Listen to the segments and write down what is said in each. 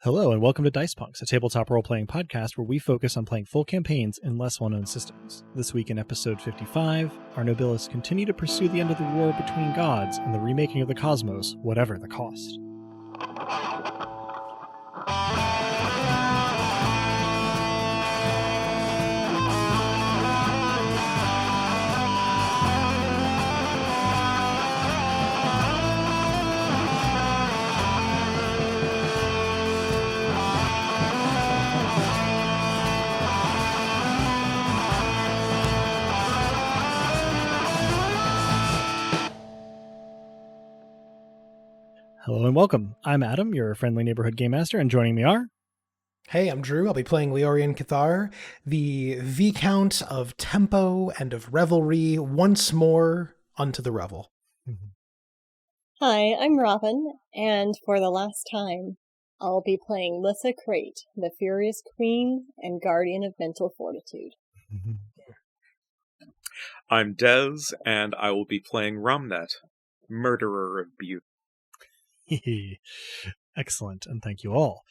Hello and welcome to Dice Punks, a tabletop role-playing podcast where we focus on playing full campaigns in less well-known systems. This week in episode 55, our Nobilis continue to pursue the end of the war between gods and the remaking of the cosmos, whatever the cost. Hello and welcome. I'm Adam, your friendly neighborhood game master, and joining me are... Hey, I'm Drew. I'll be playing Leorian Cathar, the Viscount of tempo and of revelry, once more unto the revel. Hi, I'm Robin, and for the last time, I'll be playing Lyssa Crate, the Furious Queen and Guardian of Mental Fortitude. I'm Dez, and I will be playing Rumnet, Murderer of Beauty. Excellent, and thank you all.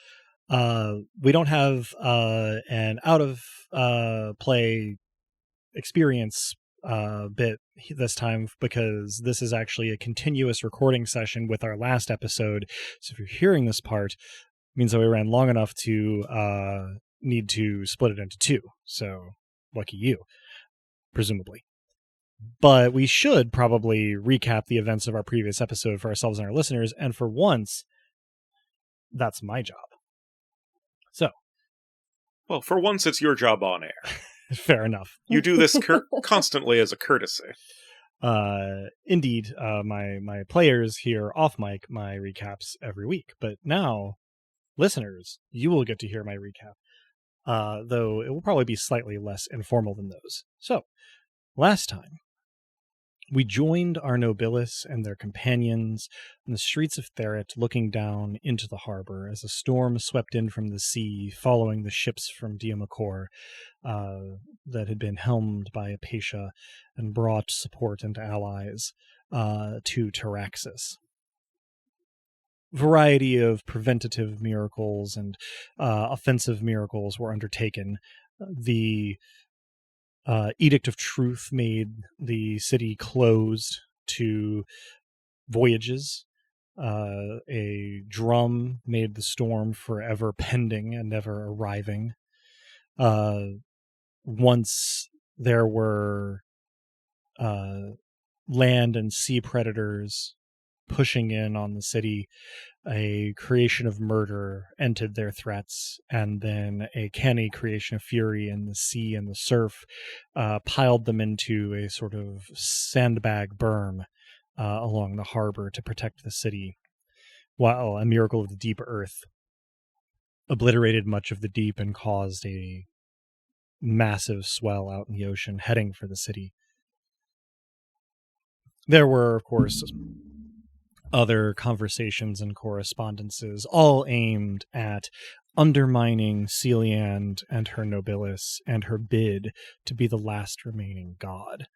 We don't have an out-of-play experience bit this time because this is actually a continuous recording session with our last episode. So if you're hearing this part, it means that we ran long enough to need to split it into two. So lucky you, presumably. But we should probably recap the events of our previous episode for ourselves and our listeners, and for once, that's my job. So. Well, for once it's your job on air. Fair enough. You do this constantly as a courtesy. Indeed, my players hear off mic my recaps every week, but now, listeners, you will get to hear my recap, though it will probably be slightly less informal than those. So, last time, we joined our Nobilis and their companions on the streets of Therret, looking down into the harbor as a storm swept in from the sea, following the ships from Diamakor that had been helmed by Apatia and brought support and allies to Taraxis. Variety of preventative miracles and offensive miracles were undertaken. The Edict of Truth made the city closed to voyages. A drum made the storm forever pending and never arriving. Once there were land and sea predators pushing in on the city, a creation of murder ended their threats, and then a canny creation of fury in the sea and the surf piled them into a sort of sandbag berm along the harbor to protect the city, while a miracle of the deep earth obliterated much of the deep and caused a massive swell out in the ocean heading for the city. There were, of course, other conversations and correspondences, all aimed at undermining Celiand and her Nobilis and her bid to be the last remaining god.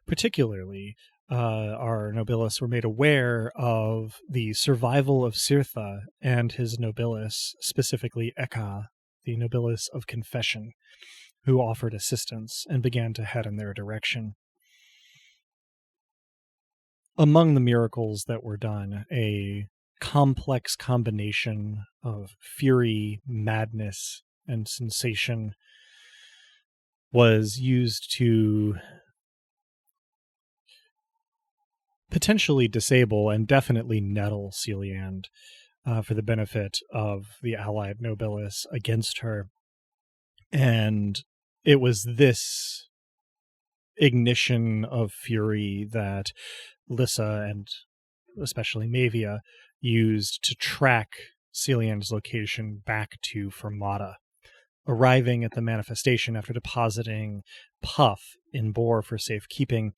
Particularly, our Nobilis were made aware of the survival of Cirtha and his Nobilis, specifically Eka, the Nobilis of Confession, who offered assistance and began to head in their direction. Among the miracles that were done, a complex combination of fury, madness, and sensation was used to potentially disable and definitely nettle Celiand for the benefit of the allied Nobilis against her. And it was this ignition of fury that Lyssa and especially Mavia used to track Celiand's location back to Fermata. Arriving at the manifestation after depositing Puff in Bor for safekeeping,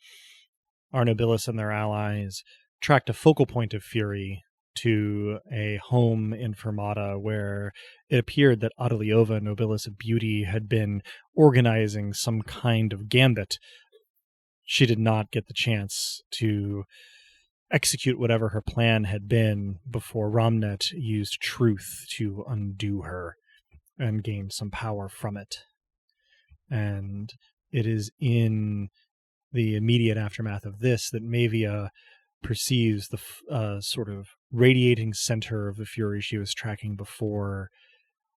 our Nobilis and their allies tracked a focal point of fury to a home in Fermata where it appeared that Adeliova, Nobilis of Beauty, had been organizing some kind of gambit. She did not get the chance to execute whatever her plan had been before Romnet used truth to undo her and gain some power from it. And it is in the immediate aftermath of this that Mavia perceives the sort of radiating center of the fury she was tracking before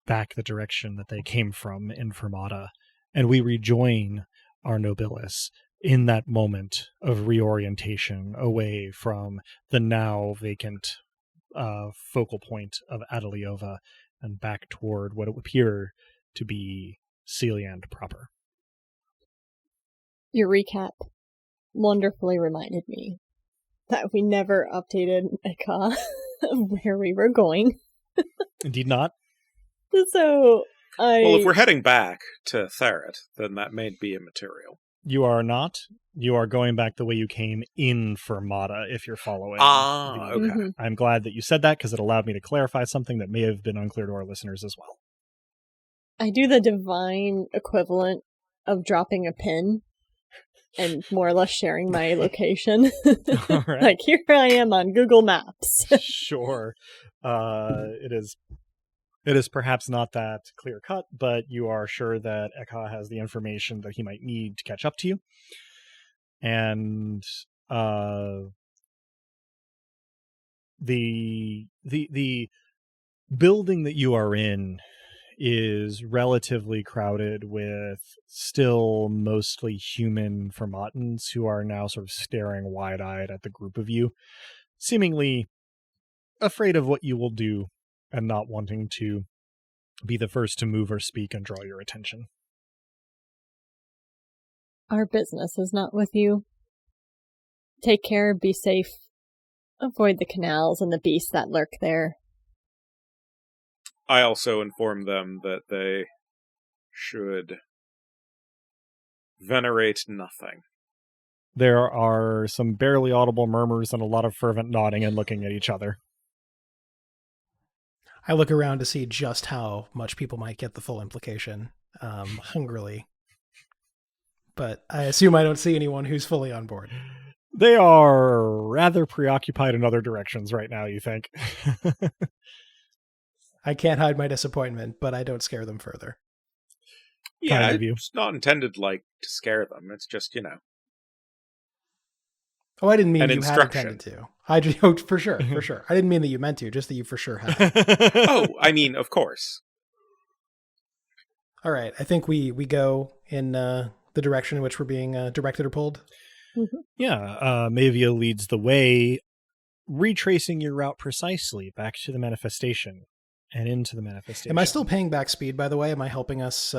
back the direction that they came from in Fermata, and we rejoin our Nobilis in that moment of reorientation away from the now vacant focal point of Adaliova and back toward what it would appear to be Celiand proper. Your recap wonderfully reminded me that we never updated Eka where we were going. Indeed not. So Well, if we're heading back to Therit, then that may be immaterial. You are not. You are going back the way you came in Fermata, if you're following. Okay. Mm-hmm. I'm glad that you said that, because it allowed me to clarify something that may have been unclear to our listeners as well. I do the divine equivalent of dropping a pin and more or less sharing my location. All right. Like, here I am on Google Maps. Sure. It is perhaps not that clear cut, but you are sure that Eka has the information that he might need to catch up to you. And the building that you are in is relatively crowded with still mostly human Fermatans who are now sort of staring wide-eyed at the group of you, seemingly afraid of what you will do and not wanting to be the first to move or speak and draw your attention. Our business is not with you. Take care, be safe. Avoid the canals and the beasts that lurk there. I also informed them that they should venerate nothing. There are some barely audible murmurs and a lot of fervent nodding and looking at each other. I look around to see just how much people might get the full implication, hungrily. But I assume I don't see anyone who's fully on board. They are rather preoccupied in other directions right now, you think? I can't hide my disappointment, but I don't scare them further. Yeah, Kind of you. it's not intended, to scare them. It's just, Oh, I didn't mean An you had instruction. intended to. I just, for sure. I didn't mean that you meant to, just that you for sure had. Oh, I mean, of course. All right, I think we go in the direction in which we're being directed or pulled. Mm-hmm. Yeah, Mavia leads the way, retracing your route precisely back to the manifestation and into the manifestation. Am I still paying back speed, by the way? Am I helping us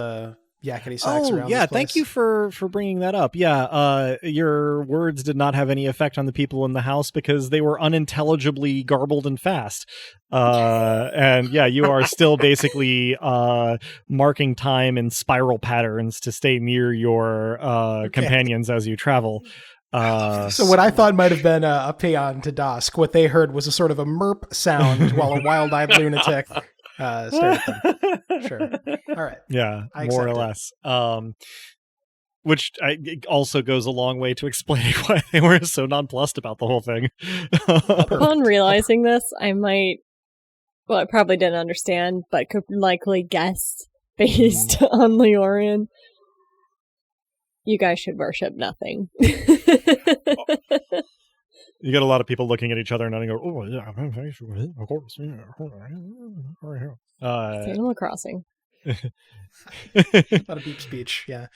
yakety sax around yeah, this place? thank you for bringing that up. Yeah, your words did not have any effect on the people in the house because they were unintelligibly garbled and fast. And yeah, you are still basically marking time in spiral patterns to stay near your companions as you travel. So what I thought might have been a paean to Dusk, what they heard was a sort of a merp sound while a wild-eyed lunatic stared at them. Sure. All right. Yeah, I more or accept less. Which it also goes a long way to explaining why they were so nonplussed about the whole thing. Upon realizing this, I probably didn't understand, but could likely guess based on Leorian. You guys should worship nothing. You get a lot of people looking at each other and nodding, go, "Oh yeah, of course." Animal Crossing. A lot of beep speech, yeah.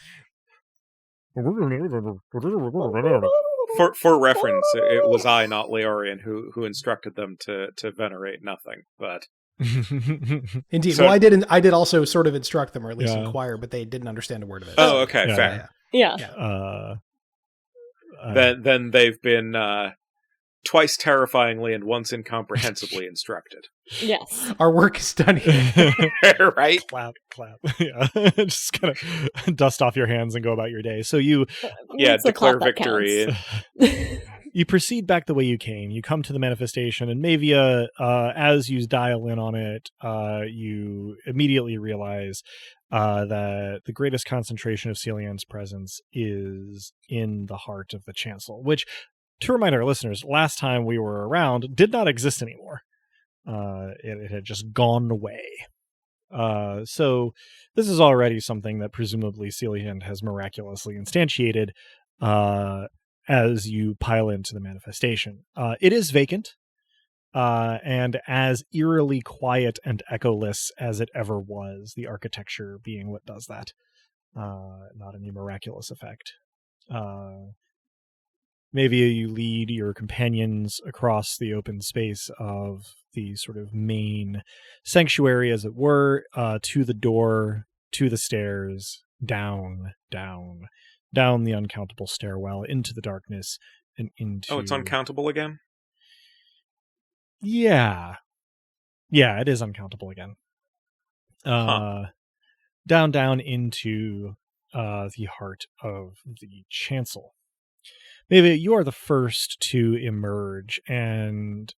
For reference, it was I, not Leorian, who instructed them to venerate nothing. But Indeed. So- Well, I did also sort of instruct them, or at least inquire, but they didn't understand a word of it. oh, okay, Yeah. fair. Yeah. Then they've been twice terrifyingly and once incomprehensibly instructed. Yes. Our work is done here. Right? clap. Yeah, just kind of dust off your hands and go about your day. So you It's a declare clap that victory. counts. you proceed back the way you came. You come to the manifestation, and Mavia, as you dial in on it, you immediately realize that the greatest concentration of Celian's presence is in the heart of the chancel, which to remind our listeners, last time we were around did not exist anymore. It had just gone away. So this is already something that presumably Celiand has miraculously instantiated as you pile into the manifestation. It is vacant, and as eerily quiet and echoless as it ever was, the architecture being what does that. Not any miraculous effect. Maybe you lead your companions across the open space of the sort of main sanctuary, as it were, to the door, to the stairs, down the uncountable stairwell, into the darkness, and into... Oh, it's uncountable again? Yeah, it is uncountable again. Down into the heart of the chancel. Maybe you are the first to emerge, and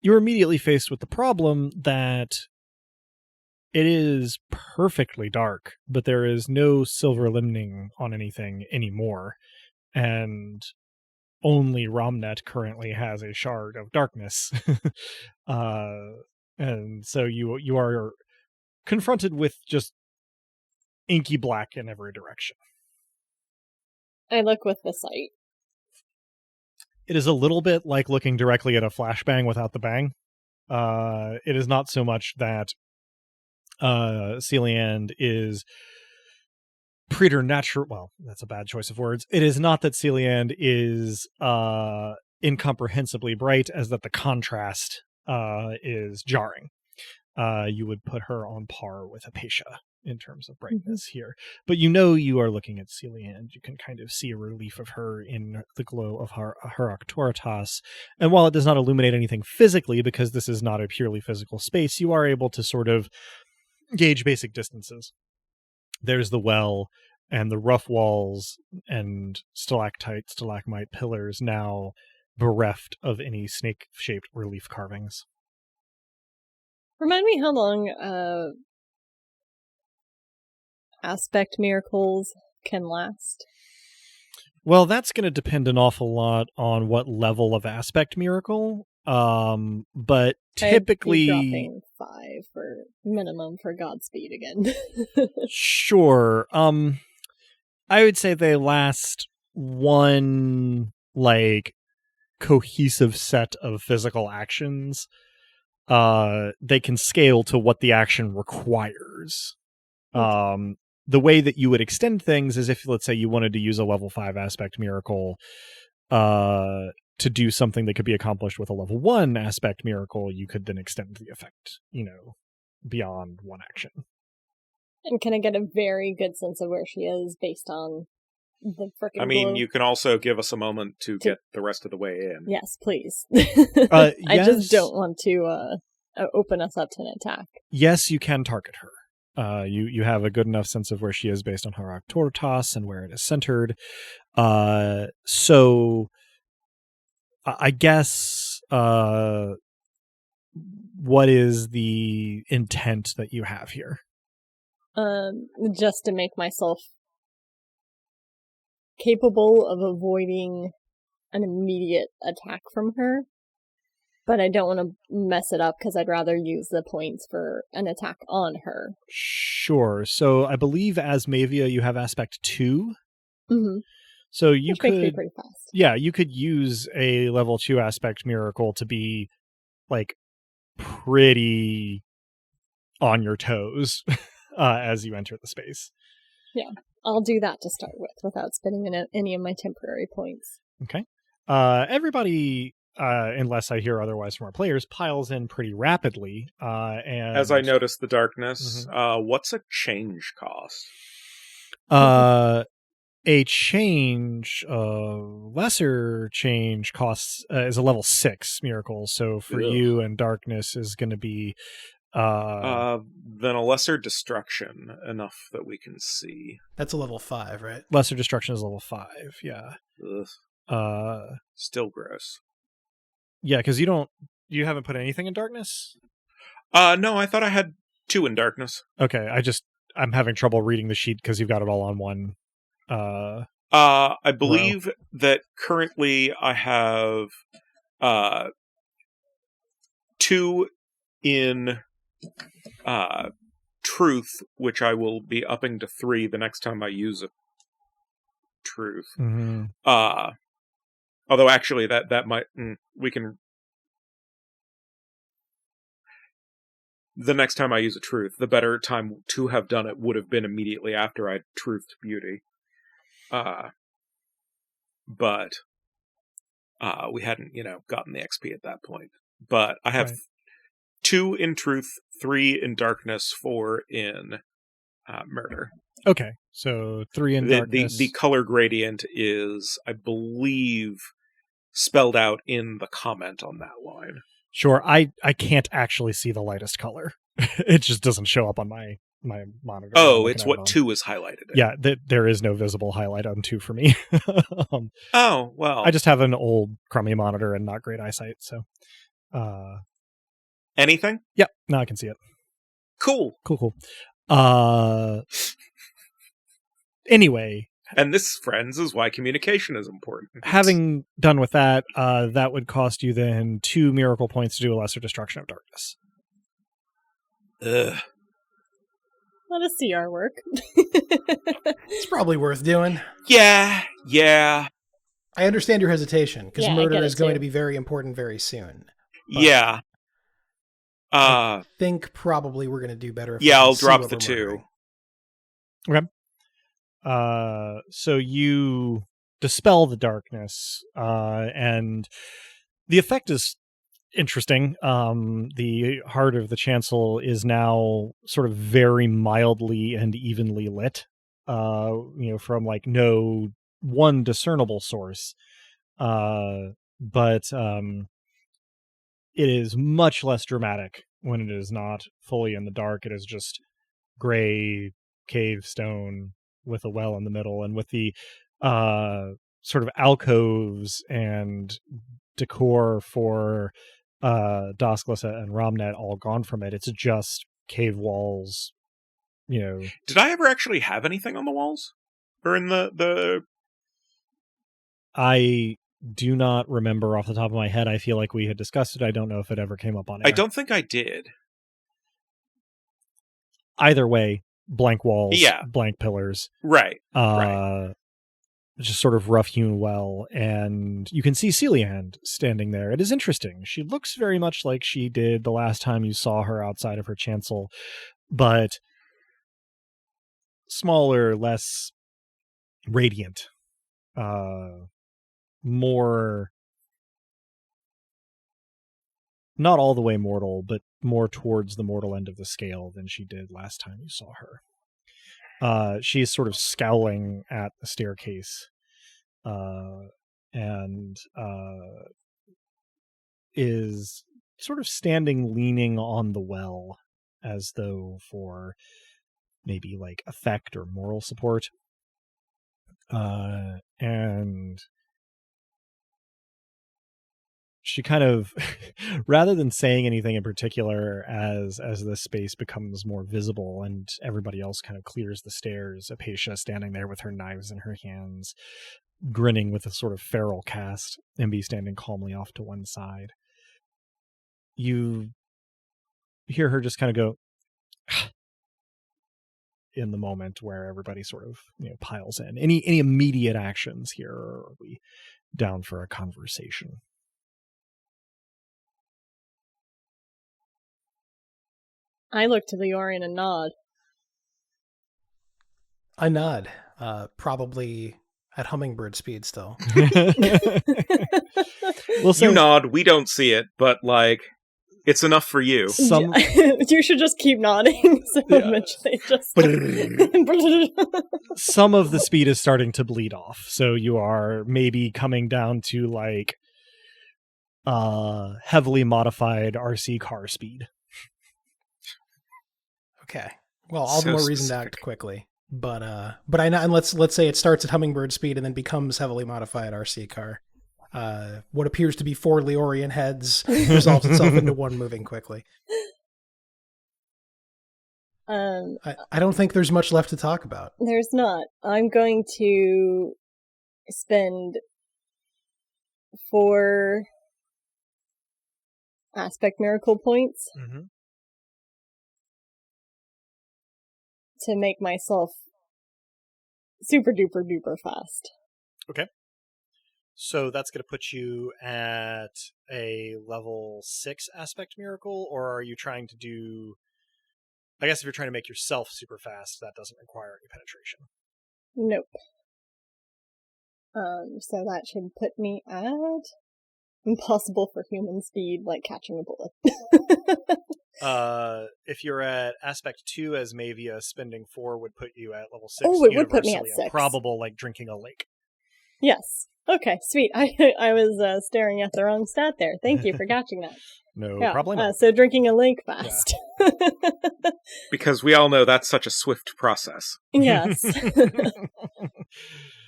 you're immediately faced with the problem that it is perfectly dark, but there is no silver limning on anything anymore, and only Romnet currently has a shard of darkness. And so you are confronted with just inky black in every direction. I look with the sight. It is a little bit like looking directly at a flashbang without the bang. It is not so much that Celiand is preternatural. Well, that's a bad choice of words. It is not that Celiand is incomprehensibly bright, as that the contrast is jarring. You would put her on par with Apatia in terms of brightness here. But you are looking at Celiand. You can kind of see a relief of her in the glow of her Arctoritas. And while it does not illuminate anything physically, because this is not a purely physical space, you are able to sort of gauge basic distances. There's the well, and the rough walls and stalactite pillars now bereft of any snake-shaped relief carvings. Remind me how long aspect miracles can last. Well, that's going to depend an awful lot on what level of aspect miracle. But typically, I'd be dropping 5 for minimum for Godspeed again. Sure. I would say they last one cohesive set of physical actions. They can scale to what the action requires. Okay. The way that you would extend things is if, let's say, you wanted to use a level 5 aspect miracle to do something that could be accomplished with a level 1 aspect miracle, you could then extend the effect, beyond one action. And can I get a very good sense of where she is based on the frickin' glow? You can also give us a moment to get the rest of the way in. Yes, please. Yes. I just don't want to open us up to an attack. Yes, you can target her. You have a good enough sense of where she is based on her Arctoritas and where it is centered. So I guess what is the intent that you have here? Just to make myself capable of avoiding an immediate attack from her. But I don't want to mess it up because I'd rather use the points for an attack on her. Sure. So I believe as Mavia you have aspect 2. Mm-hmm. So you Which makes me pretty fast. Yeah, you could use a level 2 aspect miracle to be pretty on your toes as you enter the space. Yeah, I'll do that to start with without spending any of my temporary points. Okay. Everybody, unless I hear otherwise from our players, piles in pretty rapidly. And as I notice the darkness, what's a change cost? A change, lesser change costs is a level 6 miracle. So for you and darkness is going to be then a lesser destruction, enough that we can see. That's a level 5, right? Lesser destruction is level 5. Yeah. Ugh. Still gross. Yeah, because you haven't put anything in darkness? No, I thought I had 2 in darkness. Okay, I'm having trouble reading the sheet because you've got it all on one. I believe that currently I have 2 in truth, which I will be upping to 3 the next time I use a truth. Mm-hmm. Although actually that might we can. The next time I use a truth, the better time to have done it would have been immediately after I'd truthed Beauty. But we hadn't, gotten the XP at that point. But I have 2 in truth, 3 in darkness, 4 in murder. Okay, so 3 in darkness. The color gradient is, I believe, spelled out in the comment on that line. Sure, I can't actually see the lightest color. It just doesn't show up on my monitor. Oh, it's what 2 is highlighted in. Yeah, there is no visible highlight on 2 for me. Oh, well. I just have an old crummy monitor and not great eyesight, so... Anything? Yep, now I can see it. Cool. Cool. Anyway... And this, friends, is why communication is important. Having done with that, that would cost you then 2 miracle points to do a lesser destruction of darkness. Ugh. Let us see our work. It's probably worth doing. Yeah. I understand your hesitation, because murder is going too. to be very important very soon. Yeah. I think probably we're going to do better if I'll drop the 2. Okay. So you dispel the darkness, and the effect is interesting. The heart of the chancel is now sort of very mildly and evenly lit, from like no one discernible source. But it is much less dramatic when it is not fully in the dark. It is just gray cave stone with a well in the middle, and with the sort of alcoves and decor for Dosklessa and Romnet all gone from it. It's just cave walls, Did I ever actually have anything on the walls? Or in the... I do not remember off the top of my head. I feel like we had discussed it. I don't know if it ever came up on air. I don't think I did. Either way, blank walls, blank pillars. Right. Just sort of rough-hewn well, and you can see Celiand standing there. It is interesting. She looks very much like she did the last time you saw her outside of her chancel, but smaller, less radiant, more, not all the way mortal, but more towards the mortal end of the scale than she did last time you saw her. She is sort of scowling at the staircase, and is sort of standing leaning on the well as though for maybe like effect or moral support. And she kind of, rather than saying anything in particular, as this space becomes more visible and everybody else kind of clears the stairs, Apatia standing there with her knives in her hands, grinning with a sort of feral cast, Emby standing calmly off to one side. You hear her just kind of go in the moment where everybody sort of piles in. Any immediate actions here, or are we down for a conversation? I look to Leorian and nod. I nod, probably at hummingbird speed still. Well, you nod, we don't see it, but it's enough for you. You should just keep nodding. So eventually just some of the speed is starting to bleed off. So you are maybe coming down to heavily modified RC car speed. Okay. Well, all the more reason to act quickly. But I know, and let's say it starts at hummingbird speed and then becomes heavily modified RC car. What appears to be 4 Leorian heads resolves itself into one moving quickly. I don't think there's much left to talk about. There's not. I'm going to spend 4 aspect miracle points to make myself super duper duper fast. Okay. So that's going to put you at a level 6 aspect miracle, or are you trying to do... I guess if you're trying to make yourself super fast, that doesn't require any penetration. Nope. So that should put me at impossible for human speed, like catching a bullet. If you're at aspect 2 as Mavia, spending 4 would put you at level 6. Oh, it would put me at 6. Improbable, like drinking a lake. Yes. Okay, sweet. I was staring at the wrong stat there. Thank you for catching that. No, probably not. So drinking a lake fast. Yeah. Because we all know that's such a swift process. Yes.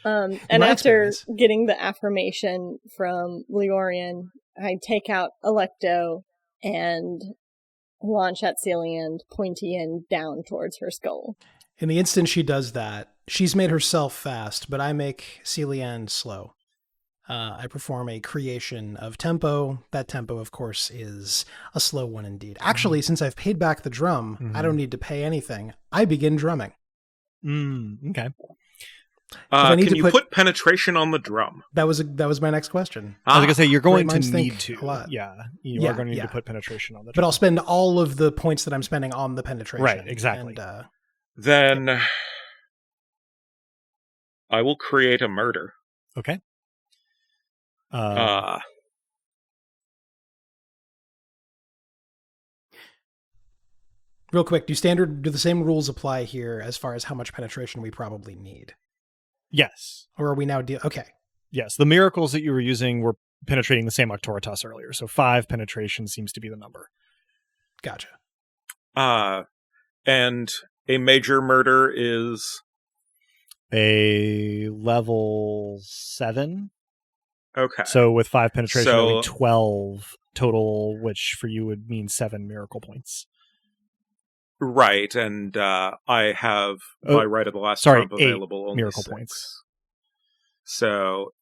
And after getting the affirmation from Leorian, I take out Electo and launch at Celiand, pointy end down towards her skull. In the instant she does that, she's made herself fast, but I make Celiand slow. I perform a creation of tempo. That tempo, of course, is a slow one indeed. Actually, since I've paid back the drum, I don't need to pay anything. I begin drumming. Okay. Can you put penetration on the drum? That was my next question. I was going to say, you're going to need to. A lot. Yeah, you are going to need to put penetration on the drum. But I'll spend all of the points that I'm spending on the penetration. Right, exactly. And, then I will create a murder. Okay. Real quick, do the same rules apply here as far as how much penetration we probably need? Yes. Or are we now okay. Yes, the miracles that you were using were penetrating the same Octoritas earlier, so 5 penetration seems to be the number. Gotcha. And a major murder is a level 7. Okay. So with 5 penetration, only 12 total, which for you would mean 7 miracle points. Right, and I have by right of the last trump available only miracle 6 points. So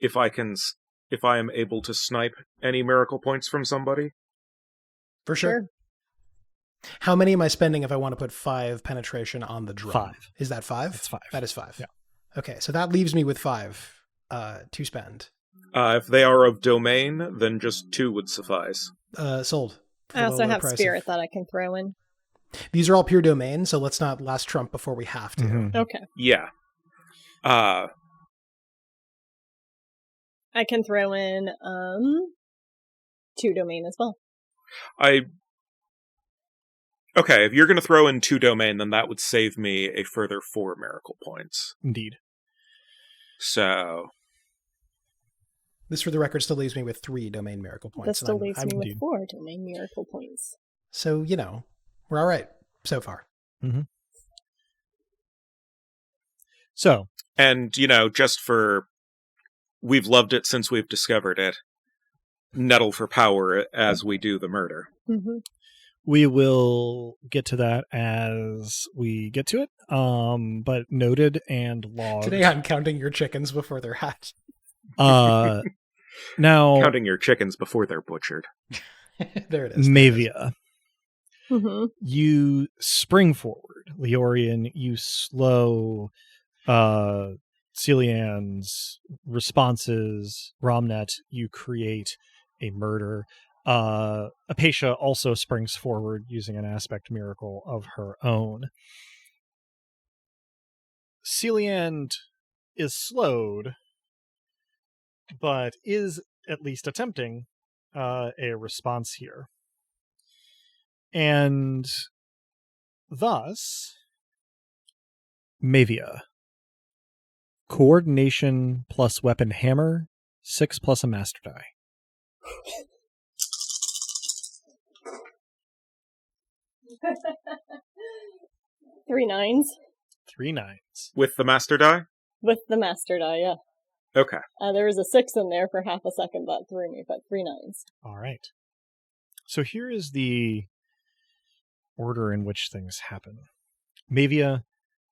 if I am able to snipe any miracle points from somebody, for sure. How many am I spending if I want to put 5 penetration on the drum? 5. Is that 5? It's 5. That is 5. Yeah. Okay, so that leaves me with 5 to spend. If they are of domain, then just 2 would suffice. Sold. I also have spirit that I can throw in. These are all pure domain, so let's not last trump before we have to. Mm-hmm. Okay. Yeah. I can throw in 2 domain as well. Okay, if you're going to throw in 2 domain, then that would save me a further 4 miracle points. Indeed. So this, for the record, still leaves me with 3 domain miracle points. That still leaves me with 4 domain miracle points. So, we're all right so far. Mm-hmm. So. And, just for... We've loved it since we've discovered it. Nettle for power as we do the murder. Mm-hmm. We will get to that as we get to it. But noted and logged. Today I'm counting your chickens before they're hatched. Now, counting your chickens before they're butchered. There it is. Mavia. Mm-hmm. You spring forward. Leorian, you slow Celiand's responses. Romnet, you create a murder. Apatia also springs forward using an aspect miracle of her own. Celiand is slowed, but is at least attempting a response here. And thus, Mavia. Coordination plus weapon hammer, 6 plus a master die. Three 9s. 3 9s. With the master die? With the master die, yeah. Okay. There was a 6 in there for half a second that threw me, but 3 9s. All right. So here is the order in which things happen. Mavia,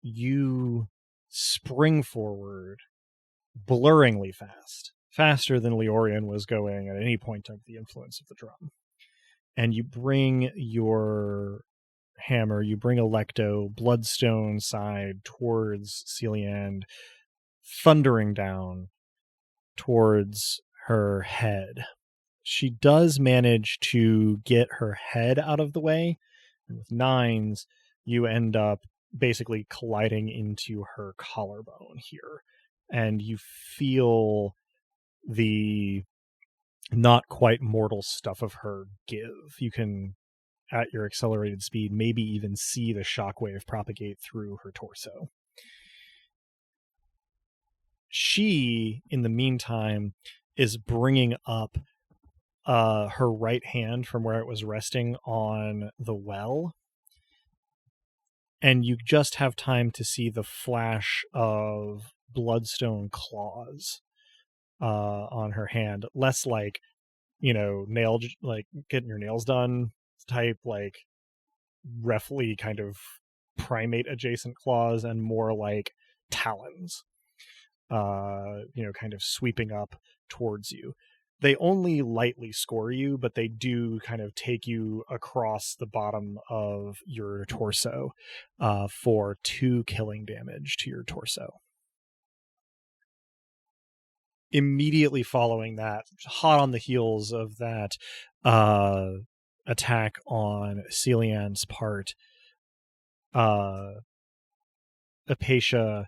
you spring forward blurringly fast, faster than Leorian was going at any point of the influence of the drum. And you bring your hammer, you bring Electo bloodstone side towards Celiand, thundering down towards her head. She does manage to get her head out of the way. And with 9s, you end up basically colliding into her collarbone here. And you feel the not quite mortal stuff of her give. You can, at your accelerated speed, maybe even see the shockwave propagate through her torso. She, in the meantime, is bringing up her right hand from where it was resting on the well. And you just have time to see the flash of bloodstone claws on her hand. Less like, nail, like getting your nails done type, like roughly kind of primate adjacent claws, and more like talons, kind of sweeping up towards you. They only lightly score you, but they do kind of take you across the bottom of your torso for 2 killing damage to your torso. Immediately following that, hot on the heels of that attack on Celiand's part, Apatia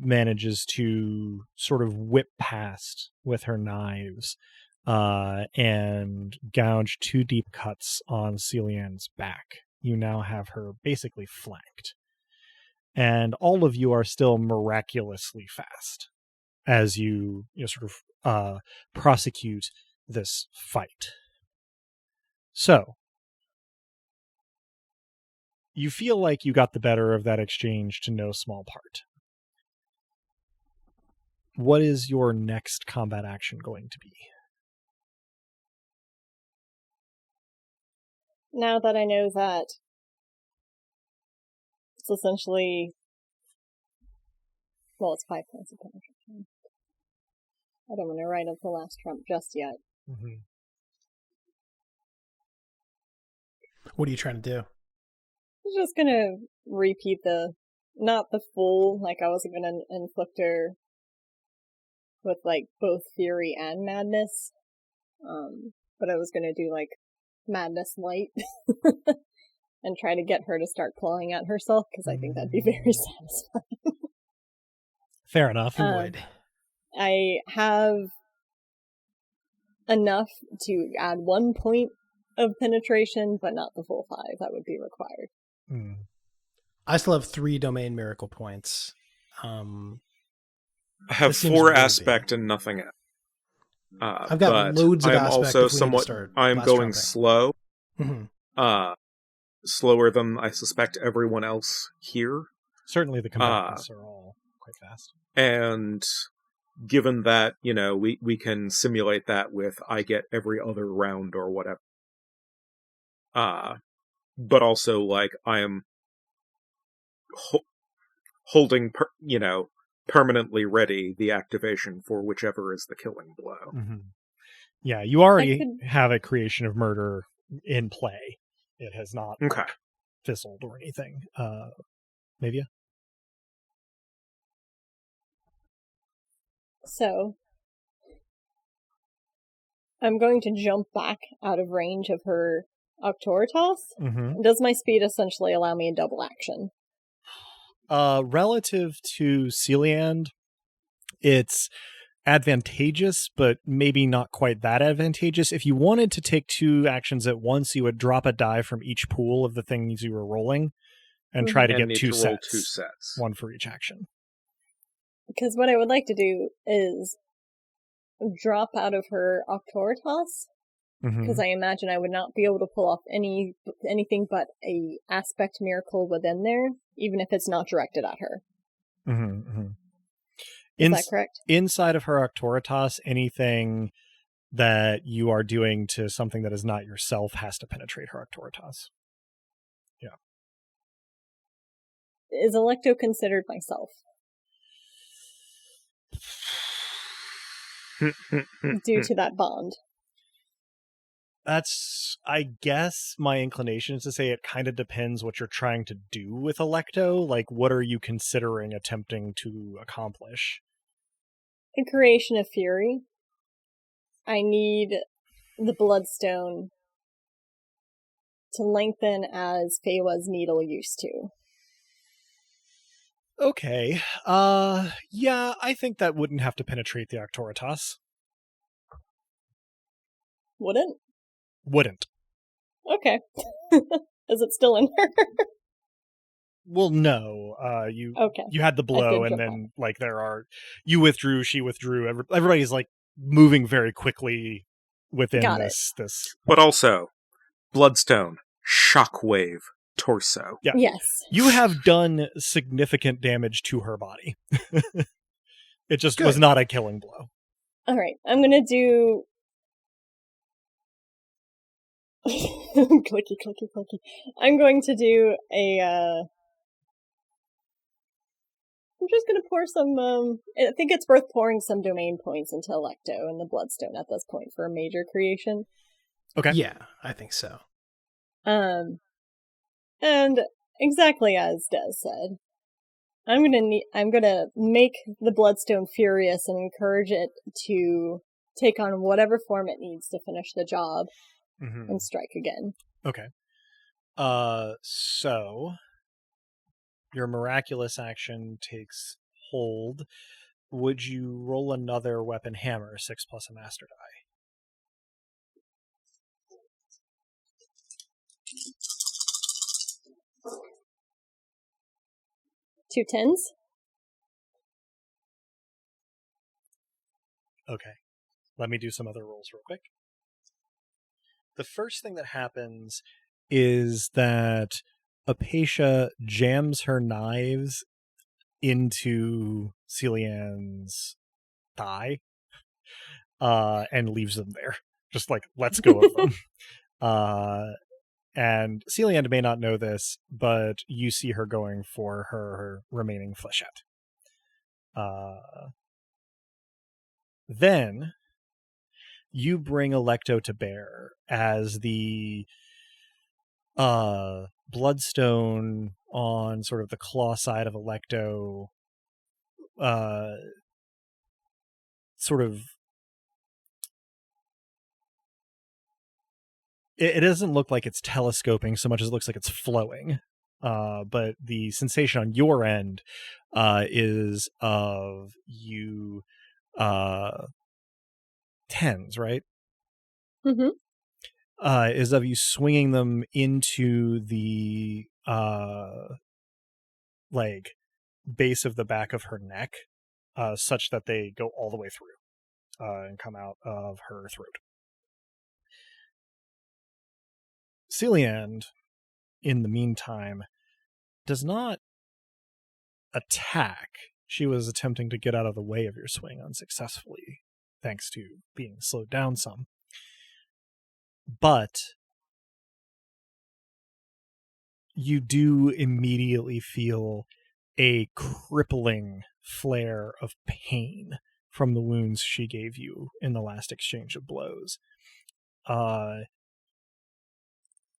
manages to sort of whip past with her knives and gouge 2 deep cuts on Celiand's back. You now have her basically flanked. And all of you are still miraculously fast as you sort of prosecute this fight. So, you feel like you got the better of that exchange to no small part. What is your next combat action going to be? Now that I know that it's essentially, it's 5 points of penetration. I don't want to write up the last trump just yet. Mm-hmm. What are you trying to do? I was just gonna repeat not the full, like I wasn't gonna inflict her with like both fury and madness, but I was gonna do like madness light and try to get her to start clawing at herself, because I think that'd be very satisfying. Fair enough. I have enough to add 1 point of penetration, but not the full 5 that would be required. I still have 3 domain miracle points. I have 4 aspect and nothing else. I've got loads of aspect. Also I am going slow. Mm-hmm. Slower than I suspect everyone else here. Certainly the combatants are all quite fast. And given that, we can simulate that with I get every other round or whatever. But also, like, I am holding, permanently ready the activation for whichever is the killing blow. Mm-hmm. Yeah, you already have a creation of murder in play. It has not fizzled or anything. Maybe. So, I'm going to jump back out of range of her Octoritas. Mm-hmm. Does my speed essentially allow me a double action? Relative to Celiand, it's advantageous, but maybe not quite that advantageous. If you wanted to take 2 actions at once, you would drop a die from each pool of the things you were rolling and try to get 2 sets. 2 sets. 1 for each action. Because what I would like to do is drop out of her Octoritas, because I imagine I would not be able to pull off anything but a aspect miracle within there, even if it's not directed at her. Is that correct? Inside of her Octoritas, anything that you are doing to something that is not yourself has to penetrate her Octoritas. Yeah. Is Electo considered myself? due to that bond? That's, I guess, my inclination is to say it kind of depends what you're trying to do with Electo. Like, what are you considering attempting to accomplish? The creation of fury. I need the Bloodstone to lengthen as Feywa's needle used to. Okay. Yeah, I think that wouldn't have to penetrate the Arctoritas. Wouldn't? Wouldn't. Okay. Is it still in her? Well, no. You had the blow, and then like you withdrew, she withdrew. Everybody's like moving very quickly within this. But also, Bloodstone, Shockwave, Torso. Yeah. Yes. You have done significant damage to her body. It just was not a killing blow. All right, I'm gonna do. clicky, clicky, clicky. I'm going to do a. I'm just going to pour some, I think it's worth pouring some domain points into Electo and the Bloodstone at this point for a major creation. Okay. Yeah, I think so. And exactly as Des said, I'm gonna make the Bloodstone furious and encourage it to take on whatever form it needs to finish the job and strike again. Okay. So your miraculous action takes hold. Would you roll another weapon hammer, 6 plus a master die? Two 10s? Okay. Let me do some other rolls real quick. The first thing that happens is that Apatia jams her knives into Celian's thigh and leaves them there. Just like, lets go of them. And Celian may not know this, but you see her going for her remaining flechette. Then you bring Electo to bear as the Bloodstone on sort of the claw side of Electo sort of it doesn't look like it's telescoping so much as it looks like it's flowing. But the sensation on your end is of you 10s, right? Mm-hmm. Is of you swinging them into the like base of the back of her neck, such that they go all the way through and come out of her throat. Celian, in the meantime, does not attack. She was attempting to get out of the way of your swing unsuccessfully, thanks to being slowed down some. But you do immediately feel a crippling flare of pain from the wounds she gave you in the last exchange of blows.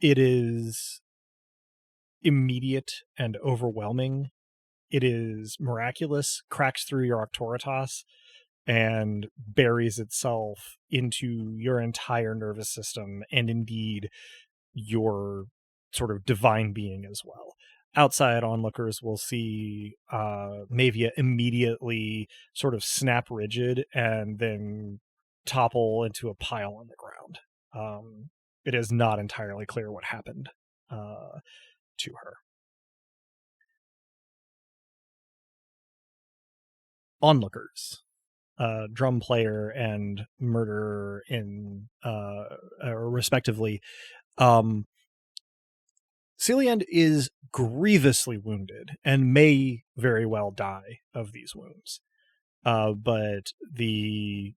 It is immediate and overwhelming. It is miraculous, cracks through your Arctoritas, and buries itself into your entire nervous system, and indeed your sort of divine being as well. Outside onlookers will see Mavia immediately sort of snap rigid and then topple into a pile on the ground. It is not entirely clear what happened to her. Onlookers, drum player and murderer in respectively. Celian is grievously wounded and may very well die of these wounds. But the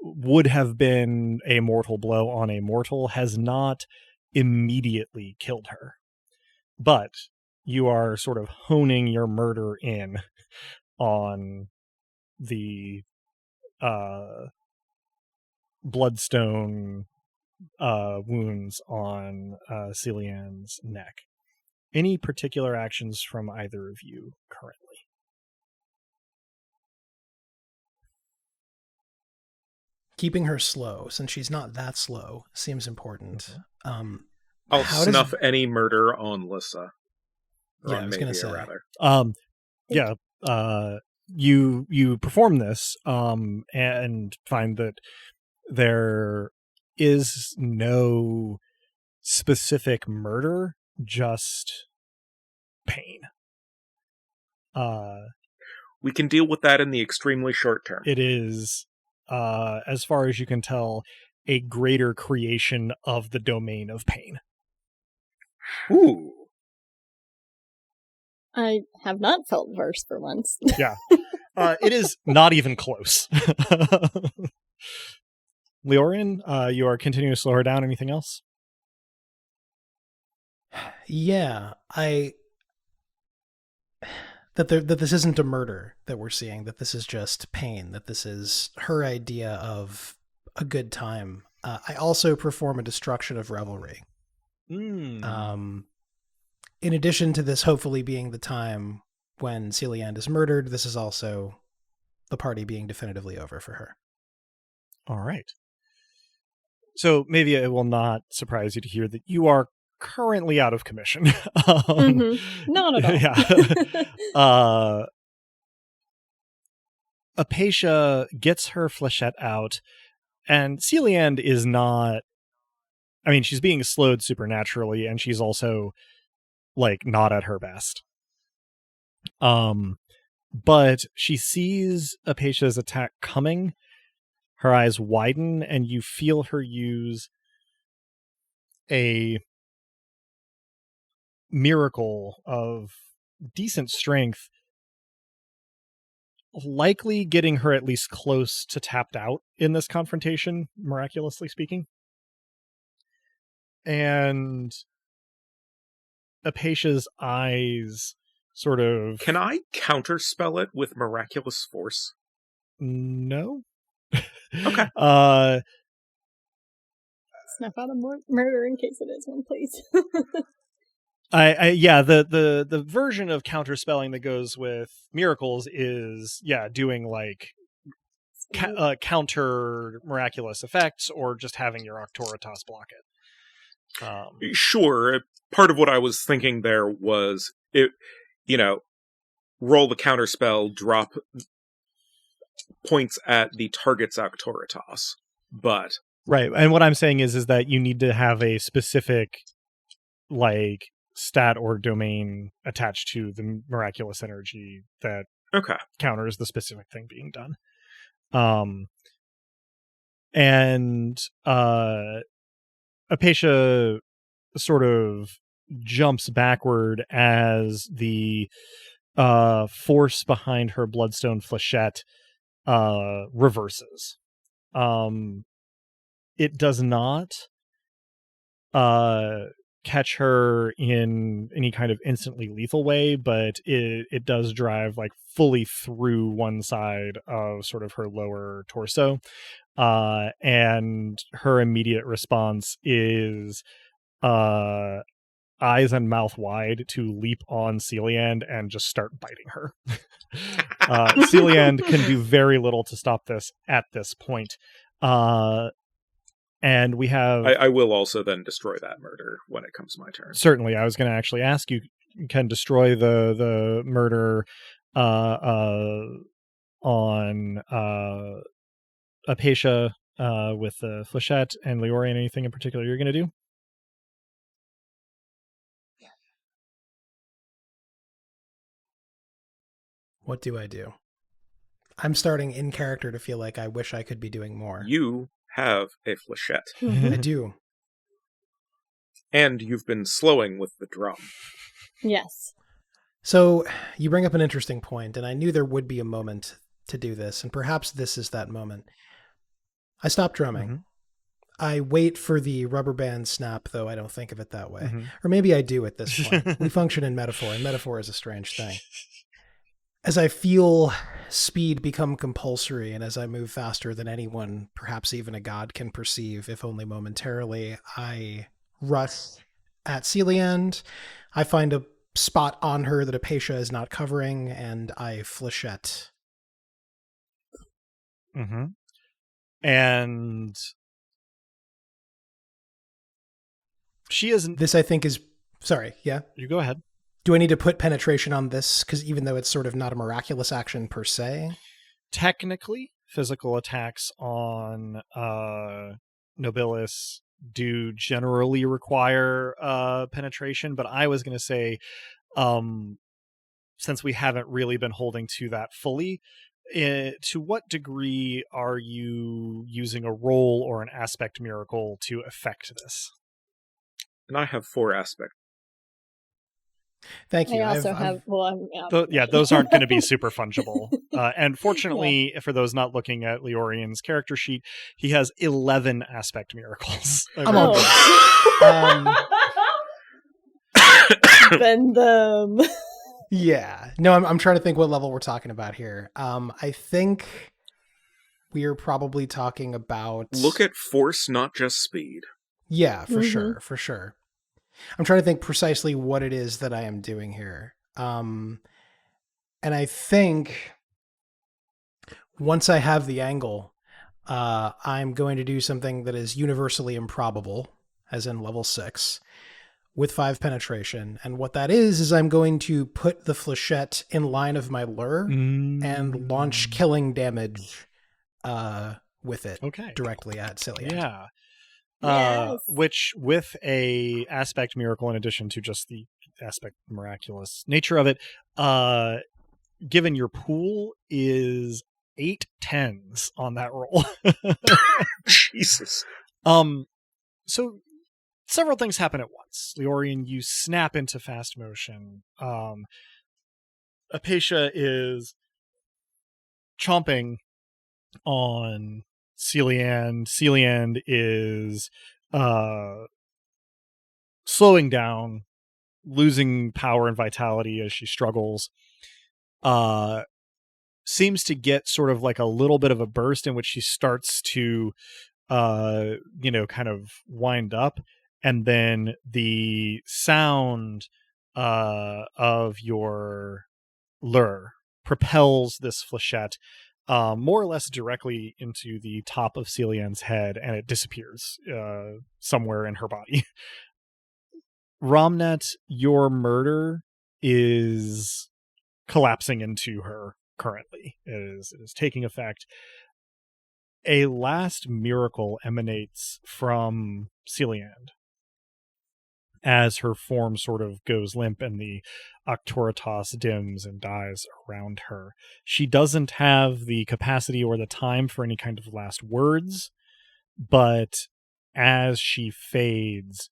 would have been a mortal blow on a mortal has not immediately killed her. But you are sort of honing your murder in on the bloodstone wounds on Celian's neck. Any particular actions from either of you currently? Keeping her slow, since she's not that slow, seems important. I'll snuff any murder on Lissa. Yeah, I was going to say. Rather. You perform this and find that there is no specific murder, just pain. We can deal with that in the extremely short term. It is, as far as you can tell, a greater creation of the domain of pain. Ooh. I have not felt worse for once. Yeah. It is not even close. Leorian, you are continuing to slow her down. Anything else? Yeah, that this isn't a murder that we're seeing, that this is just pain, that this is her idea of a good time. I also perform a destruction of revelry. In addition to this hopefully being the time when Celiand is murdered, this is also the party being definitively over for her. All right. So maybe it will not surprise you to hear that you are currently out of commission. Not at all. Yeah. Apatia gets her flechette out, and Celiand is not... I mean, she's being slowed supernaturally, and she's also, not at her best. But she sees Apatia's attack coming. Her eyes widen, and you feel her use a miracle of decent strength, likely getting her at least close to tapped out in this confrontation, miraculously speaking. And Apatia's eyes sort of... Can I counterspell it with miraculous force? No. Okay. Snuff out a murder in case it is one, please. The version of counterspelling that goes with miracles is doing counter miraculous effects, or just having your Octoritas block it. Sure. Part of what I was thinking there was roll the counterspell, drop points at the target's Octoritas, but right. And what I'm saying is that you need to have a specific stat or domain attached to the miraculous energy that counters the specific thing being done. And Apatia sort of jumps backward as the force behind her bloodstone flechette reverses. It does not catch her in any kind of instantly lethal way, but it does drive fully through one side of sort of her lower torso. And her immediate response is eyes and mouth wide to leap on Celiand and just start biting her. Celiand can do very little to stop this at this point. And we have... I will also then destroy that murder when it comes to my turn. Certainly. I was going to actually ask you can destroy the murder on Apatia with the flechette, and Leorian, anything in particular you're going to do? What do I do? I'm starting in character to feel like I wish I could be doing more. You have a flechette. I do. And you've been slowing with the drum. Yes. So you bring up an interesting point, and I knew there would be a moment to do this, and perhaps this is that moment. I stop drumming. Mm-hmm. I wait for the rubber band snap, though I don't think of it that way. Mm-hmm. Or maybe I do at this point. We function in metaphor, and metaphor is a strange thing. As I feel speed become compulsory, and as I move faster than anyone, perhaps even a god, can perceive, if only momentarily, I rush at Celiand. I find a spot on her that Apatia is not covering, and I flechette. Mm-hmm. And she isn't... This, I think, is... Sorry, yeah? You go ahead. Do I need to put penetration on this? Because even though it's sort of not a miraculous action per se? Technically, physical attacks on Nobilis do generally require penetration, but I was going to say, since we haven't really been holding to that fully, to what degree are you using a roll or an aspect miracle to affect this? And I have 4 aspects. Thank you. I also have. Well, those aren't going to be super fungible. And fortunately, for those not looking at Leorian's character sheet, he has 11 aspect miracles. Bend them. Yeah. No, I'm trying to think what level we're talking about here. I think we are probably talking about... Look at force, not just speed. Yeah, for sure. I'm trying to think precisely what it is that I am doing here. And I think once I have the angle, I'm going to do something that is universally improbable, as in level 6, with 5 penetration. And what that is I'm going to put the flechette in line of my lure and launch killing damage with it directly at Celiand. Yeah. Yes. Which, with a aspect miracle, in addition to just the aspect miraculous nature of it, given your pool, is 8 10s on that roll. Jesus. So several things happen at once. Leorian, you snap into fast motion. Apatia is chomping on Celiand. Celiand is slowing down, losing power and vitality as she struggles. Seems to get sort of like a little bit of a burst in which she starts to kind of wind up, and then the sound of your lure propels this flechette more or less directly into the top of Celiand's head, and it disappears somewhere in her body. Romnet, your murder is collapsing into her currently. It is taking effect. A last miracle emanates from Celiand as her form sort of goes limp and the Octoritas dims and dies around her. She doesn't have the capacity or the time for any kind of last words, but as she fades,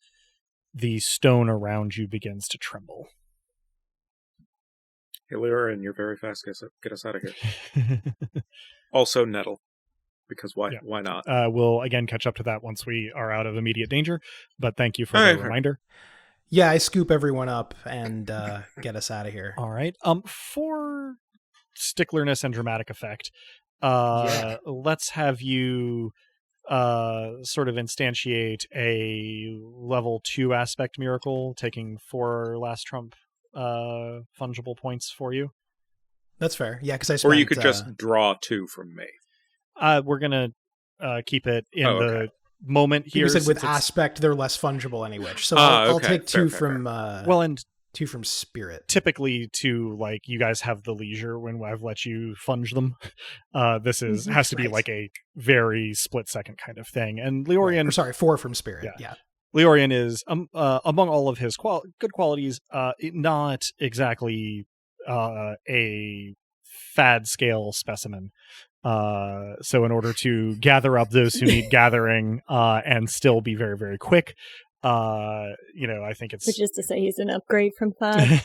the stone around you begins to tremble. Hey, Leorian, you're very fast. Get us out of here. Also, Nettle. Because why not? We'll again catch up to that once we are out of immediate danger, but thank you for the reminder. Yeah, I scoop everyone up and get us out of here. All right. For sticklerness and dramatic effect, let's have you sort of instantiate a level 2 aspect miracle, taking 4 last trump fungible points for you. That's fair. Yeah, because I spent... Or you could just draw 2 from me. We're going to keep it in the moment here. You said with aspect, they're less fungible anyway. So I'll take 2 from... and 2 from spirit. Typically, you guys have the leisure when I've let you funge them. This has to be like a very split-second kind of thing. And Leorian... 4 from spirit, yeah. Leorian is, among all of his good qualities, not exactly a fad-scale specimen. So in order to gather up those who need gathering and still be very, very quick, I think it's... Which is to say he's an upgrade from Fad.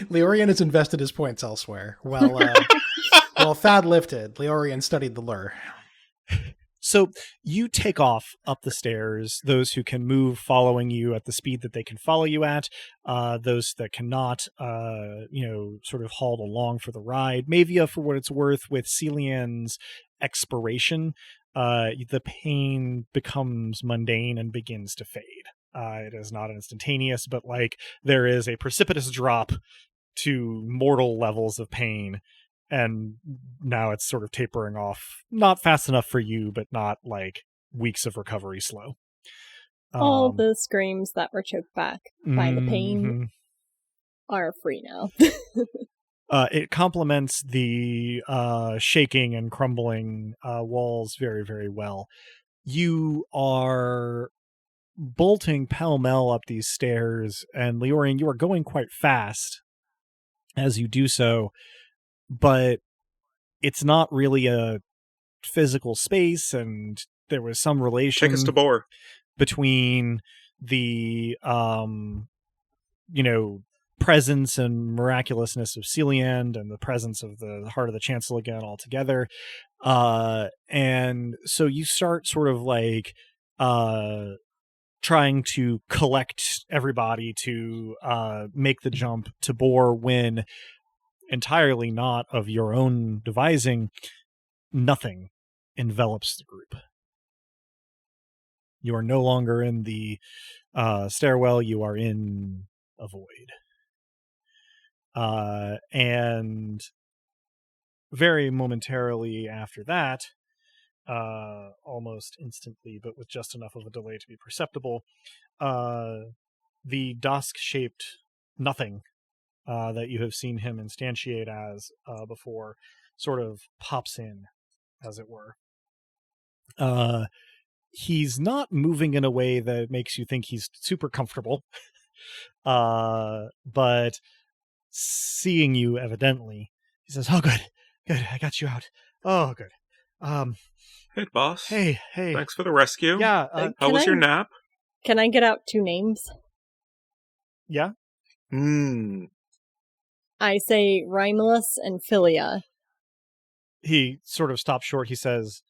Leorian has invested his points elsewhere. Well, Fad lifted. Leorian studied the lure. So you take off up the stairs, those who can move following you at the speed that they can follow you at, those that cannot, sort of hauled along for the ride. Mavia, for what it's worth, with Celian's expiration, the pain becomes mundane and begins to fade. It is not instantaneous, but like there is a precipitous drop to mortal levels of pain, and now it's sort of tapering off, not fast enough for you, but not like weeks of recovery slow. All the screams that were choked back by the pain are free now. It complements the shaking and crumbling walls very, very well. You are bolting pell-mell up these stairs, and Leorian, you are going quite fast as you do so, but it's not really a physical space, and there was some relation Take us to Boar between the presence and miraculousness of Celiand and the presence of the Heart of the Chancellor again altogether. And so you start sort of like trying to collect everybody to make the jump to Boar, when entirely not of your own devising, nothing envelops the group. You are no longer in the stairwell, you are in a void. And very momentarily after that, almost instantly, but with just enough of a delay to be perceptible, the dusk-shaped nothing that you have seen him instantiate as before sort of pops in, as it were. He's not moving in a way that makes you think he's super comfortable, but seeing you evidently, he says, "Oh, good, I got you out. Oh, good. Hey, boss. Hey. Thanks for the rescue. Yeah. How was your nap? Can I get out 2 names? Yeah. I say Rhymeless and Philia. He sort of stops short. He says,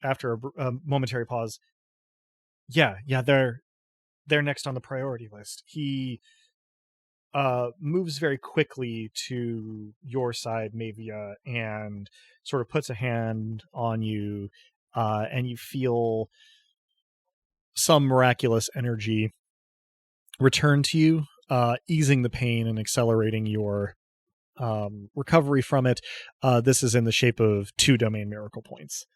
after a momentary pause, yeah, they're next on the priority list. He moves very quickly to your side, Mavia, and sort of puts a hand on you, and you feel some miraculous energy return to you, easing the pain and accelerating your recovery from it. This is in the shape of 2 domain miracle points.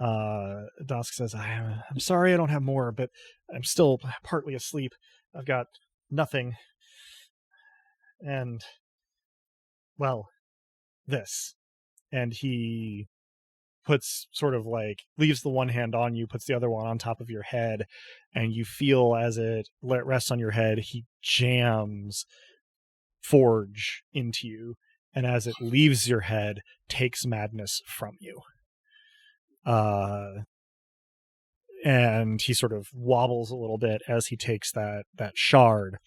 Dosk says, I'm sorry I don't have more, but I'm still partly asleep. I've got nothing. And, well, this. And he puts sort of like, leaves the one hand on you, puts the other one on top of your head, and you feel as it rests on your head, he jams Forge into you, and as it leaves your head, takes madness from you. And he sort of wobbles a little bit as he takes that shard.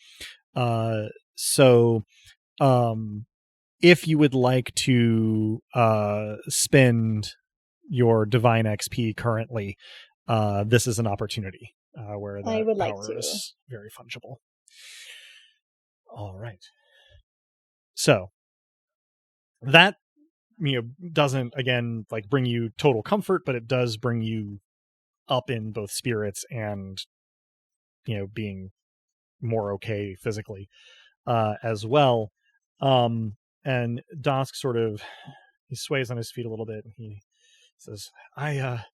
So if you would like to spend your divine XP currently, this is an opportunity where that power is very fungible. All right. So that doesn't again like bring you total comfort, but it does bring you up in both spirits and being more okay physically as well. And Dosk sort of, he sways on his feet a little bit, and he says, I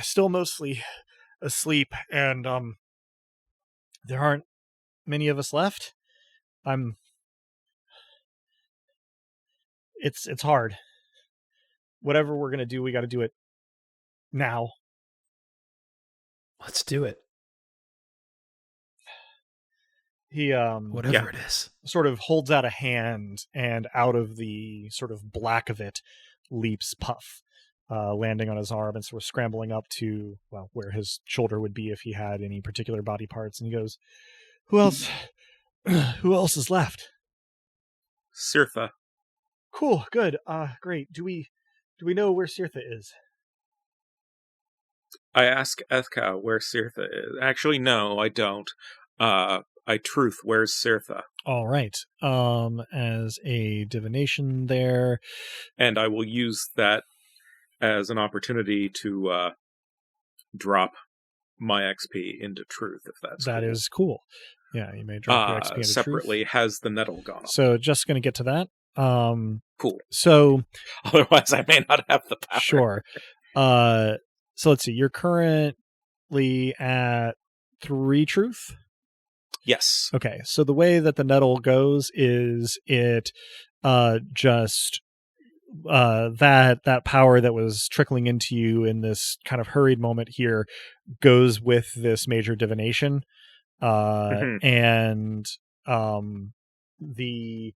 still mostly asleep, and there aren't many of us left. It's hard. Whatever we're gonna do, we got to do it now. Let's do it. He whatever it is, sort of holds out a hand, and out of the sort of black of it leaps Puff, landing on his arm and sort of scrambling up to, well, where his shoulder would be if he had any particular body parts. And he goes, Who else is left? Cirtha. Cool, good, great. Do we know where Cirtha is? I ask Ethka where Cirtha is. Actually, no, I don't. I truth, where's Cirtha? All right. As a divination there. And I will use that as an opportunity to drop my XP into truth, if that's that cool. Is cool. Yeah, you may drop your XP into separately, truth. has the nettle gone up? So just going to get to that. Cool. So otherwise I may not have the power. Sure. So let's see. You're currently at 3 truth? Yes. Okay. So the way that the nettle goes is it just that power that was trickling into you in this kind of hurried moment here goes with this major divination. And the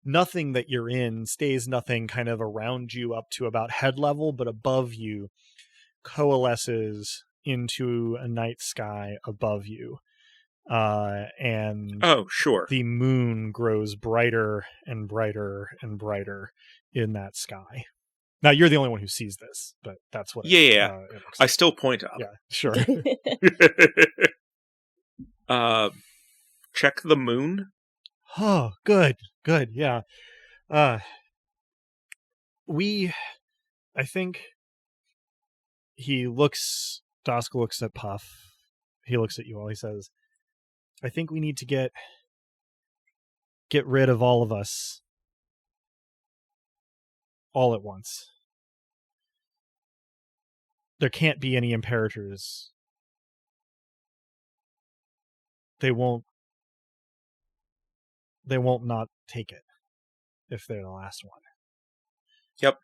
nothing that you're in stays nothing kind of around you up to about head level, but above you coalesces into a night sky above you. And sure, the moon grows brighter and brighter and brighter in that sky. Now you're the only one who sees this, but that's what it looks I like. still point up. Yeah, sure. Check the moon. Oh, good, yeah. I think Dosk looks at Puff. He looks at you all. He says, I think we need to get rid of all of us all at once. There can't be any imperators. They won't not take it if they're the last one. Yep.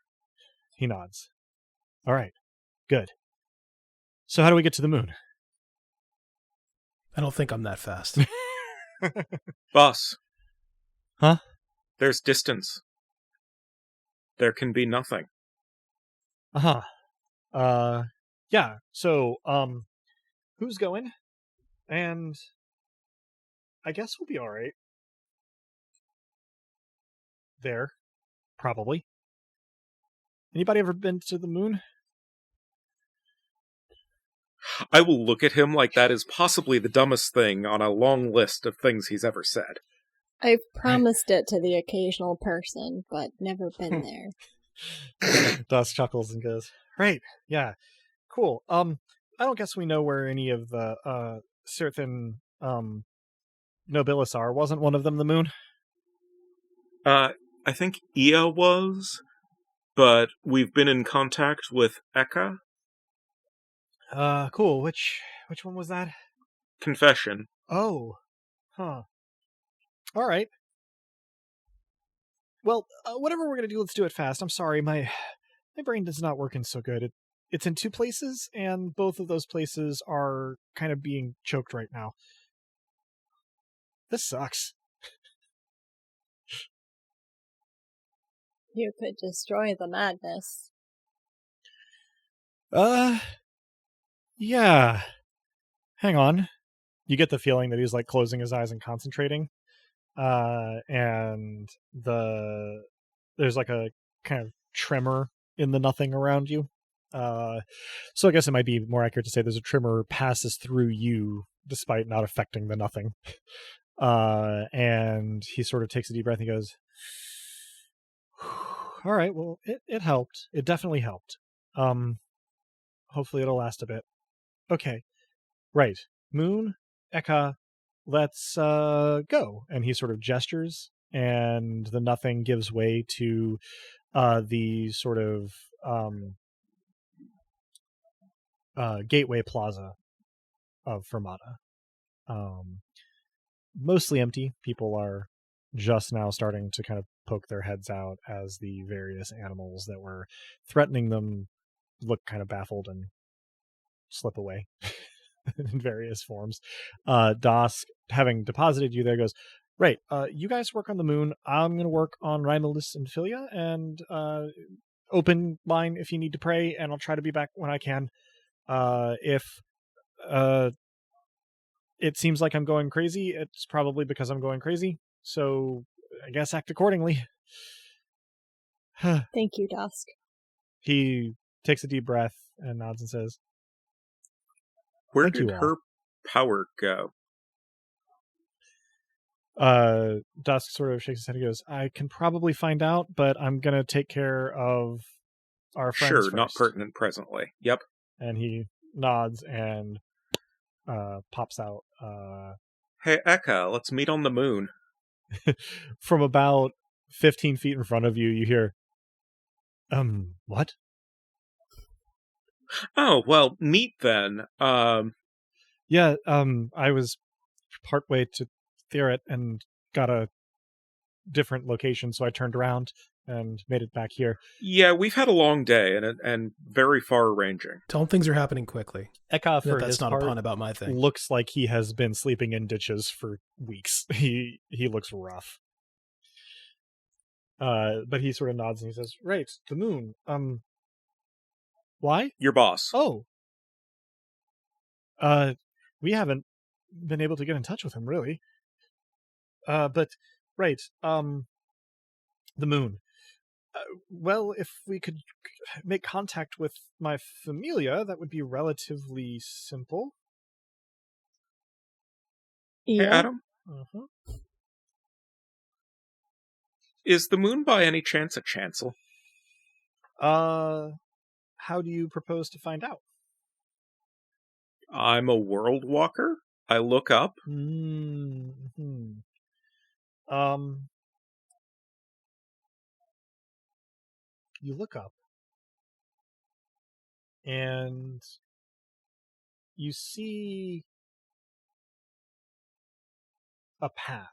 He nods. All right. Good. So how do we get to the moon? I don't think I'm that fast. Boss. Huh? There's distance. There can be nothing. Yeah. So, who's going? And I guess we'll be all right. There. Probably. Anybody ever been to the moon? I will look at him like that is possibly the dumbest thing on a long list of things he's ever said. I've promised it to the occasional person, but never been there. Dusk chuckles and goes, right, yeah, cool. I don't guess we know where any of the certain Nobilis are. Wasn't one of them the moon? I think Ia was, but we've been in contact with Eka. Cool. Which one was that? Confession. Oh. Huh. All right. Well, whatever we're going to do, let's do it fast. I'm sorry, my brain is not working so good. It's in 2 places, and both of those places are kind of being choked right now. This sucks. You could destroy the madness. Yeah. Hang on. You get the feeling that he's like closing his eyes and concentrating. And there's like a kind of tremor in the nothing around you. So I guess it might be more accurate to say there's a tremor passes through you despite not affecting the nothing. And he sort of takes a deep breath and he goes, all right, well, it helped. It definitely helped. Hopefully it'll last a bit. Okay. Right. Moon, Eka, let's go. And he sort of gestures, and the nothing gives way to the sort of gateway plaza of Fermata. Mostly empty. People are just now starting to kind of poke their heads out as the various animals that were threatening them look kind of baffled and slip away in various forms. Dosk, having deposited you there, goes, right, you guys work on the moon. I'm going to work on Rymelis and Philia, and open line if you need to pray, and I'll try to be back when I can. If it seems like I'm going crazy, it's probably because I'm going crazy. So I guess act accordingly. Thank you, Dusk. He takes a deep breath and nods and says, Where did her power go? Dusk sort of shakes his head and goes, I can probably find out, but I'm going to take care of our friends Sure, first. Not pertinent presently. Yep. And he nods and pops out. Hey, Eka, let's meet on the moon. From about 15 feet in front of you, you hear, what? Oh, well, meet then. Yeah, I was partway to Therit and got a different location, so I turned around and made it back here. Yeah, we've had a long day and very far-ranging. Tell him things are happening quickly. Eka, for that's his not part, a pun about my thing. Looks like he has been sleeping in ditches for weeks. He looks rough. But he sort of nods and he says, right, the moon. Why? Your boss. Oh. We haven't been able to get in touch with him, really. But, right, the moon. Well, if we could make contact with my familia, that would be relatively simple. Yeah. Hey, Adam? Uh-huh. Is the moon by any chance a chancel? How do you propose to find out? I'm a world walker. I look up. Mm-hmm. You look up, and you see a path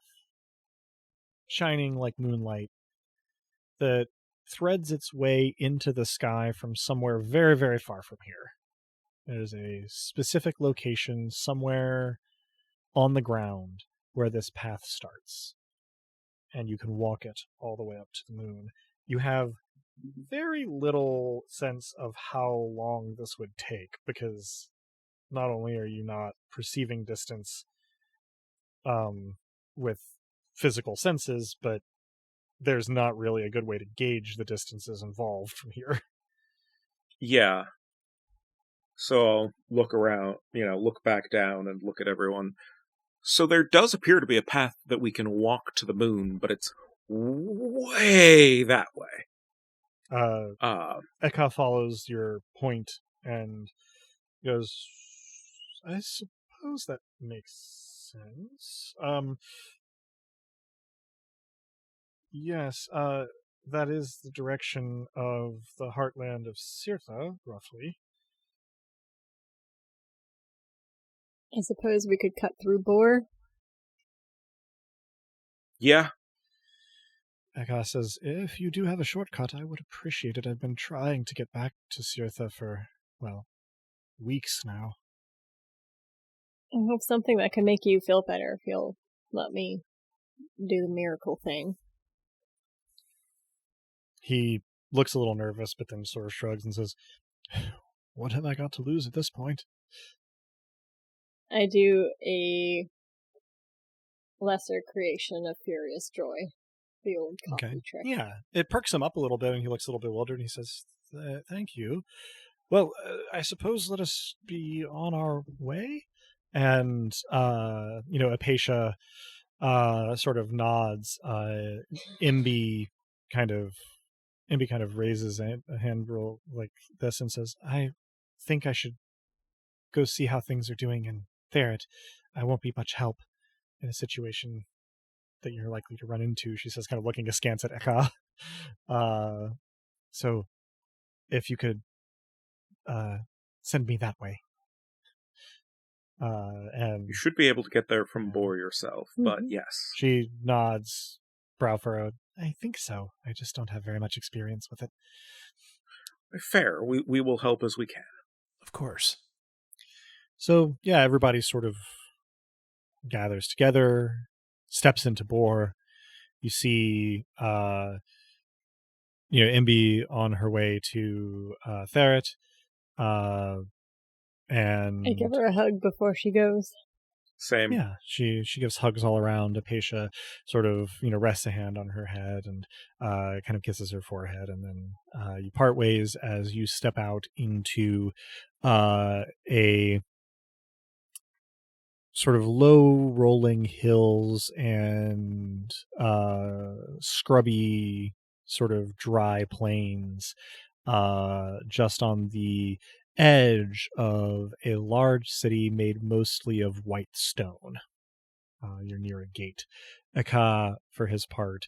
shining like moonlight that threads its way into the sky from somewhere very, very far from here. There's a specific location somewhere on the ground where this path starts, and you can walk it all the way up to the moon. You have very little sense of how long this would take, because not only are you not perceiving distance with physical senses, but there's not really a good way to gauge the distances involved from here. Yeah. So I'll look around, look back down and look at everyone. So there does appear to be a path that we can walk to the moon, but it's way that way. Eka follows your point and goes, I suppose that makes sense. Yes, that is the direction of the heartland of Sirtha, roughly. I suppose we could cut through Boar. Yeah. Eka says, if you do have a shortcut, I would appreciate it. I've been trying to get back to Sirtha for, weeks now. I hope something that can make you feel better if you'll let me do the miracle thing. He looks a little nervous, but then sort of shrugs and says, what have I got to lose at this point? I do a lesser creation of Furious Joy. The old coffee trick. Yeah, it perks him up a little bit, and he looks a little bewildered, and he says, thank you. Well, I suppose let us be on our way? And, Apatia sort of nods. Imbi kind of raises a hand roll like this and says, I think I should go see how things are doing in Therit. I won't be much help in a situation that you're likely to run into, she says, kind of looking askance at Eka. So if you could send me that way. And you should be able to get there from Boar yourself, but yes. She nods, brow furrowed. I think so. I just don't have very much experience with it. Fair. We will help as we can. Of course. So, yeah, everybody sort of gathers together, steps into Boar. You see, Imbi on her way to Therit. And I give her a hug before she goes. Same. Yeah, she gives hugs all around. Apatia sort of, rests a hand on her head and kind of kisses her forehead. And then you part ways as you step out into a sort of low rolling hills and scrubby sort of dry plains just on the edge of a large city made mostly of white stone. You're near a gate. Eka, for his part,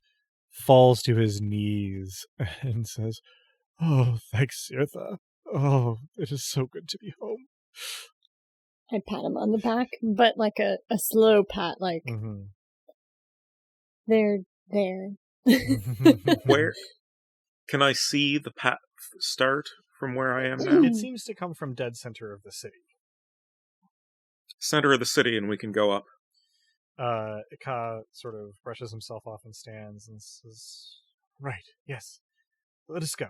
falls to his knees and says, "Oh, thanks, Sirtha. Oh, it is so good to be home." I pat him on the back, but like a slow pat, like, they're there. Where can I see the path start from where I am now? It seems to come from dead center of the city. Center of the city, and we can go up. Eka sort of brushes himself off and stands and says, "Right, yes, let us go."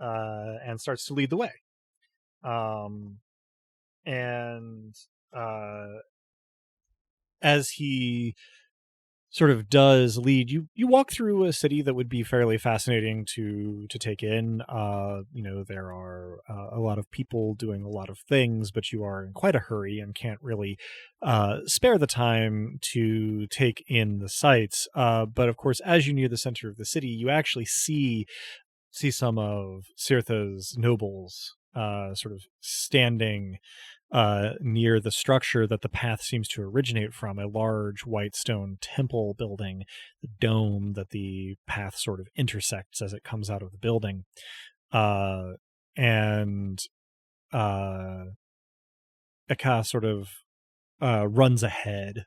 And starts to lead the way. And as he sort of does lead you walk through a city that would be fairly fascinating to take in. There are a lot of people doing a lot of things, but you are in quite a hurry and can't really spare the time to take in the sights. But of course, as you near the center of the city, you actually see some of Sirtha's nobles sort of standing near the structure that the path seems to originate from, a large white stone temple building, the dome that the path sort of intersects as it comes out of the building. And Eka sort of runs ahead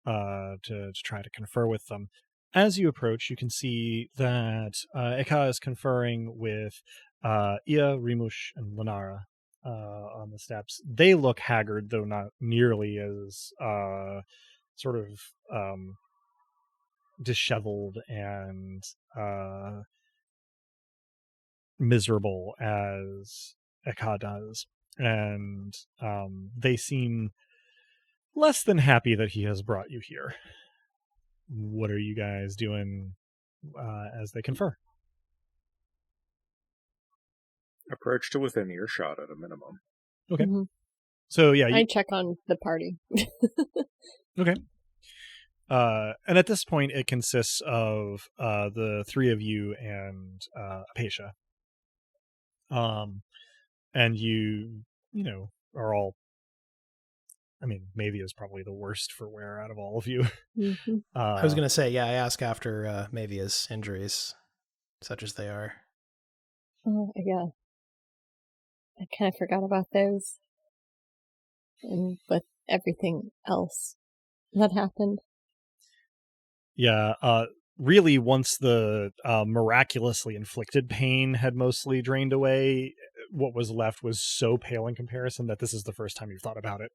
to try to confer with them. As you approach, you can see that Eka is conferring with Ia, Rimush, and Lenara on the steps. They look haggard, though not nearly as sort of disheveled and miserable as Eka does. And they seem less than happy that he has brought you here. What are you guys doing as they confer? Approach to within earshot at a minimum. Okay. Mm-hmm. So yeah, I check on the party. Okay. And at this point, it consists of the three of you and Apatia. And you are all. I mean, Mavia is probably the worst for wear out of all of you. Mm-hmm. I was going to say, yeah, I ask after Mavia's injuries, such as they are. Oh, yeah. I kind of forgot about those. And with everything else that happened. Yeah, really, once the miraculously inflicted pain had mostly drained away, what was left was so pale in comparison that this is the first time you've thought about it.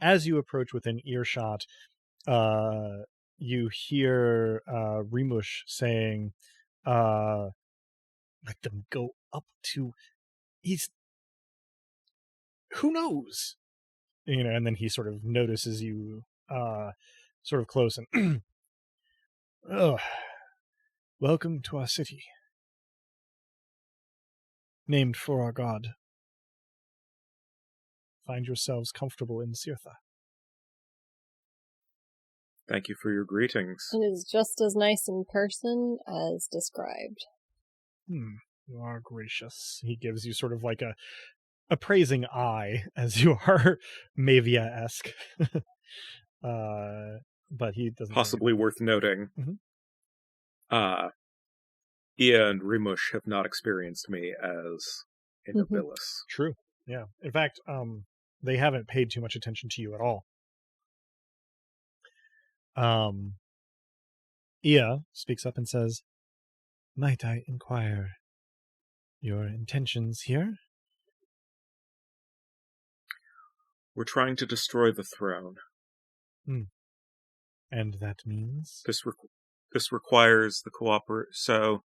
As you approach within earshot, you hear Rimush saying, "Let them go up to. Who knows?" And then he sort of notices you, sort of close, and "Oh, welcome to our city, named for our god. Find yourselves comfortable in Sirtha." Thank you for your greetings. It is just as nice in person as described. You are gracious. He gives you sort of like a praising eye, as you are Mavia-esque. But he doesn't. Possibly worth noting. Mm-hmm. Ia and Rimush have not experienced me as a Nobilis. True. Yeah. In fact, they haven't paid too much attention to you at all. Ia speaks up and says, "Might I inquire your intentions here?" We're trying to destroy the throne. And that means? This requires the so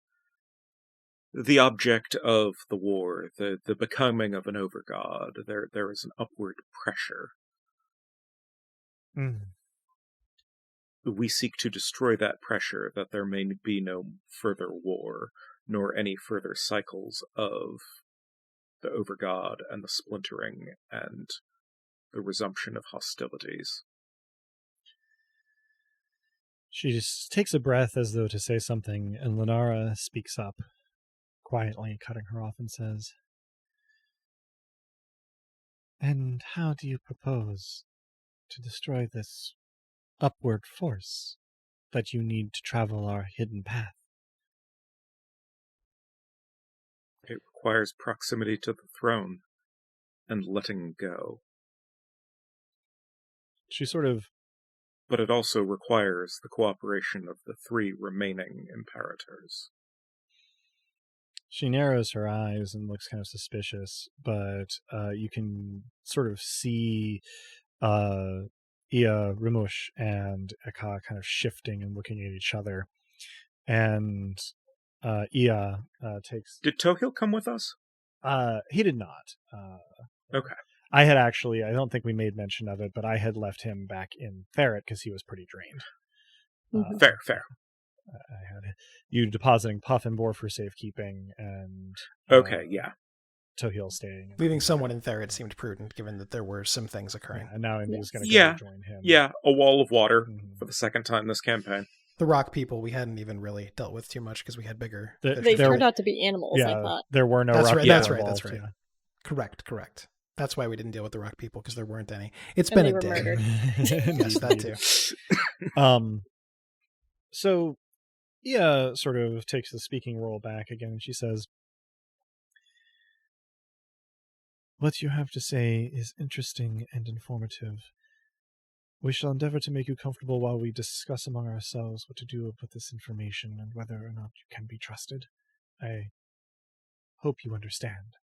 the object of the war, the becoming of an overgod, there is an upward pressure. We seek to destroy that pressure, that there may be no further war, nor any further cycles of the Overguard and the splintering and the resumption of hostilities. She just takes a breath as though to say something, and Lenara speaks up, quietly cutting her off, and says, "And how do you propose to destroy this upward force that you need to travel our hidden path?" It requires proximity to the throne and letting go. She sort of... But it also requires the cooperation of the 3 remaining Imperators. She narrows her eyes and looks kind of suspicious, but you can sort of see Ia, Rimush, and Eka kind of shifting and looking at each other. And Ia takes... Did Tohil come with us? He did not. Okay. I had actually, I don't think we made mention of it, but I had left him back in Ferret because he was pretty drained. Fair. I had you depositing Puff and Boar for safekeeping, and okay, yeah. Tohil staying. Leaving someone in Ferret seemed prudent, given that there were some things occurring. Yeah, and now Indy's going to go join him. Yeah, a wall of water for the second time this campaign. The rock people we hadn't even really dealt with too much because we had bigger. They turned out to be animals, I thought. There were no rock people. That's involved, right. Yeah. Correct. That's why we didn't deal with the rock people, because there weren't any. It's been a day. Yes, that too. So, Ia sort of takes the speaking role back again, and she says, "What you have to say is interesting and informative. We shall endeavor to make you comfortable while we discuss among ourselves what to do with this information and whether or not you can be trusted. I hope you understand."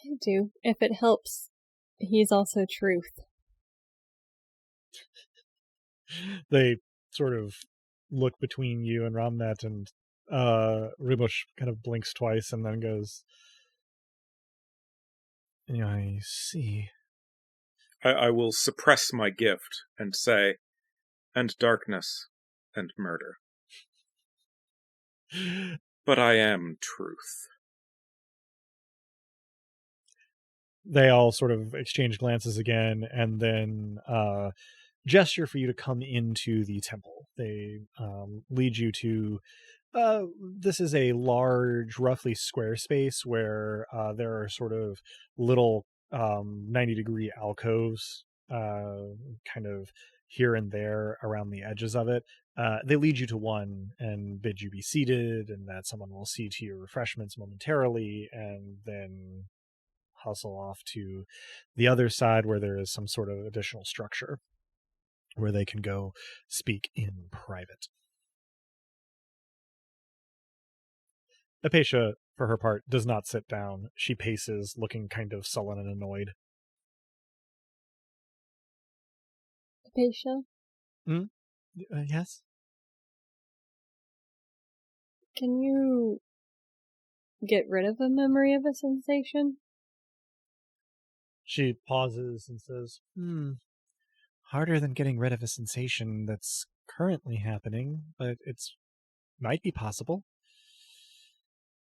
I do. If it helps, he's also truth. They sort of look between you and Ramnet, and Ribush kind of blinks twice and then goes, "Yeah, I see." I will suppress my gift and say, "And darkness and murder." But I am truth. They all sort of exchange glances again, and then gesture for you to come into the temple. They lead you to... this is a large, roughly square space where there are sort of little 90-degree alcoves kind of here and there around the edges of it. They lead you to one and bid you be seated, and that someone will see to your refreshments momentarily, and then hustle off to the other side where there is some sort of additional structure where they can go speak in private. Apatia, for her part, does not sit down. She paces, looking kind of sullen and annoyed. Apatia? Yes? Can you get rid of a memory of a sensation? She pauses and says, harder than getting rid of a sensation that's currently happening, but it's might be possible.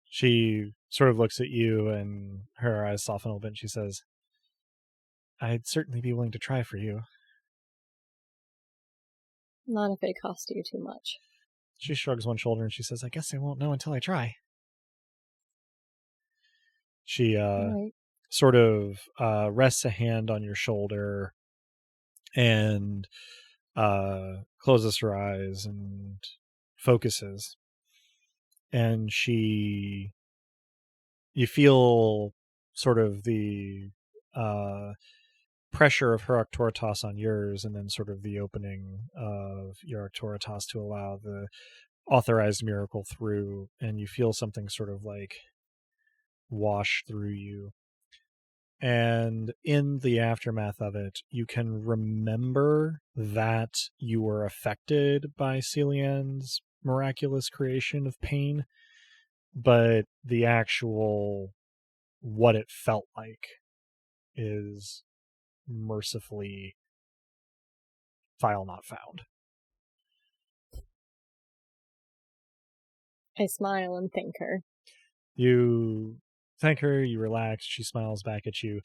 She sort of looks at you, and her eyes soften a little bit, and she says, "I'd certainly be willing to try for you." Not if it costs you too much. She shrugs one shoulder and she says, "I guess I won't know until I try." She Right. sort of rests a hand on your shoulder and closes her eyes and focuses. And you feel sort of the pressure of her Arcturitas on yours, and then sort of the opening of your Arcturitas to allow the authorized miracle through, and you feel something sort of like wash through you. And in the aftermath of it, you can remember that you were affected by Celian's miraculous creation of pain, but the actual what it felt like is mercifully file not found. I smile and thank her. You thank her, you relax, she smiles back at you.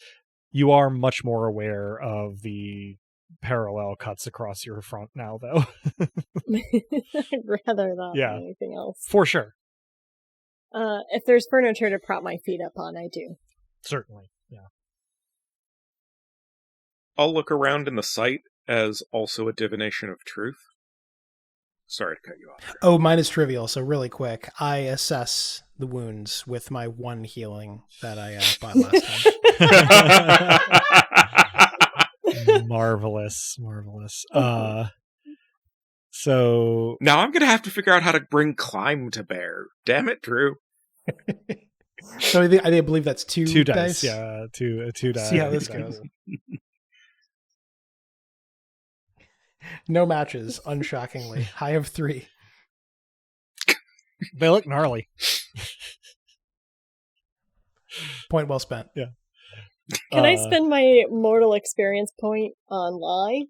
You are much more aware of the parallel cuts across your front now, though. I'd rather that Yeah. than anything else. For sure. If there's furniture to prop my feet up on, I do. Certainly, yeah. I'll look around in the site as also a divination of truth. Sorry to cut you off. Oh, mine is trivial, so really quick. I assess the wounds with my 1 healing that I bought last time. Marvelous. So now I'm going to have to figure out how to bring climb to bear. Damn it, Drew. So I believe that's 2 dice. Yeah, two dice. See how this goes. No matches, unshockingly. High of 3. They look gnarly. Point well spent. Yeah. Can I spend my mortal experience point on lie?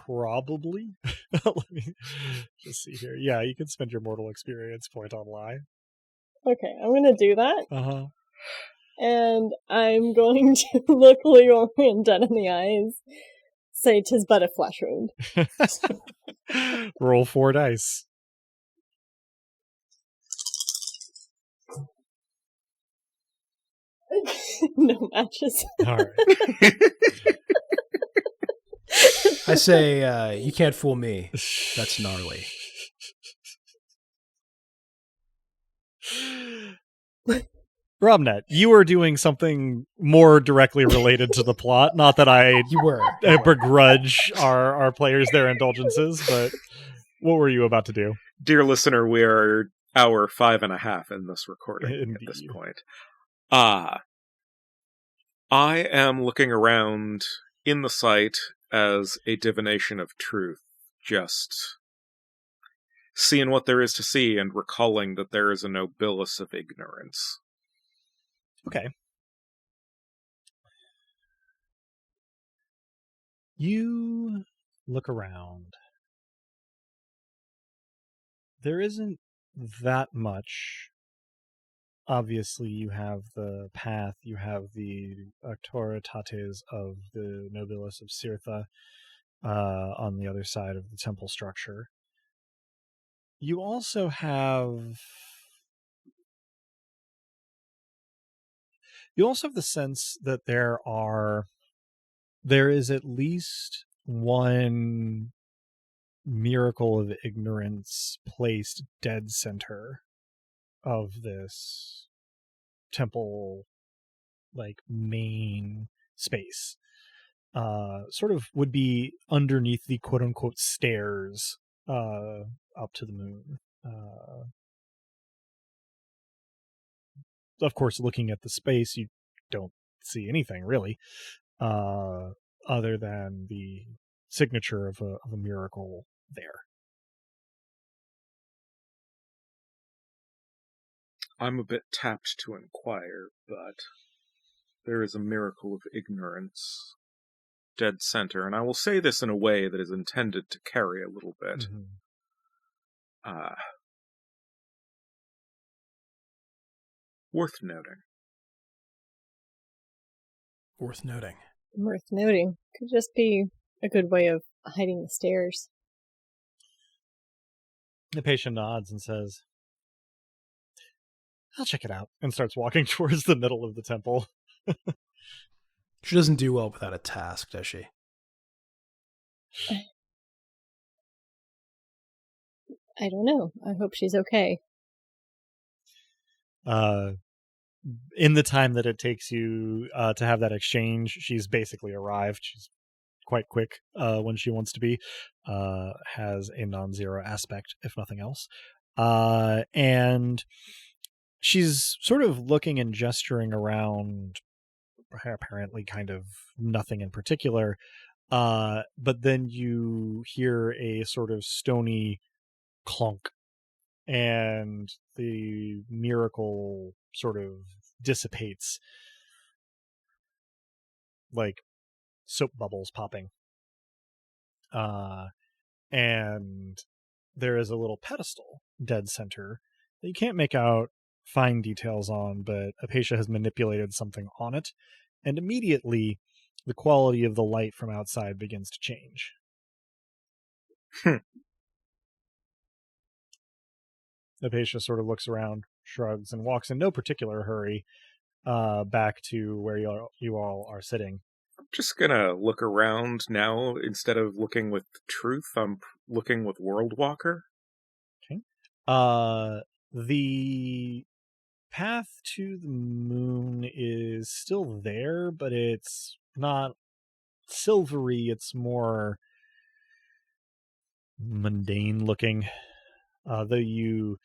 Probably. Let me just see here. Yeah, you can spend your mortal experience point on lie. Okay, I'm gonna do that. Uh-huh. And I'm going to look Leorian dead in the eyes, say 'tis but a flesh wound. Roll 4 dice. No matches. All right. I say, you can't fool me. That's gnarly. Robnet, you were doing something more directly related to the plot. Not that I begrudge our players their indulgences, but what were you about to do? Dear listener, we are hour 5.5 in this recording Indeed. at this point. I am looking around in the site as a divination of truth, just seeing what there is to see and recalling that there is a nobilis of ignorance. Okay. You look around. There isn't that much. Obviously, you have the path, you have the auctoritates of the Nobilis of Cirtha on the other side of the temple structure. You also have the sense that there is at least one miracle of ignorance placed dead center of this temple, like, main space. Sort of would be underneath the quote-unquote stairs up to the moon. Of course, looking at the space, you don't see anything really, other than the signature of a miracle there. I'm a bit tapped to inquire, but there is a miracle of ignorance dead center, and I will say this in a way that is intended to carry a little bit. Mm-hmm. Worth noting. Worth noting. Worth noting. Could just be a good way of hiding the stairs. The patient nods and says, I'll check it out, and starts walking towards the middle of the temple. She doesn't do well without a task, does she? I don't know. I hope she's okay. In the time that it takes you to have that exchange, she's basically arrived. She's quite quick when she wants to be. Has a non-zero aspect, if nothing else. And she's sort of looking and gesturing around, apparently kind of nothing in particular. But then you hear a sort of stony clunk, and the miracle sort of dissipates, like soap bubbles popping. And there is a little pedestal dead center that you can't make out fine details on, but Apatia has manipulated something on it, and immediately the quality of the light from outside begins to change. Apatia sort of looks around, shrugs, and walks in no particular hurry back to where you all are sitting. I'm just gonna look around now. Instead of looking with truth, I'm looking with World Walker. Okay. The path to the moon is still there, but it's not silvery. It's more mundane looking. Though you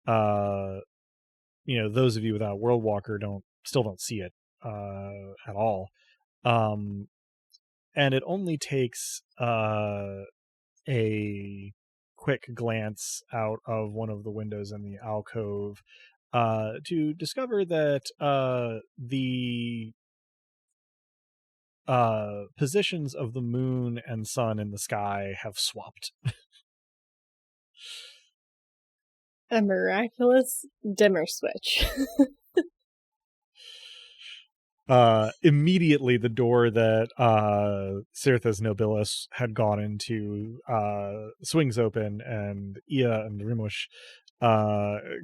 those of you without World Walker still don't see it at all. And it only takes a quick glance out of one of the windows in the alcove to discover that the positions of the moon and sun in the sky have swapped. A miraculous dimmer switch. Immediately the door that Cirthus Nobilis had gone into swings open, and Ia and Rimush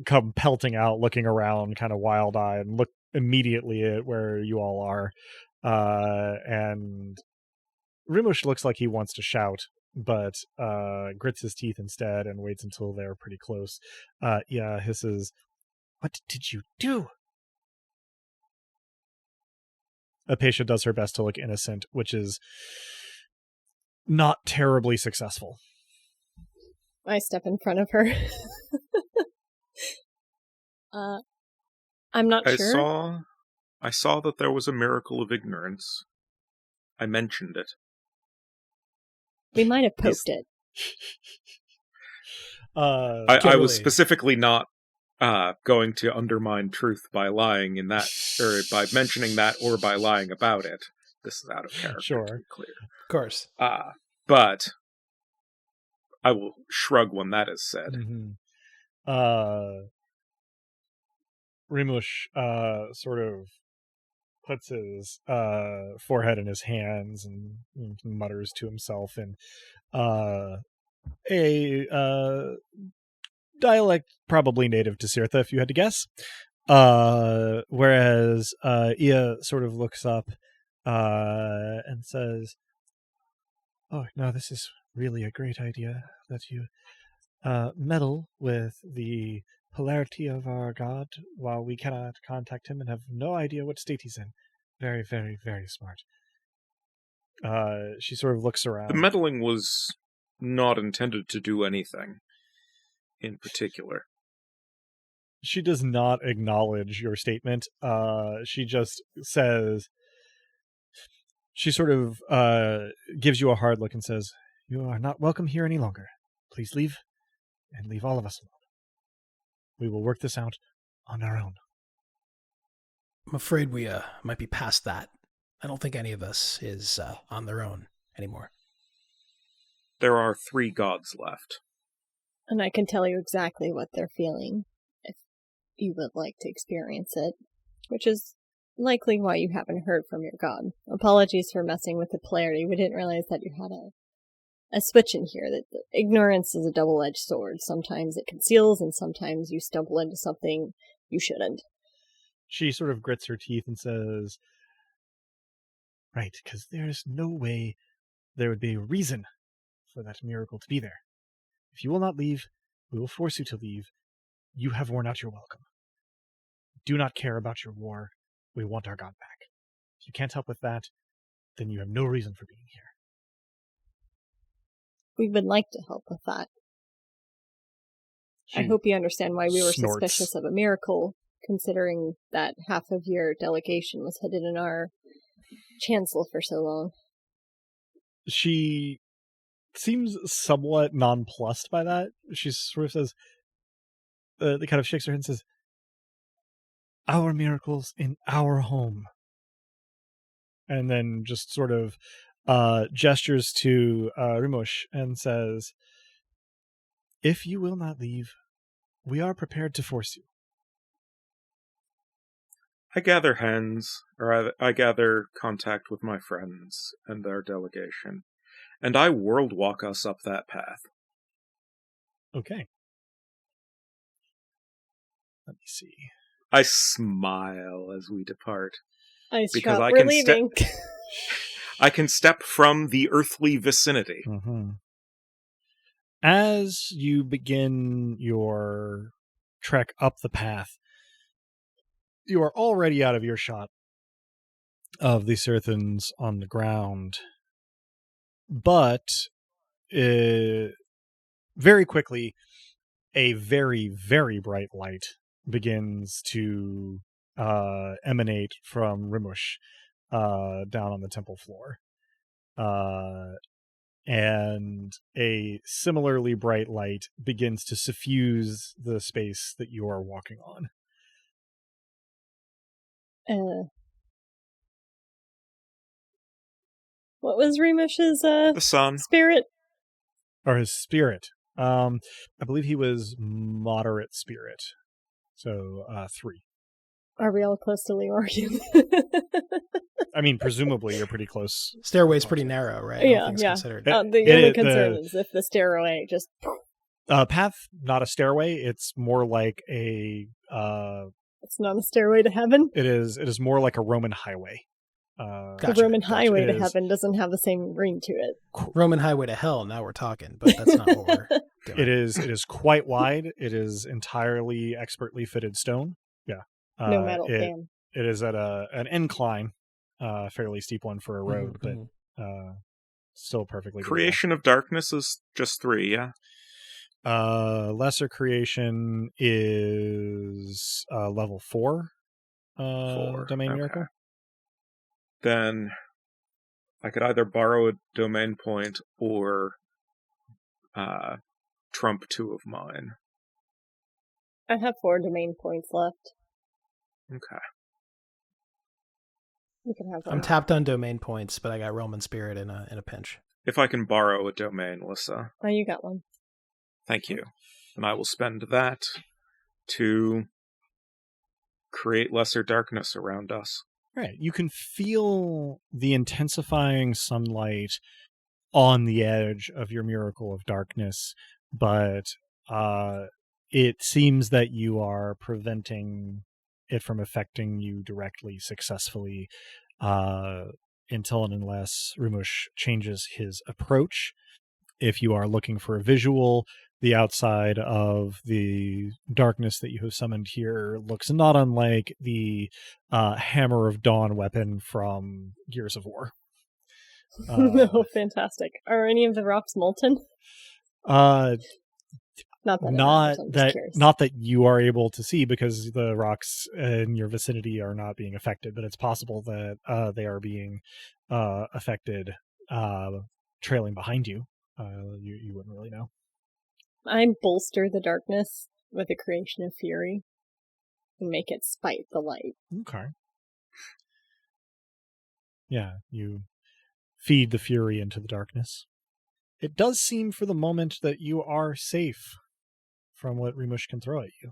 come pelting out, looking around kind of wild-eyed, and look immediately at where you all are. And Rimush looks like he wants to shout, but grits his teeth instead and waits until they're pretty close. Ia hisses, "What did you do?" Apatia does her best to look innocent, which is not terribly successful. I step in front of her. I'm not sure. I saw that there was a miracle of ignorance. I mentioned it. We might have poked it. I was specifically not going to undermine truth by lying in that, or by mentioning that, or by lying about it. This is out of character, sure. To be clear. Of course. But I will shrug when that is said. Mm-hmm. Rimush sort of puts his forehead in his hands and mutters to himself in a dialect probably native to Cirtha, if you had to guess. Whereas Ia sort of looks up and says, "Oh, no, this is really a great idea that you meddle with the polarity of our god while we cannot contact him and have no idea what state he's in. Very, very, very smart." She sort of looks around. The meddling was not intended to do anything in particular. She does not acknowledge your statement. She just says, she sort of gives you a hard look and says, "You are not welcome here any longer. Please leave, and leave all of us alone. We will work this out on our own." I'm afraid we might be past that. I don't think any of us is on their own anymore. There are 3 gods left. And I can tell you exactly what they're feeling, if you would like to experience it, which is likely why you haven't heard from your god. Apologies for messing with the polarity. We didn't realize that you had a switch in here. That ignorance is a double-edged sword. Sometimes it conceals, and sometimes you stumble into something you shouldn't. She sort of grits her teeth and says, "Right, because there's no way there would be a reason for that miracle to be there. If you will not leave, we will force you to leave. You have worn out your welcome. Do not care about your war. We want our god back. If you can't help with that, then you have no reason for being here." We would like to help with that. I hope you understand why we were suspicious of a miracle, considering that half of your delegation was hidden in our chancel for so long. She seems somewhat nonplussed by that. She sort of says, the kind of shakes her head and says, "Our miracles in our home." And then just sort of gestures to Rimush and says, If you will not leave, we are prepared to force you. I gather I gather contact with my friends and their delegation, and I world walk us up that path. Okay. Let me see. I smile as we depart. Because we're leaving. I can step from the earthly vicinity. Mm-hmm. As you begin your trek up the path, you are already out of earshot of the Sirthans on the ground. But very quickly, a very, very bright light begins to emanate from Rimush down on the temple floor. And a similarly bright light begins to suffuse the space that you are walking on. What was Rimush's the sun spirit? Or his spirit. I believe he was moderate spirit. So 3. Are we all close to Leorian? I mean, presumably you're pretty close. Stairway's pretty narrow, right? Yeah. Considered. The only concern is if the stairway just... Path, not a stairway. It's more like a... It's not a stairway to heaven? It is more like a Roman highway. The Roman highway to heaven doesn't have the same ring to it. Roman highway to hell, now we're talking, but that's not what we're doing. It is quite wide. It is entirely expertly fitted stone. Yeah. No metal, damn. It is at an incline, fairly steep one for a road, but still perfectly Creation of Darkness is just 3, yeah? Lesser Creation is level 4 domain miracle. Then I could either borrow a domain point or trump 2 of mine. I have 4 domain points left. Okay. You can have one. I'm tapped on domain points, but I got Roman Spirit in a pinch. If I can borrow a domain, Lissa. Oh, you got one. Thank you. And I will spend that to create lesser darkness around us. Right. You can feel the intensifying sunlight on the edge of your miracle of darkness, but it seems that you are preventing it from affecting you directly successfully until and unless Rimush changes his approach. If you are looking for a visual, the outside of the darkness that you have summoned here looks not unlike the Hammer of Dawn weapon from Gears of War. Oh, fantastic. Are any of the rocks molten? Not that you are able to see, because the rocks in your vicinity are not being affected, but it's possible that they are being affected trailing behind you. You wouldn't really know. I bolster the darkness with a creation of fury and make it spite the light. Okay. Yeah, you feed the fury into the darkness. It does seem for the moment that you are safe from what Rimush can throw at you.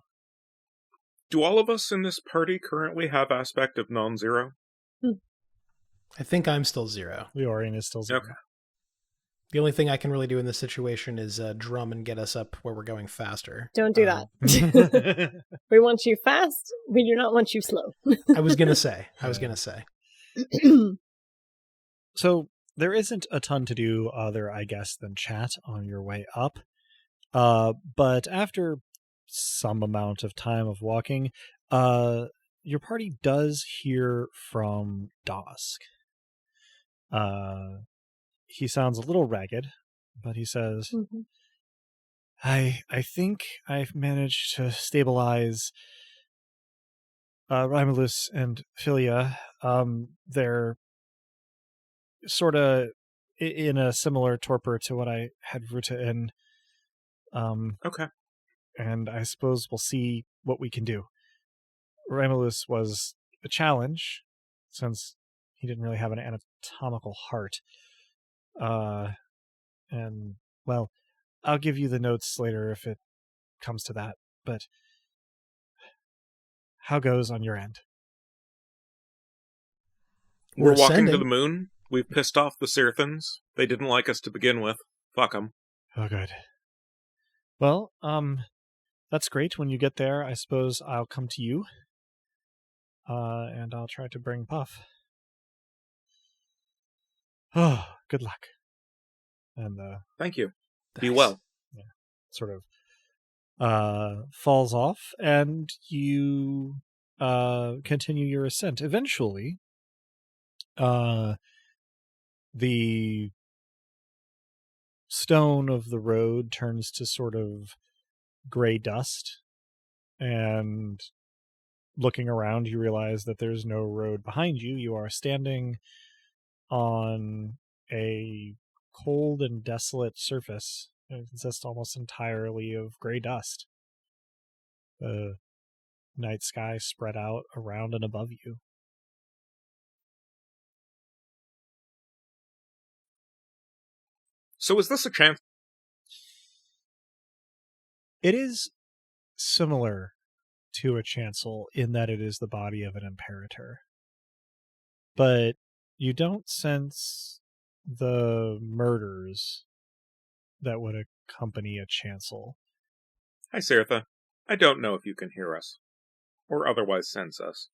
Do all of us in this party currently have aspect of non-zero? I think I'm still 0. Leorian is still 0. Okay. The only thing I can really do in this situation is drum and get us up where we're going faster. Don't do that. We want you fast. We do not want you slow. I was going to say. So there isn't a ton to do other, I guess, than chat on your way up. But after some amount of time of walking, your party does hear from Dusk. He sounds a little ragged, but he says, I think I've managed to stabilize Romulus and Philia. They're sort of in a similar torpor to what I had Ruta in. Okay. And I suppose we'll see what we can do. Romulus was a challenge, since he didn't really have an anatomical heart. And, well, I'll give you the notes later if it comes to that. But how goes on your end? We're walking to the moon. We've pissed off the Sirthans. They didn't like us to begin with. Fuck them. Oh, good. Well, that's great. When you get there, I suppose I'll come to you. And I'll try to bring Puff. Oh, good luck. And thank you. Be well. Yeah, sort of falls off, and you continue your ascent. Eventually, the stone of the road turns to sort of gray dust, and looking around, you realize that there's no road behind you. You are standing on a cold and desolate surface. It consists almost entirely of gray dust. The night sky spread out around and above you. So is this a chance? It is similar to a chancel in that it is the body of an imperator. But you don't sense the murders that would accompany a chancel. Hi, Sertha. I don't know if you can hear us, or otherwise sense us.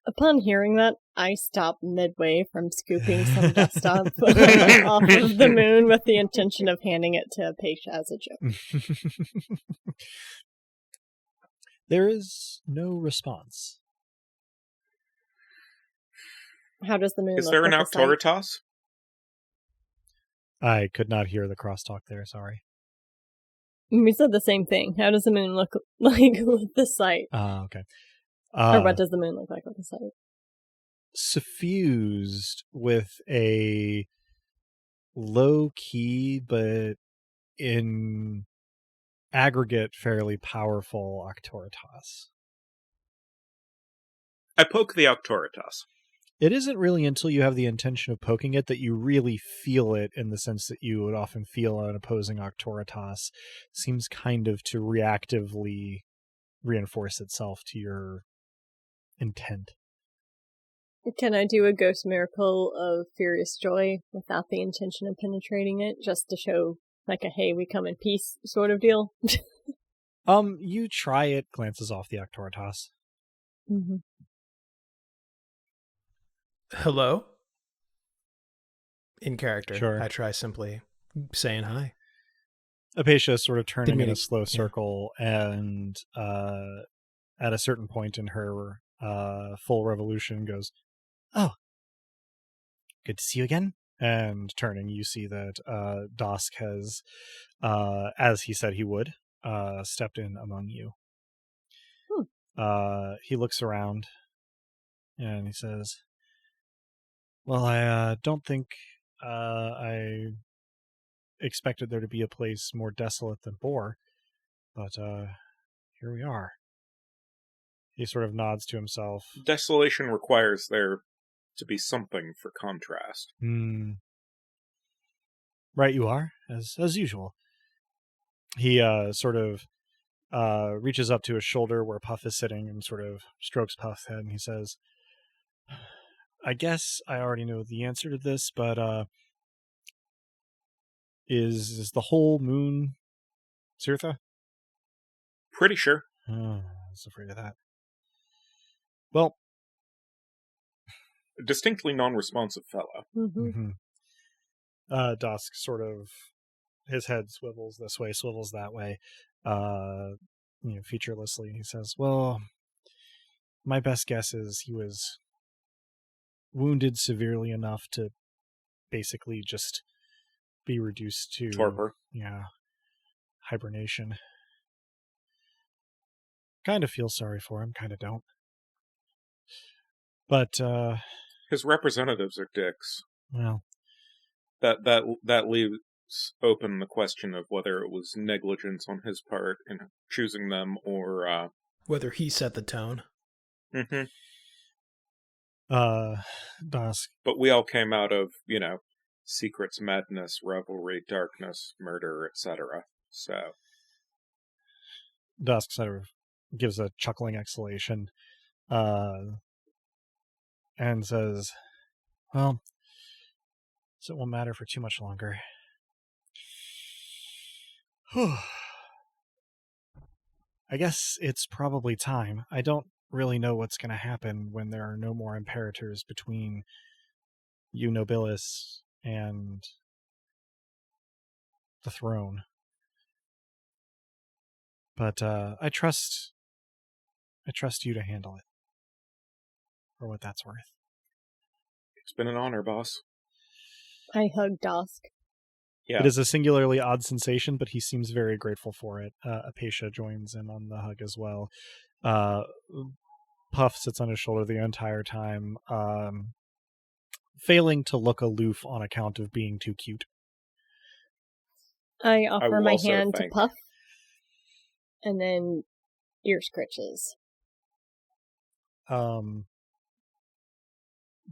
Upon hearing that, I stop midway from scooping some dust up off of the moon with the intention of handing it to Apatia as a joke. There is no response. How does the moon look? Is look there an Auctoritas? I could not hear the crosstalk there, sorry. We said the same thing. How does the moon look like with the sight? Okay. Or what does the moon look like with the sight? Suffused with a low-key, but in aggregate fairly powerful Auctoritas. I poke the Auctoritas. It isn't really until you have the intention of poking it that you really feel it, in the sense that you would often feel an opposing Auctoritas. Seems kind of to reactively reinforce itself to your intent. Can I do a ghost miracle of furious joy without the intention of penetrating it, just to show like a hey, we come in peace sort of deal? You try it, glances off the Auctoritas. Mm-hmm. Hello? In character. Sure. I try simply saying hi. Apatia sort of turning in a slow circle, and at a certain point in her full revolution goes, "Oh, good to see you again." And turning, you see that Dosk has, as he said he would, stepped in among you. He looks around, and he says, "Well, I don't think I expected there to be a place more desolate than Bor, but here we are." He sort of nods to himself. Desolation requires there to be something for contrast. Right you are, as usual. He sort of reaches up to his shoulder where Puff is sitting and sort of strokes Puff's head, and he says, "I guess I already know the answer to this, but is the whole moon Sirtha?" Pretty sure. Oh, I was afraid of that. Well, a distinctly non-responsive fellow. Mm-hmm. Dusk sort of, his head swivels this way, swivels that way, featurelessly. He says, "Well, my best guess is he was wounded severely enough to basically just be reduced to torpor. Yeah, hibernation. Kind of feel sorry for him, kind of don't. But his representatives are dicks. Well, that leaves open the question of whether it was negligence on his part in choosing them, or whether he set the tone. Mm-hmm. Dusk. But we all came out of, secrets, madness, revelry, darkness, murder, etc. So Dusk sort of gives a chuckling exhalation and says, well, so it won't matter for too much longer. I guess it's probably time. I don't really know what's going to happen when there are no more imperators between you, Nobilis, and the throne. But I trust you to handle it, for what that's worth. It's been an honor, boss. I hug Dusk. Yeah. It is a singularly odd sensation, but he seems very grateful for it. Apatia joins in on the hug as well. Puff sits on his shoulder the entire time, failing to look aloof on account of being too cute. I offer my hand to Puff, and then ear scritches.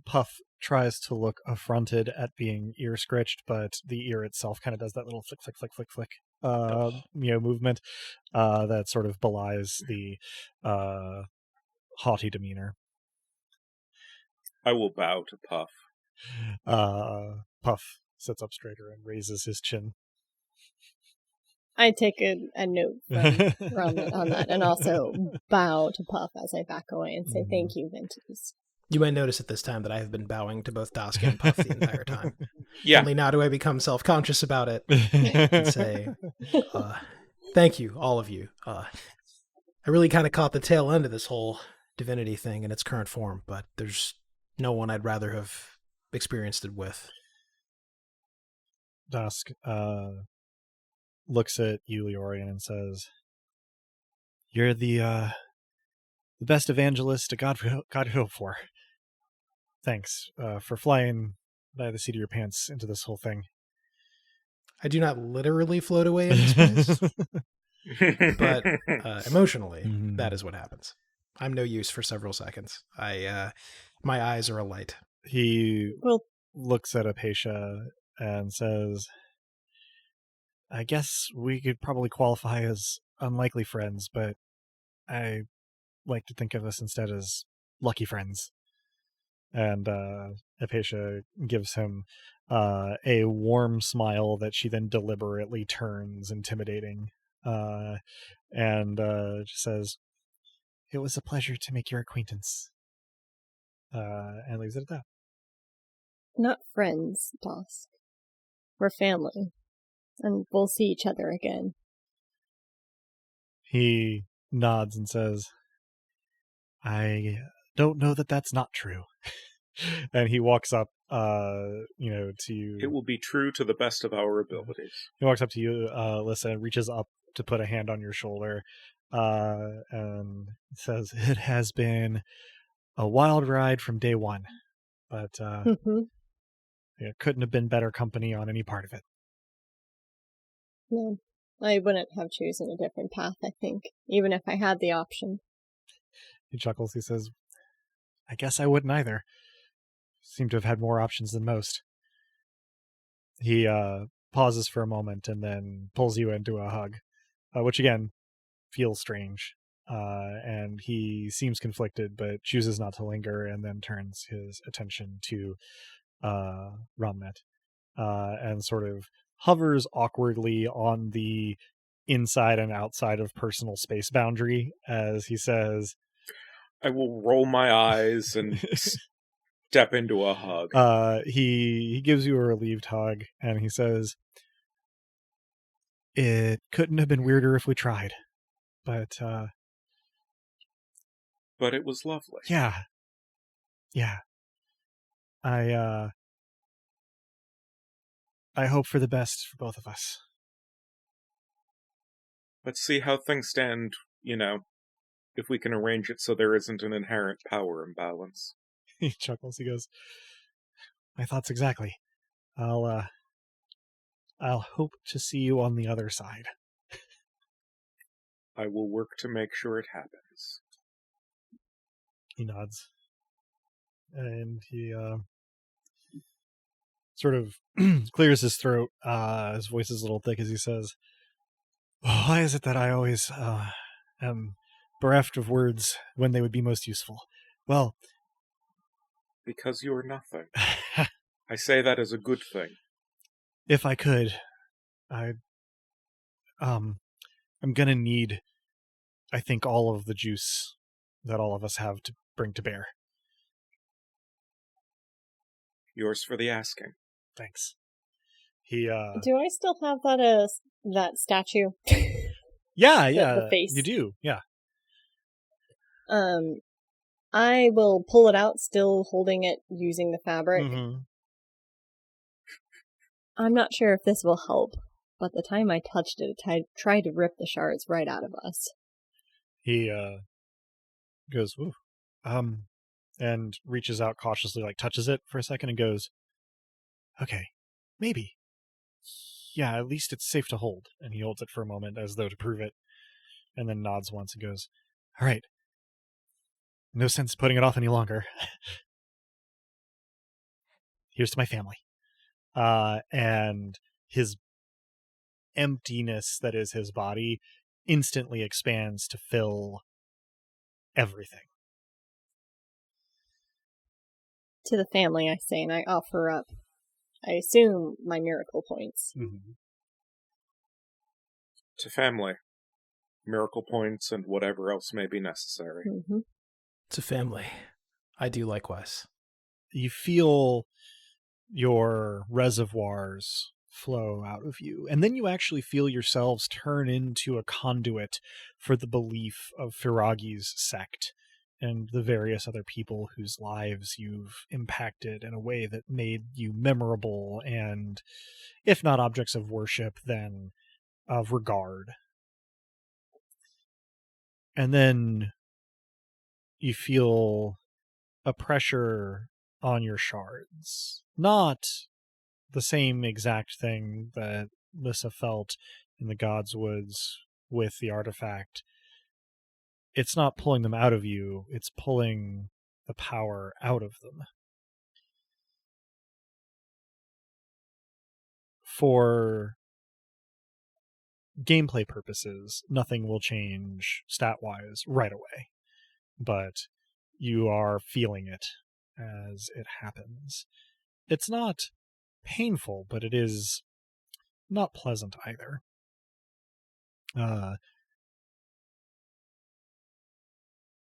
Puff tries to look affronted at being ear scritched, but the ear itself kind of does that little flick, flick, flick, flick, flick, movement that sort of belies the haughty demeanor. I will bow to Puff. Puff sits up straighter and raises his chin. I take a note from Ron on that, and also bow to Puff as I back away and say, thank you, Ventus. You might notice at this time that I have been bowing to both Dusk and Puff the entire time. Yeah. Only now do I become self-conscious about it and say, thank you, all of you. I really kind of caught the tail end of this whole divinity thing in its current form, but there's no one I'd rather have experienced it with. Dusk looks at you, Leorian, and says, you're the best evangelist a god could hope for. Thanks for flying by the seat of your pants into this whole thing. I do not literally float away into space, but emotionally, that is what happens. I'm no use for several seconds. My eyes are alight. He looks at Apatia and says, I guess we could probably qualify as unlikely friends, but I like to think of us instead as lucky friends. And Apatia gives him a warm smile that she then deliberately turns intimidating, and says, it was a pleasure to make your acquaintance, and leaves it at that. Not friends, Dusk. We're family, and we'll see each other again. He nods and says, I don't know that that's not true. And he walks up, to you. It will be true to the best of our abilities. He walks up to you, Alyssa, and reaches up to put a hand on your shoulder, and says, it has been a wild ride from day one, but it couldn't have been better company on any part of it. No, I wouldn't have chosen a different path, I think, even if I had the option. He chuckles. He says, I guess I wouldn't either. Seem to have had more options than most. He pauses for a moment and then pulls you into a hug, which again feels strange. And he seems conflicted, but chooses not to linger, and then turns his attention to Ramnet, and sort of hovers awkwardly on the inside and outside of personal space boundary as he says, I will roll my eyes and step into a hug. He gives you a relieved hug, and he says, it couldn't have been weirder if we tried, but it was lovely. Yeah. I hope for the best for both of us. Let's see how things stand, if we can arrange it so there isn't an inherent power imbalance. He chuckles. He goes, my thoughts exactly. I'll hope to see you on the other side. I will work to make sure it happens. He nods. And he sort of clears his throat. His voice is a little thick as he says, "Why is it that I always am bereft of words when they would be most useful? Well, because you are nothing. I say that as a good thing. If I could, I'm gonna need, I think, all of the juice that all of us have to bring to bear." Yours for the asking. Thanks. He Do I still have that statue? Yeah, the face. You do, yeah. I will pull it out, still holding it using the fabric. Mm-hmm. I'm not sure if this will help, but the time I touched it, it tried to rip the shards right out of us. He goes, "Ooh," and reaches out cautiously, like touches it for a second, and goes, "Okay, maybe. Yeah, at least it's safe to hold." And he holds it for a moment as though to prove it, and then nods once and goes, "All right. No sense putting it off any longer. Here's to my family." And his emptiness that is his body instantly expands to fill everything. To the family, I say, and I offer up, I assume, my miracle points. Mm-hmm. To family, miracle points, and whatever else may be necessary. Mm-hmm. To family, I do likewise. You feel your reservoirs flow out of you, and then you actually feel yourselves turn into a conduit for the belief of Firagi's sect and the various other people whose lives you've impacted in a way that made you memorable and, if not objects of worship, then of regard. And then you feel a pressure on your shards. Not the same exact thing that Lissa felt in the God's Woods with the artifact. It's not pulling them out of you, it's pulling the power out of them. For gameplay purposes, nothing will change stat-wise right away, but you are feeling it as it happens. It's not painful, but it is not pleasant either.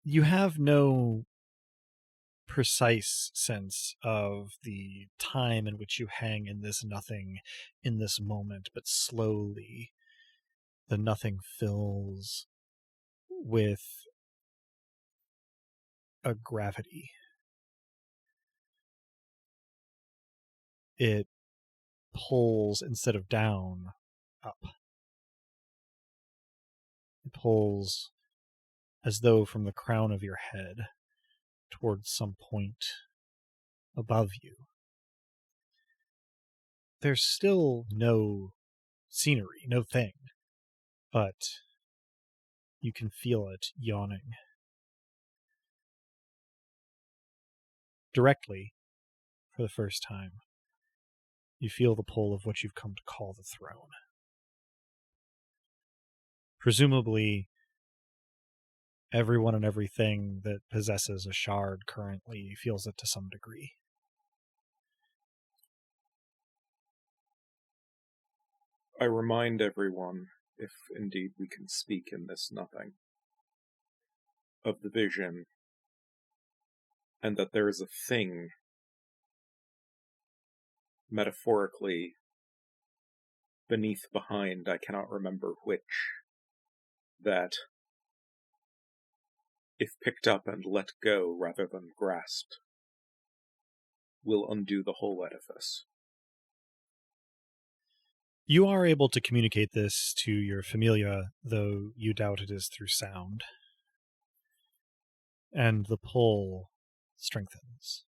You have no precise sense of the time in which you hang in this nothing in this moment, but slowly the nothing fills with a gravity. It pulls, instead of down, up. It pulls as though from the crown of your head towards some point above you. There's still no scenery, no thing, but you can feel it yawning. Directly, for the first time, you feel the pull of what you've come to call the throne. Presumably, everyone and everything that possesses a shard currently feels it to some degree. I remind everyone, if indeed we can speak in this nothing, of the vision, and that there is a thing, metaphorically, beneath, behind, I cannot remember which, that, if picked up and let go rather than grasped, will undo the whole edifice. You are able to communicate this to your familia, though you doubt it is through sound. And the pull strengthens.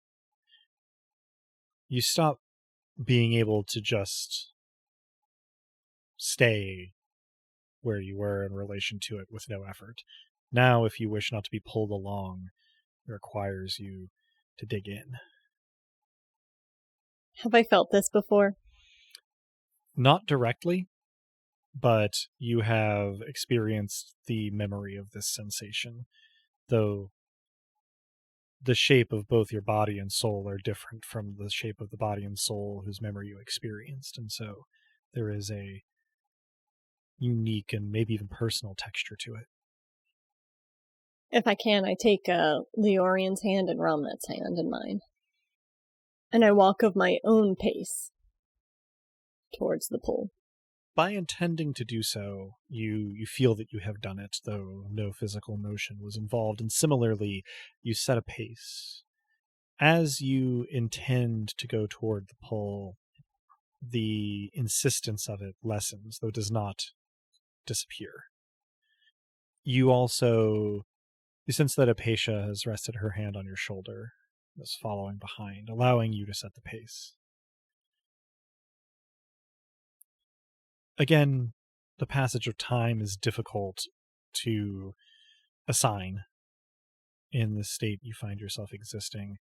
You stop being able to just stay where you were in relation to it with no effort. Now, if you wish not to be pulled along, it requires you to dig in. Have I felt this before? Not directly, but you have experienced the memory of this sensation, though the shape of both your body and soul are different from the shape of the body and soul whose memory you experienced, and so there is a unique and maybe even personal texture to it. If I can, I take Leorian's hand and Romnet's hand in mine. And I walk of my own pace towards the pool. By intending to do so, you feel that you have done it, though no physical motion was involved, and similarly, you set a pace. As you intend to go toward the pole, the insistence of it lessens, though does not disappear. You sense that Apatia has rested her hand on your shoulder, is following behind, allowing you to set the pace. Again, the passage of time is difficult to assign in the state you find yourself existing,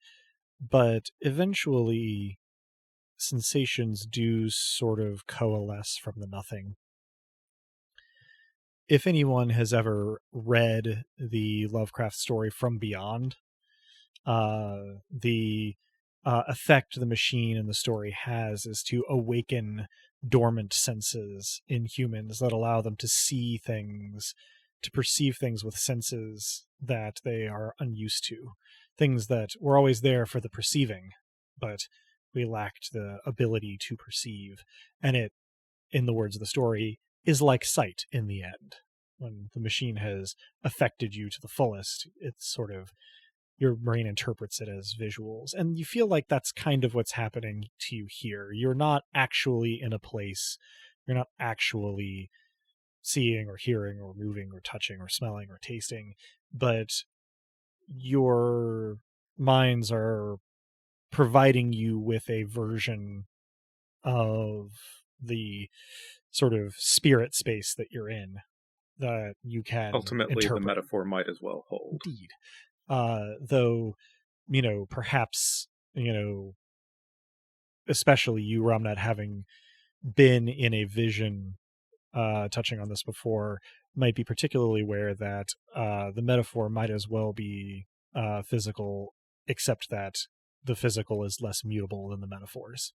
but eventually sensations do sort of coalesce from the nothing. If anyone has ever read the Lovecraft story From Beyond, the effect the machine in the story has is to awaken dormant senses in humans that allow them to see things, to perceive things with senses that they are unused to, things that were always there for the perceiving, but we lacked the ability to perceive. And it, in the words of the story, is like sight in the end. When the machine has affected you to the fullest, it's sort of, your brain interprets it as visuals. And you feel like that's kind of what's happening to you here. You're not actually in a place. You're not actually seeing or hearing or moving or touching or smelling or tasting, but your minds are providing you with a version of the sort of spirit space that you're in that you can ultimately interpret. The metaphor might as well hold. Indeed. Though, perhaps, especially you, Ramnat, having been in a vision, touching on this before, might be particularly aware that the metaphor might as well be physical, except that the physical is less mutable than the metaphors.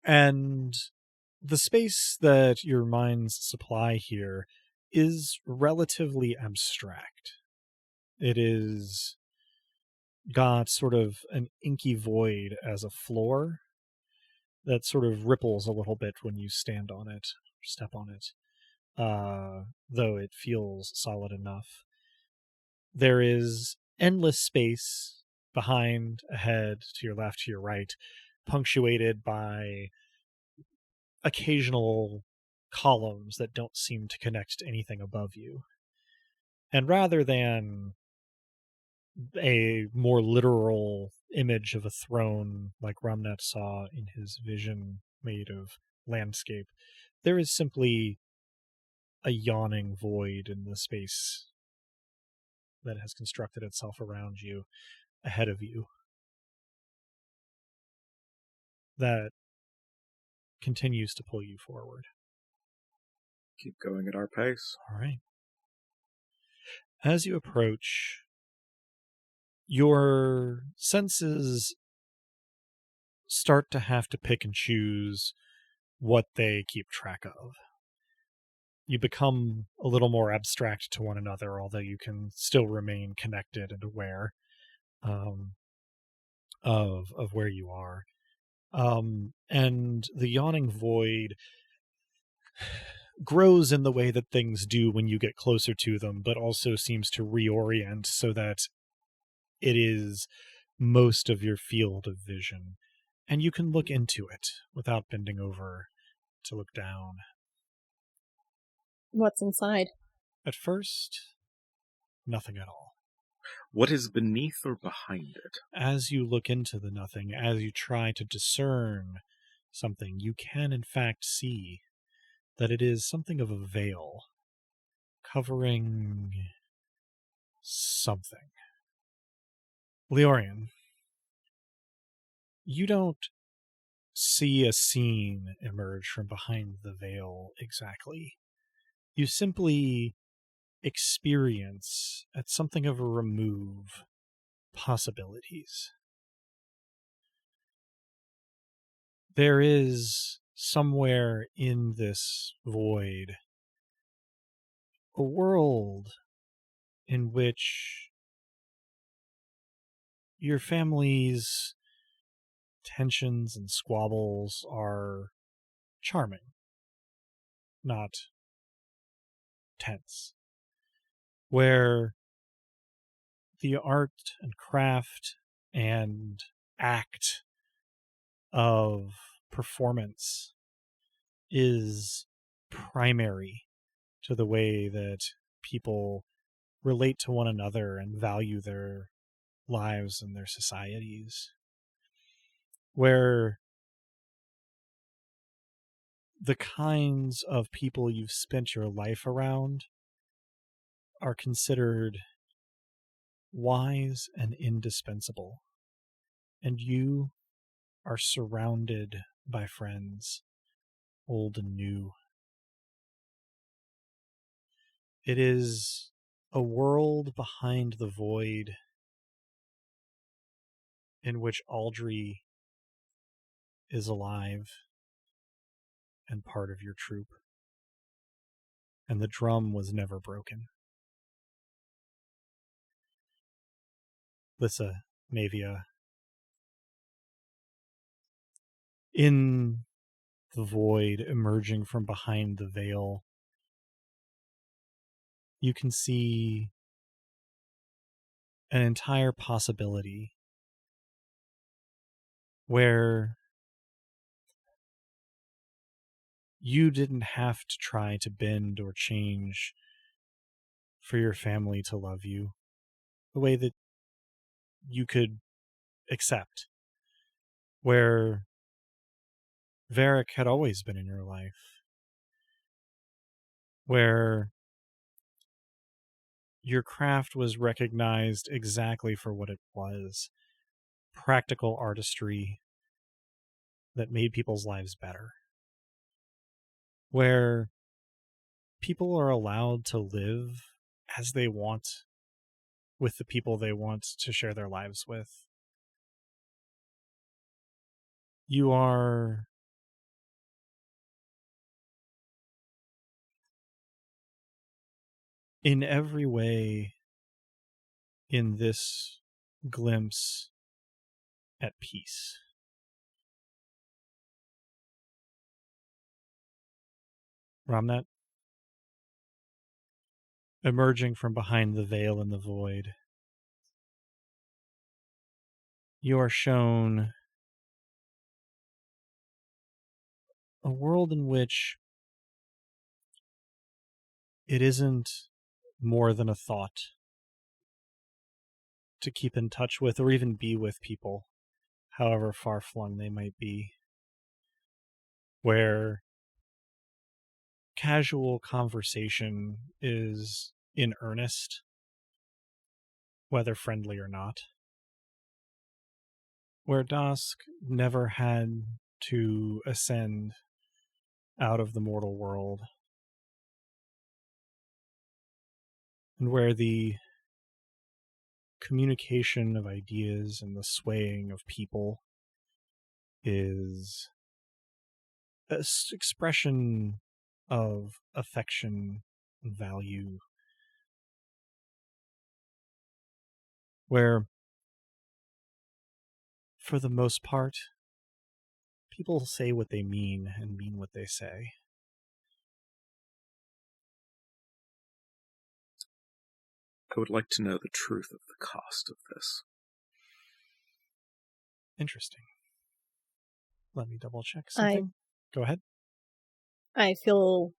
And the space that your minds supply here is relatively abstract. It is got sort of an inky void as a floor that sort of ripples a little bit when you stand on it, or step on it, though it feels solid enough. There is endless space behind, ahead, to your left, to your right, punctuated by occasional columns that don't seem to connect to anything above you. And rather than a more literal image of a throne like Ramnet saw in his vision made of landscape, there is simply a yawning void in the space that has constructed itself around you, ahead of you, that continues to pull you forward. Keep going at our pace. All right. As you approach, your senses start to have to pick and choose what they keep track of. You become a little more abstract to one another, although you can still remain connected and aware of where you are. And the yawning void grows in the way that things do when you get closer to them, but also seems to reorient so that it is most of your field of vision. And you can look into it without bending over to look down. What's inside? At first, nothing at all. What is beneath or behind it? As you look into the nothing, as you try to discern something, you can in fact see that it is something of a veil covering something. Leorian, you don't see a scene emerge from behind the veil exactly. You simply experience, at something of a remove, possibilities. There is somewhere in this void a world in which your family's tensions and squabbles are charming, not tense, where the art and craft and act of performance is primary to the way that people relate to one another and value their lives and their societies, where the kinds of people you've spent your life around are considered wise and indispensable, and you are surrounded by friends, old and new. It is a world behind the void in which Aldry is alive and part of your troop, and the drum was never broken. Lissa, Mavia, in the void emerging from behind the veil, you can see an entire possibility where you didn't have to try to bend or change for your family to love you the way that you could accept, where Varric had always been in your life, where your craft was recognized exactly for what it was, practical artistry that made people's lives better, where people are allowed to live as they want with the people they want to share their lives with. You are in every way, in this glimpse, at peace. Ramnat, emerging from behind the veil in the void, you are shown a world in which it isn't more than a thought to keep in touch with or even be with people, however far-flung they might be, where casual conversation is in earnest, whether friendly or not, where Dusk never had to ascend out of the mortal world, and where the communication of ideas and the swaying of people is an expression of affection and value, where, for the most part, people say what they mean and mean what they say. I would like to know the truth of the cost of this. Interesting. Let me double check something. Go ahead. I feel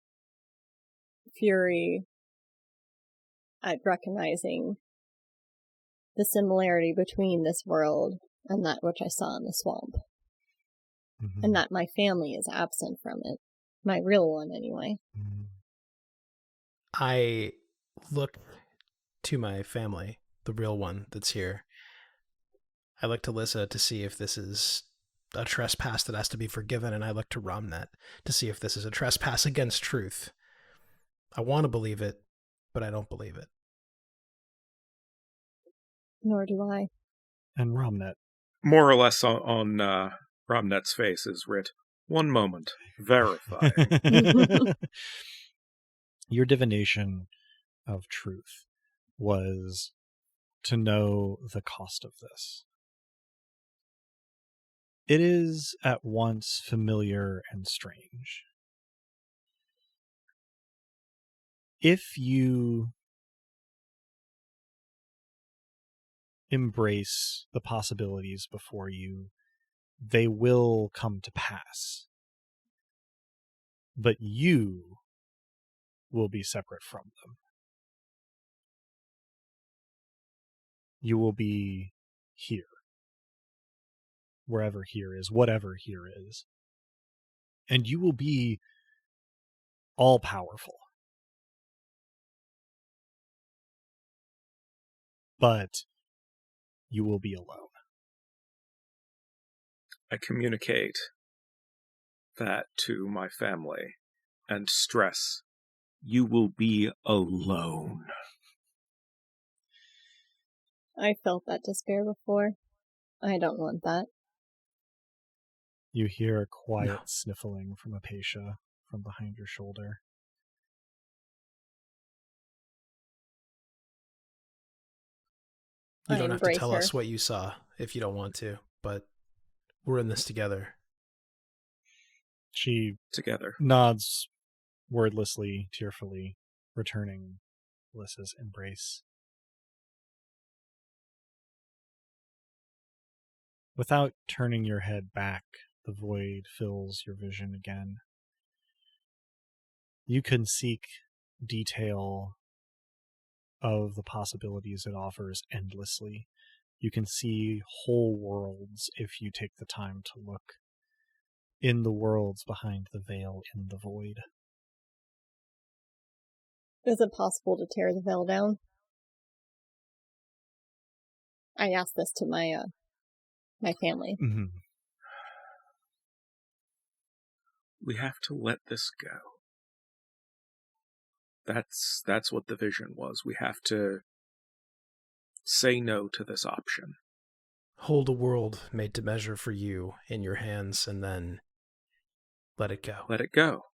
fury at recognizing the similarity between this world and that which I saw in the swamp. Mm-hmm. And that my family is absent from it. My real one, anyway. Mm-hmm. I look to my family, the real one that's here. I look to Lissa to see if this is a trespass that has to be forgiven, and I look to Romnet to see if this is a trespass against truth. I want to believe it, but I don't believe it. Nor do I. And Romnet. More or less on Romnet's face is writ, "One moment, verify." Your divination of truth was to know the cost of this. It is at once familiar and strange. If you embrace the possibilities before you, they will come to pass. But you will be separate from them. You will be here. Wherever here is, whatever here is. And you will be all-powerful. But you will be alone. I communicate that to my family and stress, you will be alone. I felt that despair before. I don't want that. You hear a quiet sniffling from Apatia from behind your shoulder. You don't have to tell us what you saw if you don't want to, but we're in this together. She together nods wordlessly, tearfully, returning Alyssa's embrace. Without turning your head back, the void fills your vision again. You can seek detail of the possibilities it offers endlessly. You can see whole worlds if you take the time to look. In the worlds behind the veil in the void. Is it possible to tear the veil down? I asked this to my family. Mm-hmm. We have to let this go. That's what the vision was. We have to say no to this option. Hold a world made to measure for you in your hands, and then let it go. Let it go.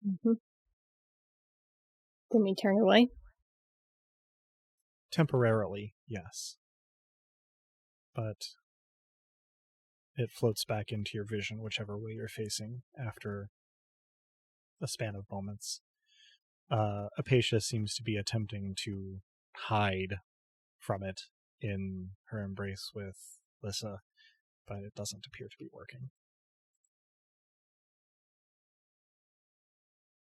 Mm-hmm. Can we turn away? Temporarily, yes. But it floats back into your vision, whichever way you're facing, after a span of moments. Apatia seems to be attempting to hide from it in her embrace with Lyssa, but it doesn't appear to be working.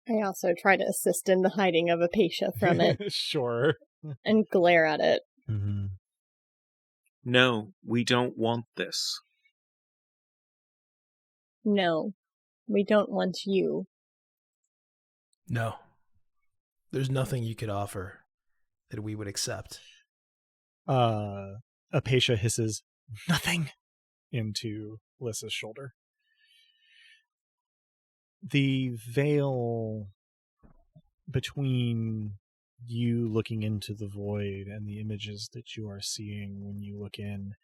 I also try to assist in the hiding of Apatia from it. Sure. And glare at it. Mm-hmm. No, we don't want this. No, we don't want you. No. There's nothing you could offer that we would accept. Apatia hisses, "Nothing!" into Lyssa's shoulder. The veil between you looking into the void and the images that you are seeing when you look in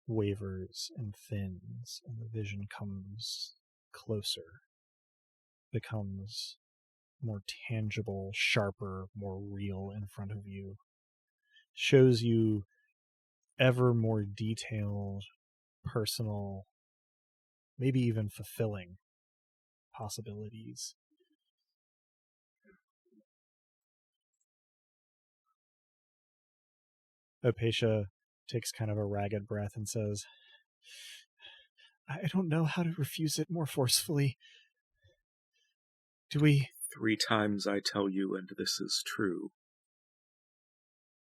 wavers and thins, and the vision comes closer, becomes more tangible, sharper, more real in front of you, shows you ever more detailed, personal, maybe even fulfilling possibilities. Apatia takes kind of a ragged breath and says, I don't know how to refuse it more forcefully. Do we... 3 times I tell you, and this is true.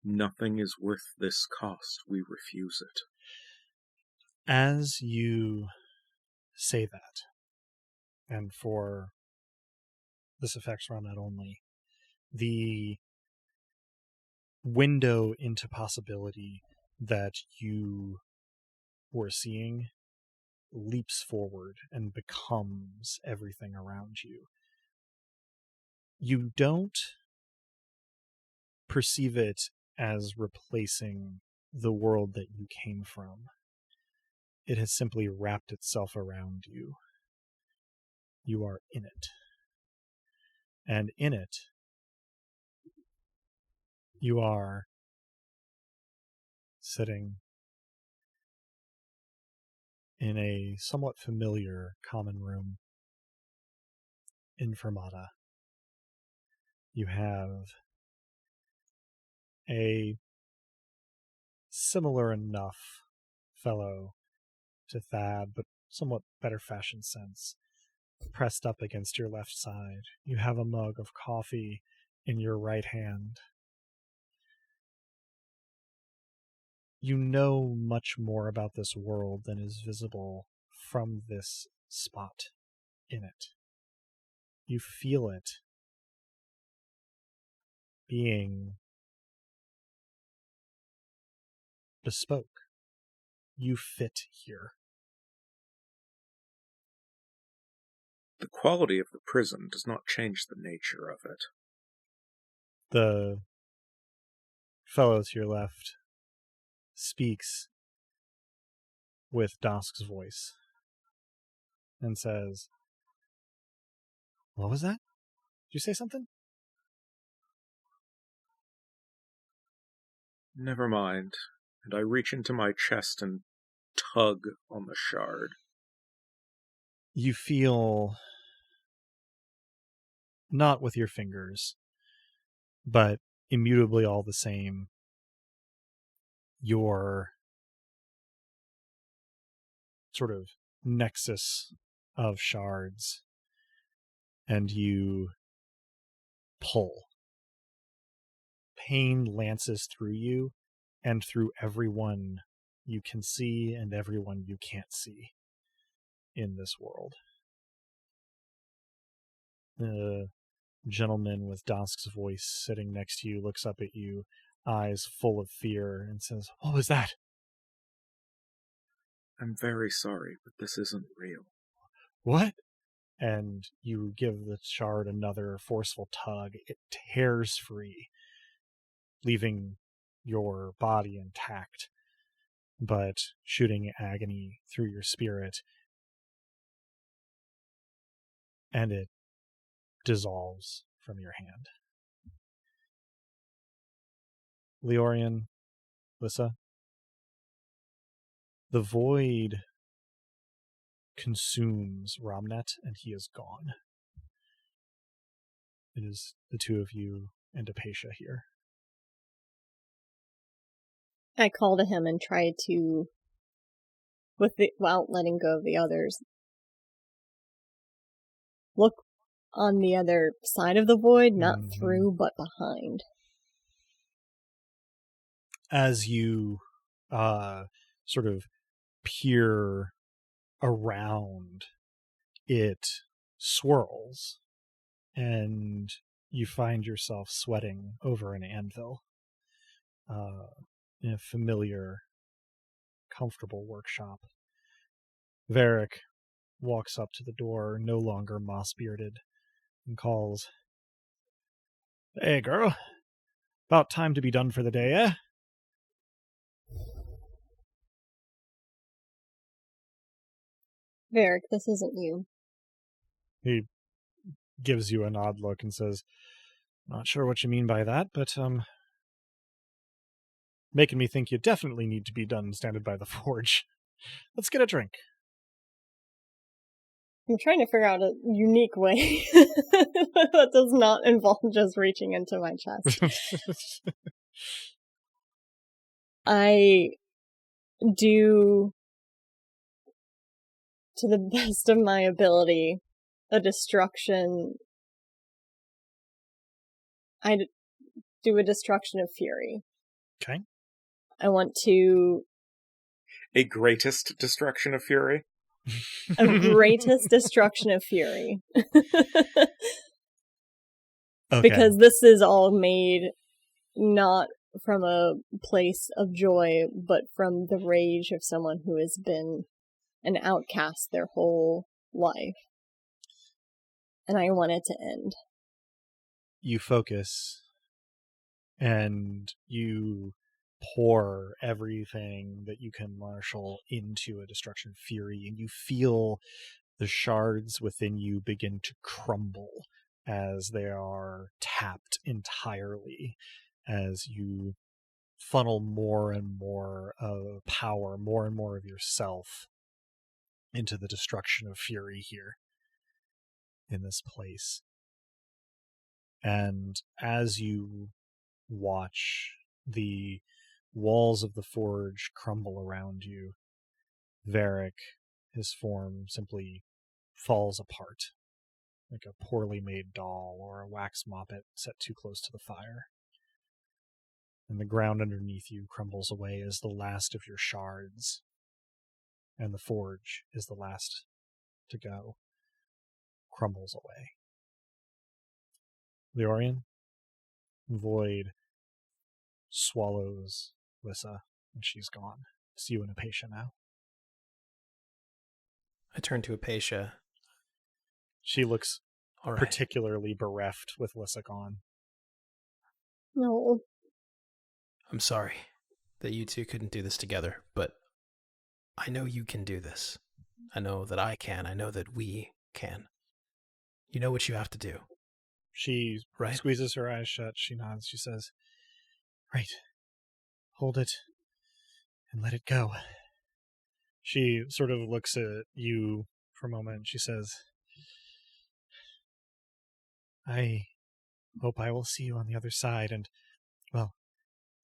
Nothing is worth this cost. We refuse it. As you say that, and for this affects Romnet only, the window into possibility that you were seeing leaps forward and becomes everything around you. You don't perceive it as replacing the world that you came from. It has simply wrapped itself around you. You are in it. And in it, you are sitting in a somewhat familiar common room in Fermata. You have a similar enough fellow to Thad, but somewhat better fashioned sense, pressed up against your left side. You have a mug of coffee in your right hand. You know much more about this world than is visible from this spot in it. You feel it being bespoke. You fit here. The quality of the prison does not change the nature of it. The fellow to your left speaks with Dosk's voice and says, "What was that? Did you say something?" Never mind. And I reach into my chest and tug on the shard. You feel, not with your fingers, but immutably all the same, your sort of nexus of shards, and you pull. Pain lances through you and through everyone you can see and everyone you can't see in this world. The gentleman with Dosk's voice sitting next to you looks up at you, eyes full of fear, and says, "What was that?" I'm very sorry, but this isn't real. "What?" And you give the shard another forceful tug. It tears free, leaving your body intact, but shooting agony through your spirit. And it dissolves from your hand. Leorian, Lissa, the void consumes Romnet, and he is gone. It is the two of you and Apatia here. I call to him and try to, without letting go of the others, look on the other side of the void, not through, but behind. As you sort of peer around, it swirls, and you find yourself sweating over an anvil in a familiar, comfortable workshop. Varric walks up to the door, no longer moss-bearded, and calls, "Hey, girl. About time to be done for the day, eh?" Varric, this isn't you. He gives you an odd look and says, "Not sure what you mean by that, but, making me think you definitely need to be done standing by the forge. Let's get a drink." I'm trying to figure out a unique way that does not involve just reaching into my chest. I do, to the best of my ability, a destruction. I do a destruction of fury. Okay. I want to... A greatest destruction of fury? A greatest destruction of fury. Okay. Because this is all made not from a place of joy, but from the rage of someone who has been an outcast their whole life. And I want it to end. You focus and you pour everything that you can marshal into a destruction fury, and you feel the shards within you begin to crumble as they are tapped entirely, as you funnel more and more of power, more and more of yourself into the destruction of fury here in this place. And as you watch the walls of the forge crumble around you, Varric, his form simply falls apart, like a poorly made doll or a wax moppet set too close to the fire. And the ground underneath you crumbles away as the last of your shards, and the forge is the last to go, crumbles away. Leorian, Void swallows Lissa, and she's gone. It's you and Apatia now. I turn to Apatia. She looks particularly bereft with Lissa gone. No. I'm sorry that you two couldn't do this together, but I know you can do this. I know that I can. I know that we can. You know what you have to do. She squeezes her eyes shut. She nods. She says, "Right. Hold it and let it go." She sort of looks at you for a moment. She says, "I hope I will see you on the other side, and, well,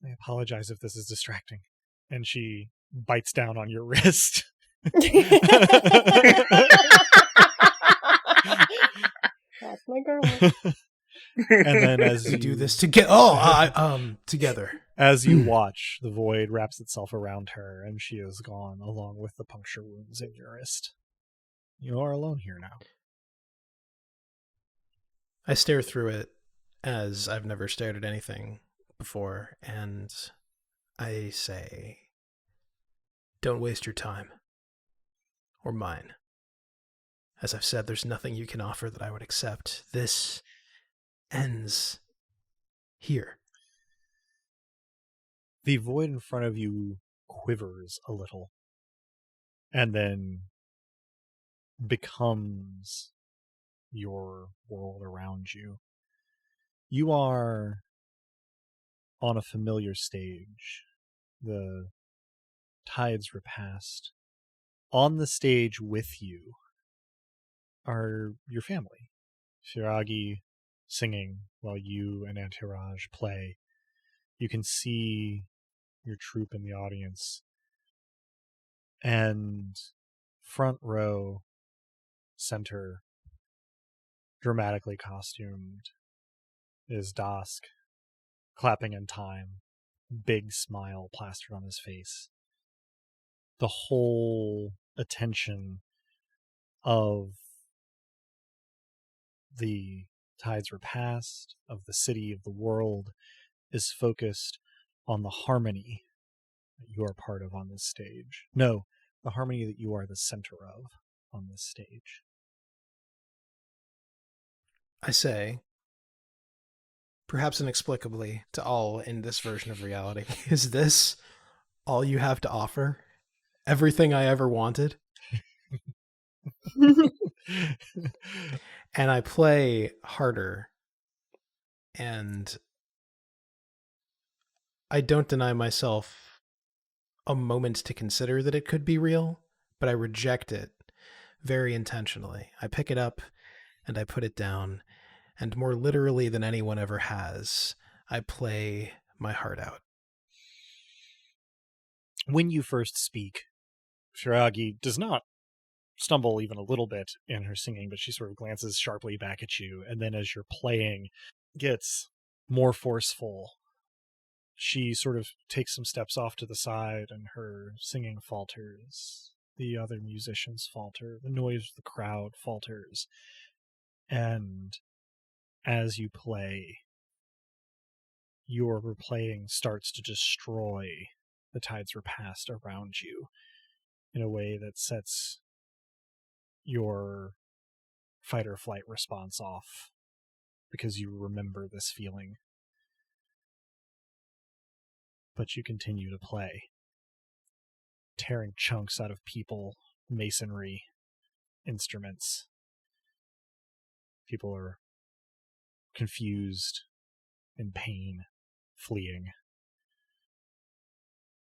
I apologize if this is distracting." And she bites down on your wrist. That's my girl. And then as you do this together, together. As you watch, the void wraps itself around her, and she is gone, along with the puncture wounds in your wrist. You are alone here now. I stare through it as I've never stared at anything before, and I say, don't waste your time. Or mine. As I've said, there's nothing you can offer that I would accept. This ends here. The void in front of you quivers a little, and then becomes your world around you. You are on a familiar stage. The tides repast. On the stage with you are your family. Shiragi singing while you and Antiraj play. You can see your troupe in the audience. And front row, center, dramatically costumed, is Dask, clapping in time, big smile plastered on his face. The whole attention of the tides repast, of the city, of the world, is focused on the harmony that you are part of on this stage. No, the harmony that you are the center of on this stage. I say, perhaps inexplicably to all in this version of reality, is this all you have to offer? Everything I ever wanted? And I play harder, and I don't deny myself a moment to consider that it could be real, but I reject it very intentionally. I pick it up and I put it down, and more literally than anyone ever has, I play my heart out. When you first speak, Shiragi does not stumble even a little bit in her singing, but she sort of glances sharply back at you, and then as you're playing, gets more forceful. She sort of takes some steps off to the side, and her singing falters. The other musicians falter. The noise of the crowd falters. And as you play, your playing starts to destroy the tides repast around you. in a way that sets your fight or flight response off because you remember this feeling. But you continue to play, tearing chunks out of people, masonry, instruments. People are confused, in pain, fleeing.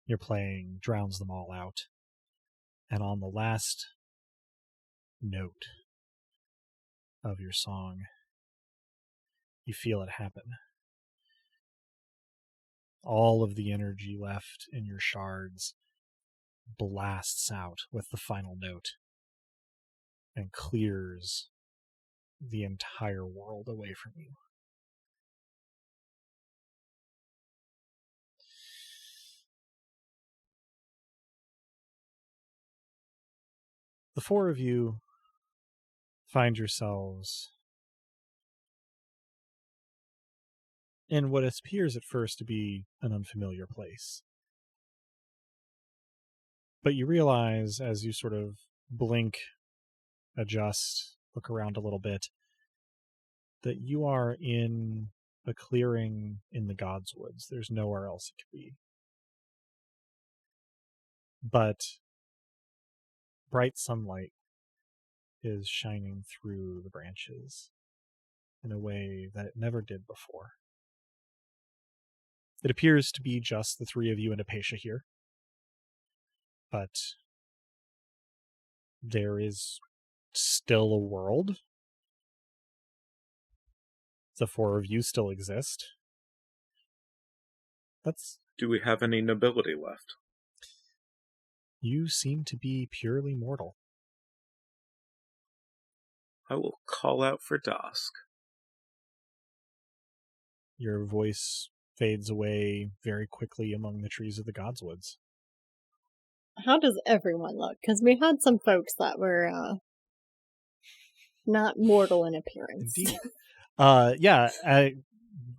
Your playing drowns them all out. And on the last note of your song, you feel it happen. All of the energy left in your shards blasts out with the final note and clears the entire world away from you. The four of you find yourselves in what appears at first to be an unfamiliar place. But you realize as you sort of blink, adjust, look around a little bit, that you are in a clearing in the God's Woods. There's nowhere else it could be. But bright sunlight is shining through the branches in a way that it never did before. It appears to be just the three of you and Apatia here, but there is still a world. The four of you still exist. Do we have any nobility left? You seem to be purely mortal. I will call out for Dusk. Your voice fades away very quickly among the trees of the God's Woods. How does everyone look? Because we had some folks that were not mortal in appearance. Indeed.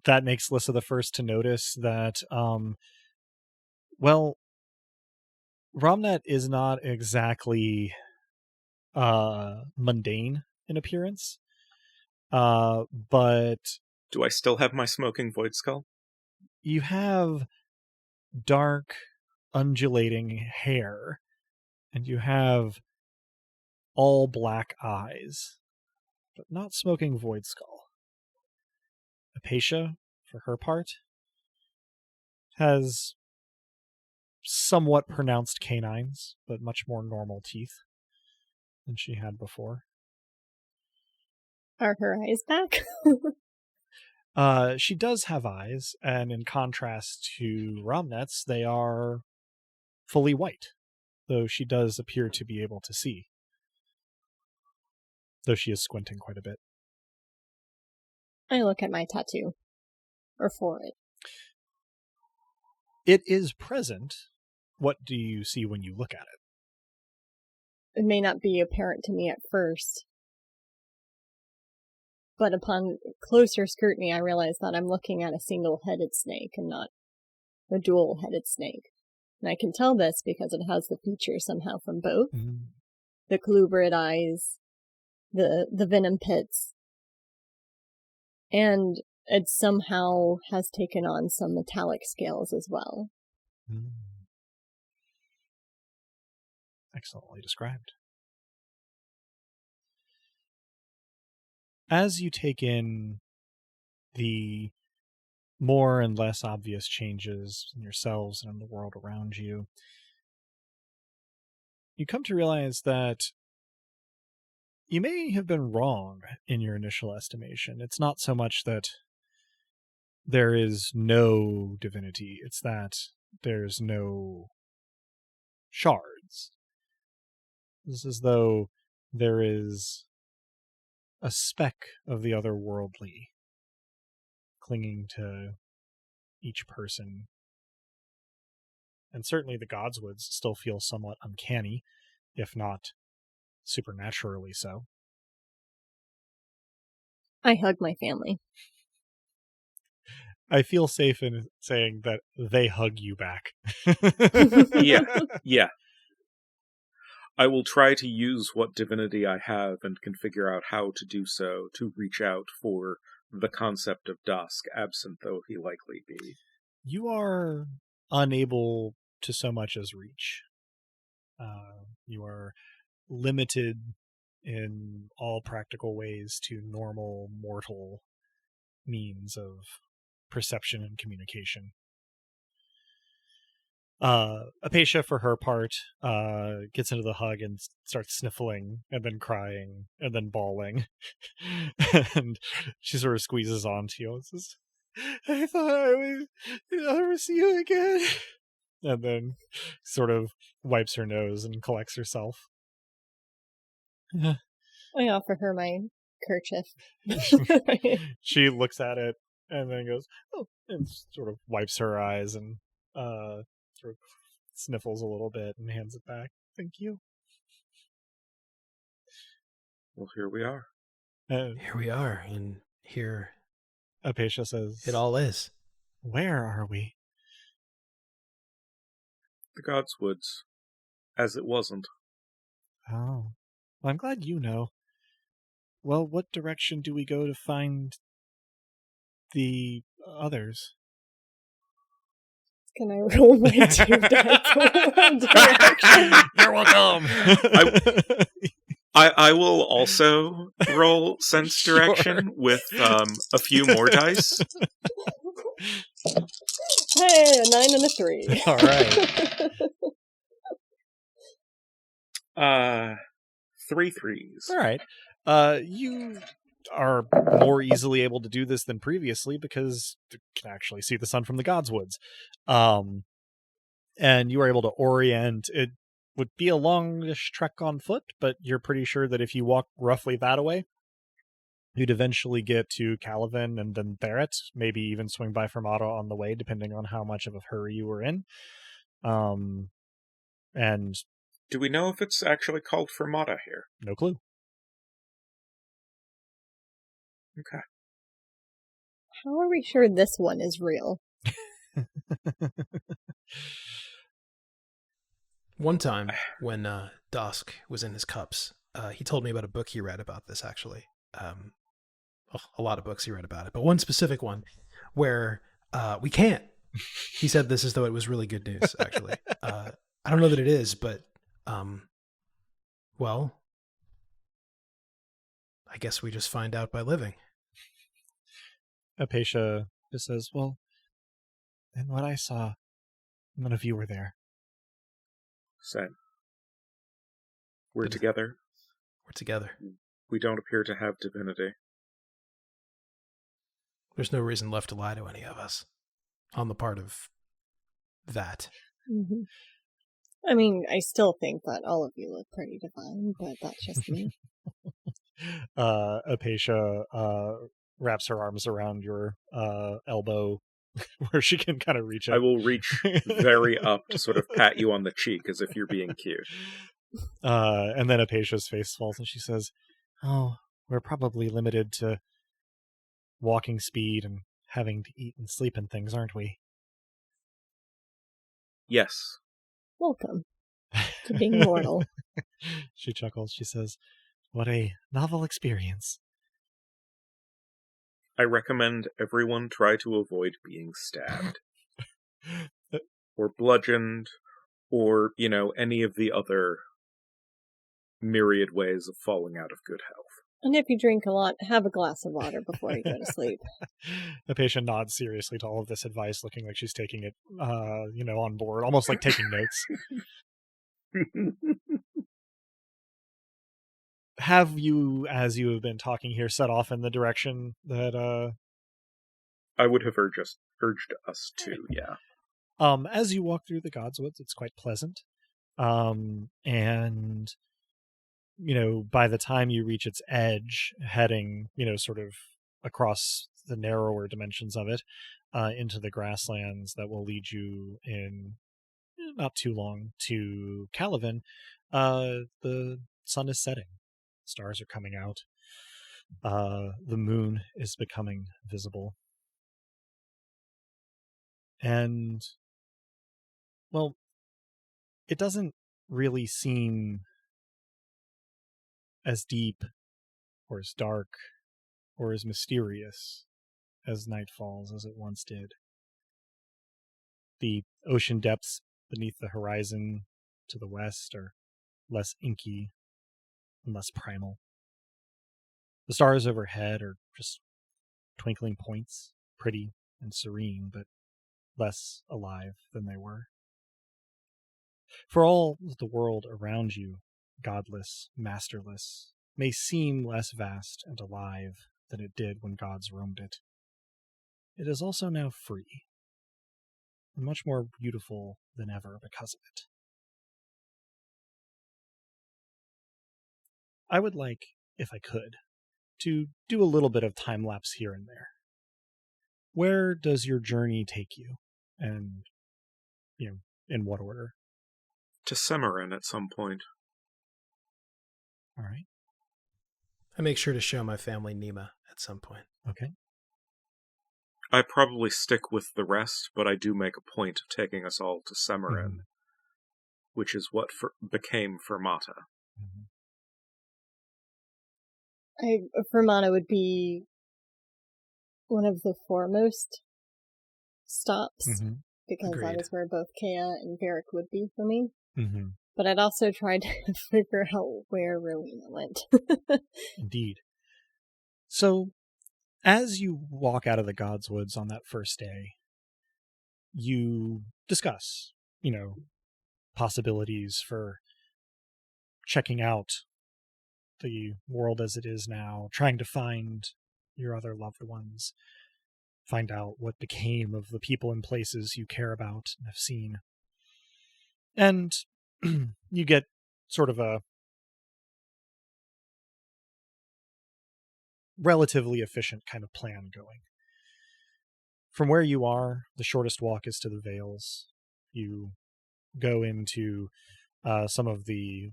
That makes Lissa the first to notice that, Romnet is not exactly mundane in appearance, but... Do I still have my smoking void skull? You have dark, undulating hair, and you have all black eyes, but not smoking void skull. Apatia, for her part, has somewhat pronounced canines, but much more normal teeth than she had before. Are her eyes back? She does have eyes, and in contrast to Romnet's, they are fully white, though she does appear to be able to see, though she is squinting quite a bit. I look at my tattoo, or for it. It is present. What do you see when you look at it? It may not be apparent to me at first, but upon closer scrutiny, I realize that I'm looking at a single-headed snake and not a dual-headed snake. And I can tell this because it has the features somehow from both. Mm-hmm. The colubrate eyes, the venom pits, and it somehow has taken on some metallic scales as well. Mm. Excellently described. As you take in the more and less obvious changes in yourselves and in the world around you, you come to realize that you may have been wrong in your initial estimation. It's not so much that there is no divinity, it's that there's no shards. It's as though there is a speck of the otherworldly clinging to each person. And certainly the Godswoods still feel somewhat uncanny, if not supernaturally so. I hug my family. I feel safe in saying that they hug you back. Yeah. I will try to use what divinity I have and can figure out how to do so to reach out for the concept of dusk, absent though he likely be. You are unable to so much as reach. You are limited in all practical ways to normal mortal means of perception and communication. Apatia, for her part, gets into the hug and starts sniffling and then crying and then bawling. And she sort of squeezes onto you and says, I thought I would never see you again. And then sort of wipes her nose and collects herself. I offer her my kerchief. She looks at it and then goes, oh, and sort of wipes her eyes and sort of sniffles a little bit and hands it back. Thank you. Well, here we are. Here we are, and here Apatia says, it all is. Where are we? The God's Woods. As it wasn't. Oh. Well, I'm glad you know. Well, what direction do we go to find the others? Can I roll my 2 dice? Direction? You're welcome. I will also roll sense direction with a few more dice. Hey, a 9 and a 3. All right. 3 threes. All right. You are more easily able to do this than previously because you can actually see the sun from the God's Woods. And you are able to orient. It would be a longish trek on foot, but you're pretty sure that if you walk roughly that way, you'd eventually get to Calavan and then Barrett, maybe even swing by Fermata on the way, depending on how much of a hurry you were in. And do we know if it's actually called Fermata here? No clue. Okay. How are we sure this one is real? One time when Dusk was in his cups, he told me about a book he read about this, actually. A lot of books he read about it, but one specific one where we can't. He said this as though it was really good news, actually. I don't know that it is, but, well, I guess we just find out by living. Apatia just says, well, in what I saw, none of you were there. Same. We're together. We're together. We don't appear to have divinity. There's no reason left to lie to any of us on the part of that. Mm-hmm. I mean, I still think that all of you look pretty divine, but that's just me. Apatia wraps her arms around your elbow where she can kind of reach up. I will reach very up to sort of pat you on the cheek as if you're being cute. And then Apatia's face falls and she says, oh, we're probably limited to walking speed and having to eat and sleep and things, aren't we? Yes. Welcome to being mortal. She chuckles. She says, what a novel experience. I recommend everyone try to avoid being stabbed. Or bludgeoned, or, any of the other myriad ways of falling out of good health. And if you drink a lot, have a glass of water before you go to sleep. The patient nods seriously to all of this advice, looking like she's taking it, on board, almost like taking notes. Have you, as you have been talking here, set off in the direction that I would have urged us to, yeah. As you walk through the God's Woods, it's quite pleasant. And by the time you reach its edge, heading, sort of across the narrower dimensions of it, into the grasslands that will lead you in not too long to Calavan, the sun is setting. Stars are coming out. The moon is becoming visible. And, well, it doesn't really seem as deep or as dark or as mysterious as night falls as it once did. The ocean depths beneath the horizon to the west are less inky and less primal. The stars overhead are just twinkling points, pretty and serene, but less alive than they were. For all the world around you, godless, masterless, may seem less vast and alive than it did when gods roamed it, it is also now free, and much more beautiful than ever because of it. I would like, if I could, to do a little bit of time-lapse here and there. Where does your journey take you? And, in what order? To Severin at some point. All right. I make sure to show my family Nima at some point. Okay. I probably stick with the rest, but I do make a point of taking us all to Severin, which is what became Fermata. Fermata would be one of the foremost stops, because Agreed. that is where both Kea and Varric would be for me. Mm-hmm. But I'd also tried to figure out where Rowena went. Indeed. So, as you walk out of the God's Woods on that first day, you discuss, possibilities for checking out the world as it is now, trying to find your other loved ones, find out what became of the people and places you care about and have seen. And you get sort of a relatively efficient kind of plan going. From where you are, the shortest walk is to the Vales. You go into some of the,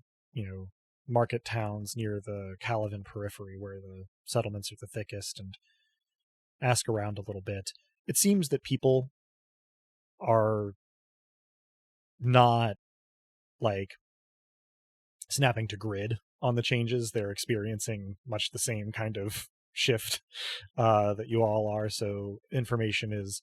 market towns near the Calavan periphery where the settlements are the thickest and ask around a little bit. It seems that people are not snapping to grid on the changes. They're experiencing much the same kind of shift that you all are. So information is,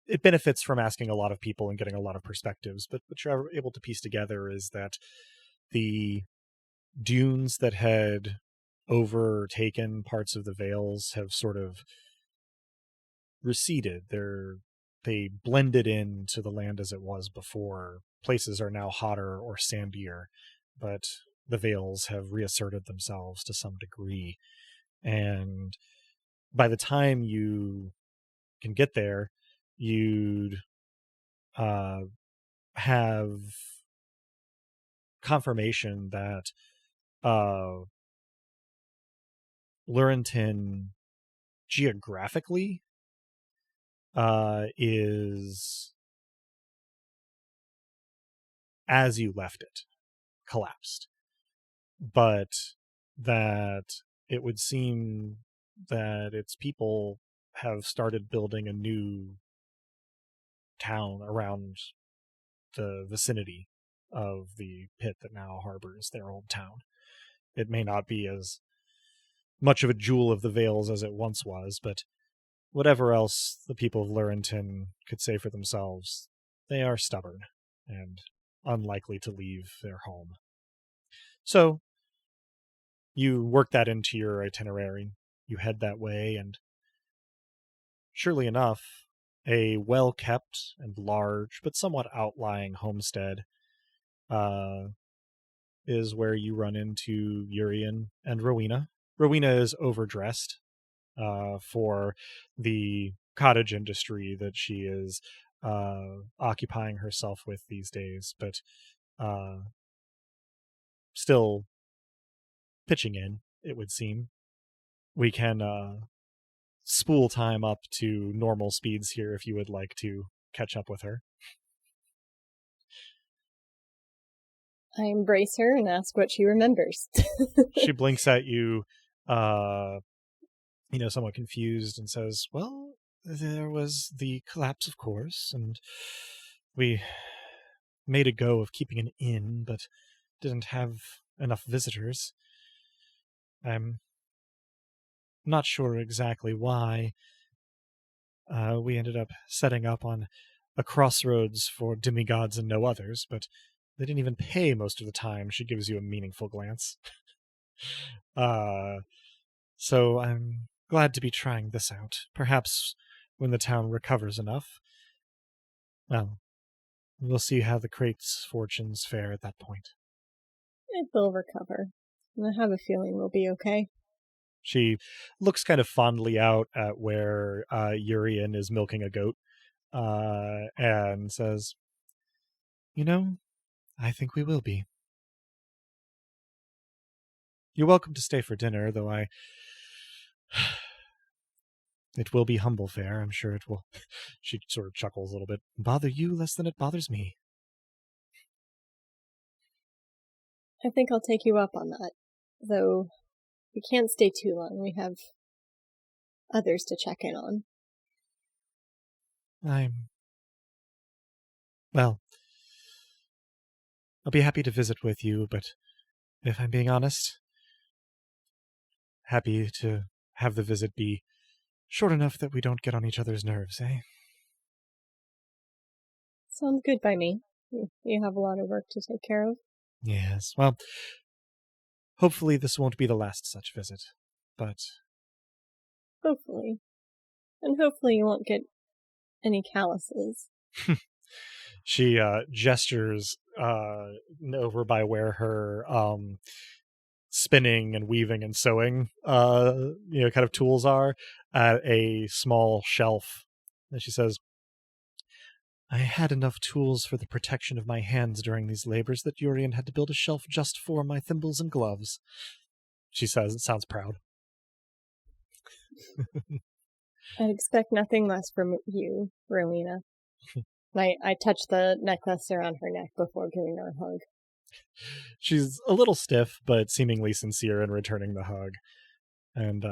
it benefits from asking a lot of people and getting a lot of perspectives. But what you're able to piece together is that the dunes that had overtaken parts of the Vales have sort of receded. They blended into the land as it was before. Places are now hotter or sandier, but the Vales have reasserted themselves to some degree. And by the time you can get there, you'd have confirmation that Lurenton geographically is, as you left it, collapsed. But that it would seem that its people have started building a new town around the vicinity of the pit that now harbors their old town. It may not be as much of a jewel of the Vales as it once was, but whatever else the people of Lurenton could say for themselves, they are stubborn and unlikely to leave their home. So you work that into your itinerary. You head that way, and surely enough, a well-kept and large, but somewhat outlying homestead is where you run into Urian and Rowena. Rowena is overdressed for the cottage industry that she is occupying herself with these days, but still pitching in, it would seem. We can spool time up to normal speeds here if you would like to catch up with her. I embrace her and ask what she remembers. She blinks at you, somewhat confused, and says, well, there was the collapse, of course, and we made a go of keeping an inn, but didn't have enough visitors. I'm not sure exactly why. We ended up setting up on a crossroads for demigods and no others, but they didn't even pay most of the time. She gives you a meaningful glance. So I'm glad to be trying this out. Perhaps when the town recovers enough. Well, we'll see how the crate's fortunes fare at that point. It will recover. I have a feeling we'll be okay. She looks kind of fondly out at where Urian is milking a goat and says, I think we will be. You're welcome to stay for dinner, though it will be humble fare. I'm sure it will. She sort of chuckles a little bit. Bother you less than it bothers me. I think I'll take you up on that, though we can't stay too long. We have others to check in on. Well, I'll be happy to visit with you, but if I'm being honest, happy to have the visit be short enough that we don't get on each other's nerves, eh? Sounds good by me. You have a lot of work to take care of. Yes, well, hopefully this won't be the last such visit, but... Hopefully. And hopefully you won't get any calluses. She gestures over by where her spinning and weaving and sewing kind of tools are at a small shelf. And she says, I had enough tools for the protection of my hands during these labors that Urian had to build a shelf just for my thimbles and gloves. She says, it sounds proud. I'd expect nothing less from you, Rowena. I touch the necklace around her neck before giving her a hug. She's a little stiff, but seemingly sincere in returning the hug. And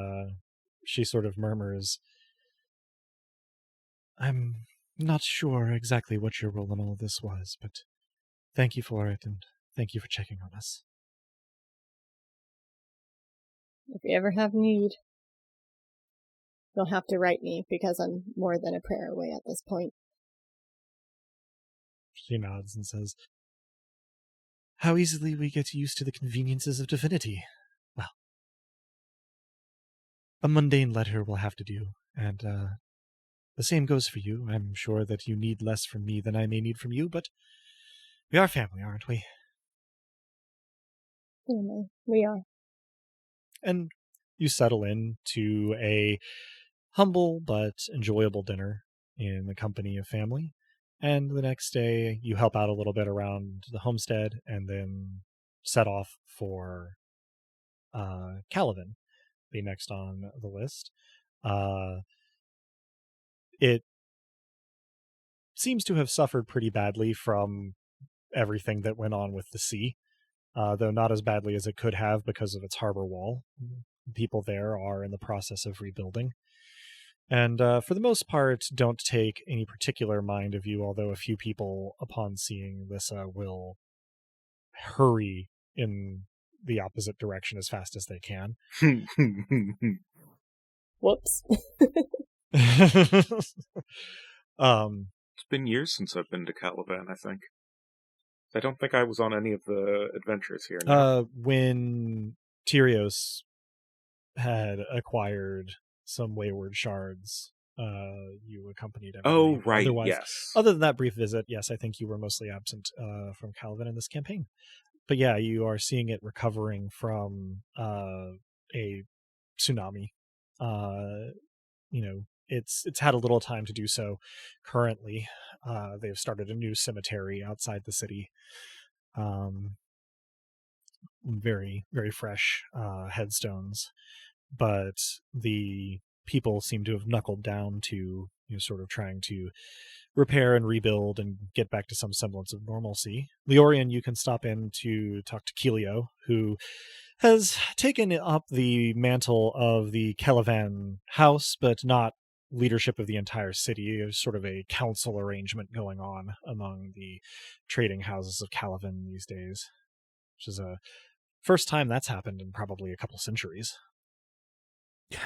she sort of murmurs, I'm not sure exactly what your role in all this was, but thank you for it, and thank you for checking on us. If you ever have need, you'll have to write me, because I'm more than a prayer away at this point. She nods and says, how easily we get used to the conveniences of divinity. Well, a mundane letter will have to do, and the same goes for you. I'm sure that you need less from me than I may need from you, but we are family, aren't we? Family, we are. And you settle in to a humble but enjoyable dinner in the company of family. And the next day, you help out a little bit around the homestead and then set off for Calavan, the next on the list. It seems to have suffered pretty badly from everything that went on with the sea, though not as badly as it could have because of its harbor wall. People there are in the process of rebuilding. And for the most part, don't take any particular mind of you, although a few people, upon seeing Lissa, will hurry in the opposite direction as fast as they can. Whoops. It's been years since I've been to Calavan, I think. I don't think I was on any of the adventures here now. When Tyrios had acquired some wayward shards, you accompanied everybody. Oh, right, otherwise, yes. Other than that brief visit, yes, I think you were mostly absent from Calavan in this campaign. But yeah, you are seeing it recovering from a tsunami. It's had a little time to do so. Currently, they've started a new cemetery outside the city. Very, very fresh headstones. But the people seem to have knuckled down to sort of trying to repair and rebuild and get back to some semblance of normalcy. Leorian, you can stop in to talk to Kelio, who has taken up the mantle of the Calavan house, but not leadership of the entire city. There's sort of a council arrangement going on among the trading houses of Calavan these days, which is a first time that's happened in probably a couple centuries.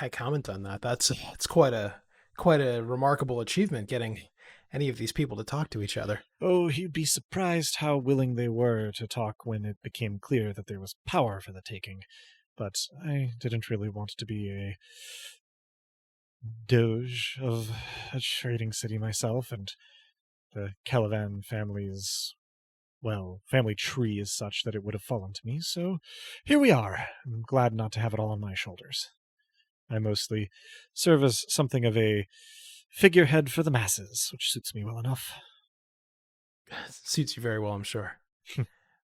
I comment on that. It's quite a remarkable achievement, getting any of these people to talk to each other. Oh, you'd be surprised how willing they were to talk when it became clear that there was power for the taking. But I didn't really want to be a doge of a trading city myself, and the Calavan family's, well, family tree is such that it would have fallen to me, so here we are. I'm glad not to have it all on my shoulders. I mostly serve as something of a figurehead for the masses, which suits me well enough. Suits you very well, I'm sure.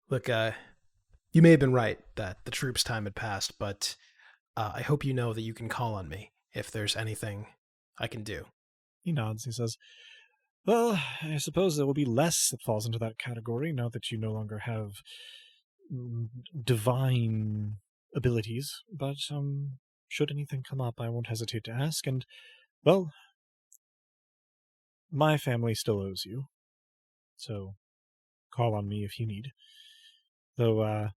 Look, you may have been right that the troops' time had passed, but I hope you know that you can call on me if there's anything I can do. He nods. He says, well, I suppose there will be less that falls into that category now that you no longer have divine abilities, but should anything come up, I won't hesitate to ask, and, well, my family still owes you, so call on me if you need. Though,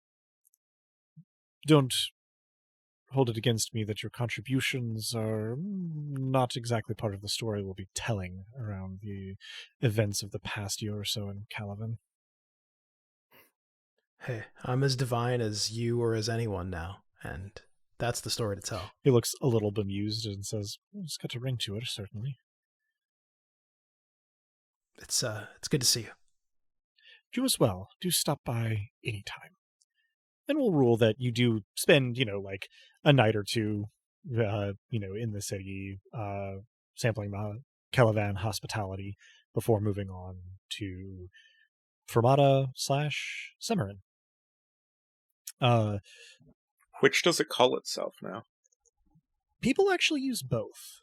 don't hold it against me that your contributions are not exactly part of the story we'll be telling around the events of the past year or so in Calavan. Hey, I'm as divine as you or as anyone now, and that's the story to tell. He looks a little bemused and says, it's got a ring to it, certainly. It's good to see you. You as well. Do stop by any time. And we'll rule that you do spend, like a night or two, in the city, sampling the Calavan hospitality before moving on to Fermata/Semerin. Which does it call itself now? People actually use both.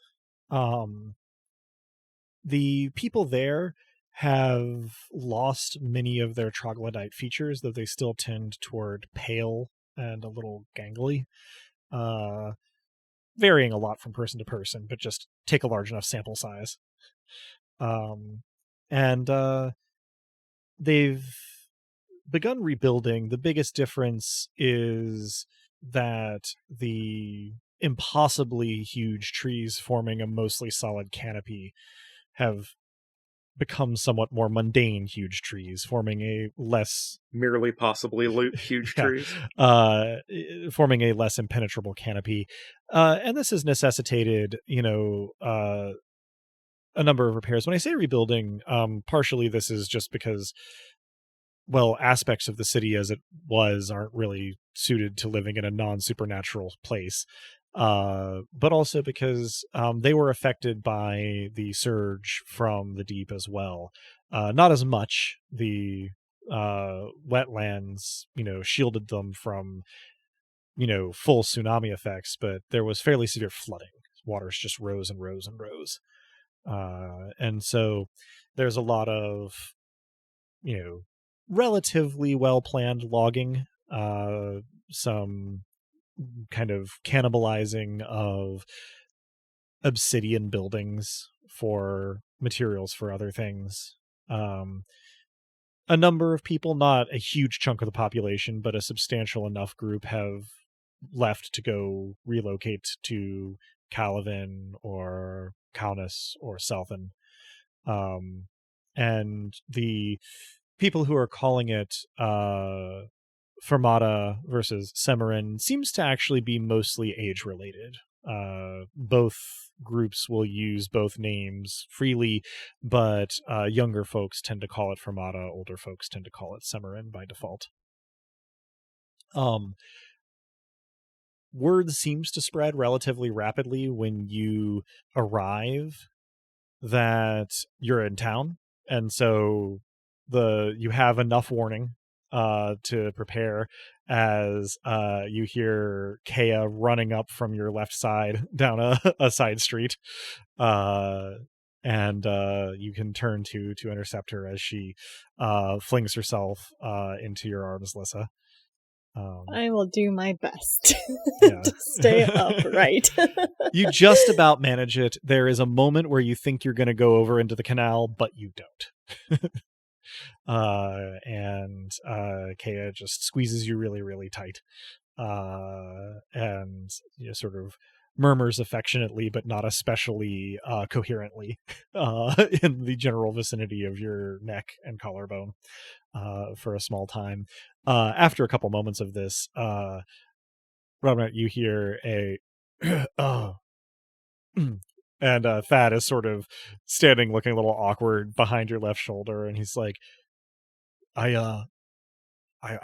The people there have lost many of their troglodyte features, though they still tend toward pale and a little gangly, varying a lot from person to person, but just take a large enough sample size. And they've begun rebuilding. The biggest difference is that the impossibly huge trees forming a mostly solid canopy have become somewhat more mundane huge trees, forming a less merely possibly huge trees, forming a less impenetrable canopy, and this has necessitated, a number of repairs. When I say rebuilding, partially this is just because, well, aspects of the city as it was aren't really suited to living in a non-supernatural place. But also because they were affected by the surge from the deep as well. Not as much. The wetlands, shielded them from, full tsunami effects, but there was fairly severe flooding. Waters just rose and rose and rose. And so there's a lot of, relatively well-planned logging, some kind of cannibalizing of obsidian buildings for materials for other things. A number of people, not a huge chunk of the population, but a substantial enough group have left to go relocate to Calavan or Kaunas or Selthan. And the people who are calling it Fermata versus Semerin seems to actually be mostly age-related. Both groups will use both names freely, but younger folks tend to call it Fermata, older folks tend to call it Semerin by default. Word seems to spread relatively rapidly when you arrive that you're in town, and so you have enough warning to prepare as you hear Kea running up from your left side down a side street, and you can turn to intercept her as she flings herself into your arms, Lissa. I will do my best to stay upright. You just about manage it. There is a moment where you think you're going to go over into the canal, but you don't. And Kea just squeezes you really, really tight. And sort of murmurs affectionately, but not especially coherently, in the general vicinity of your neck and collarbone, for a small time. After a couple moments of this, Robert, you hear a and Thad is sort of standing looking a little awkward behind your left shoulder, and he's like, I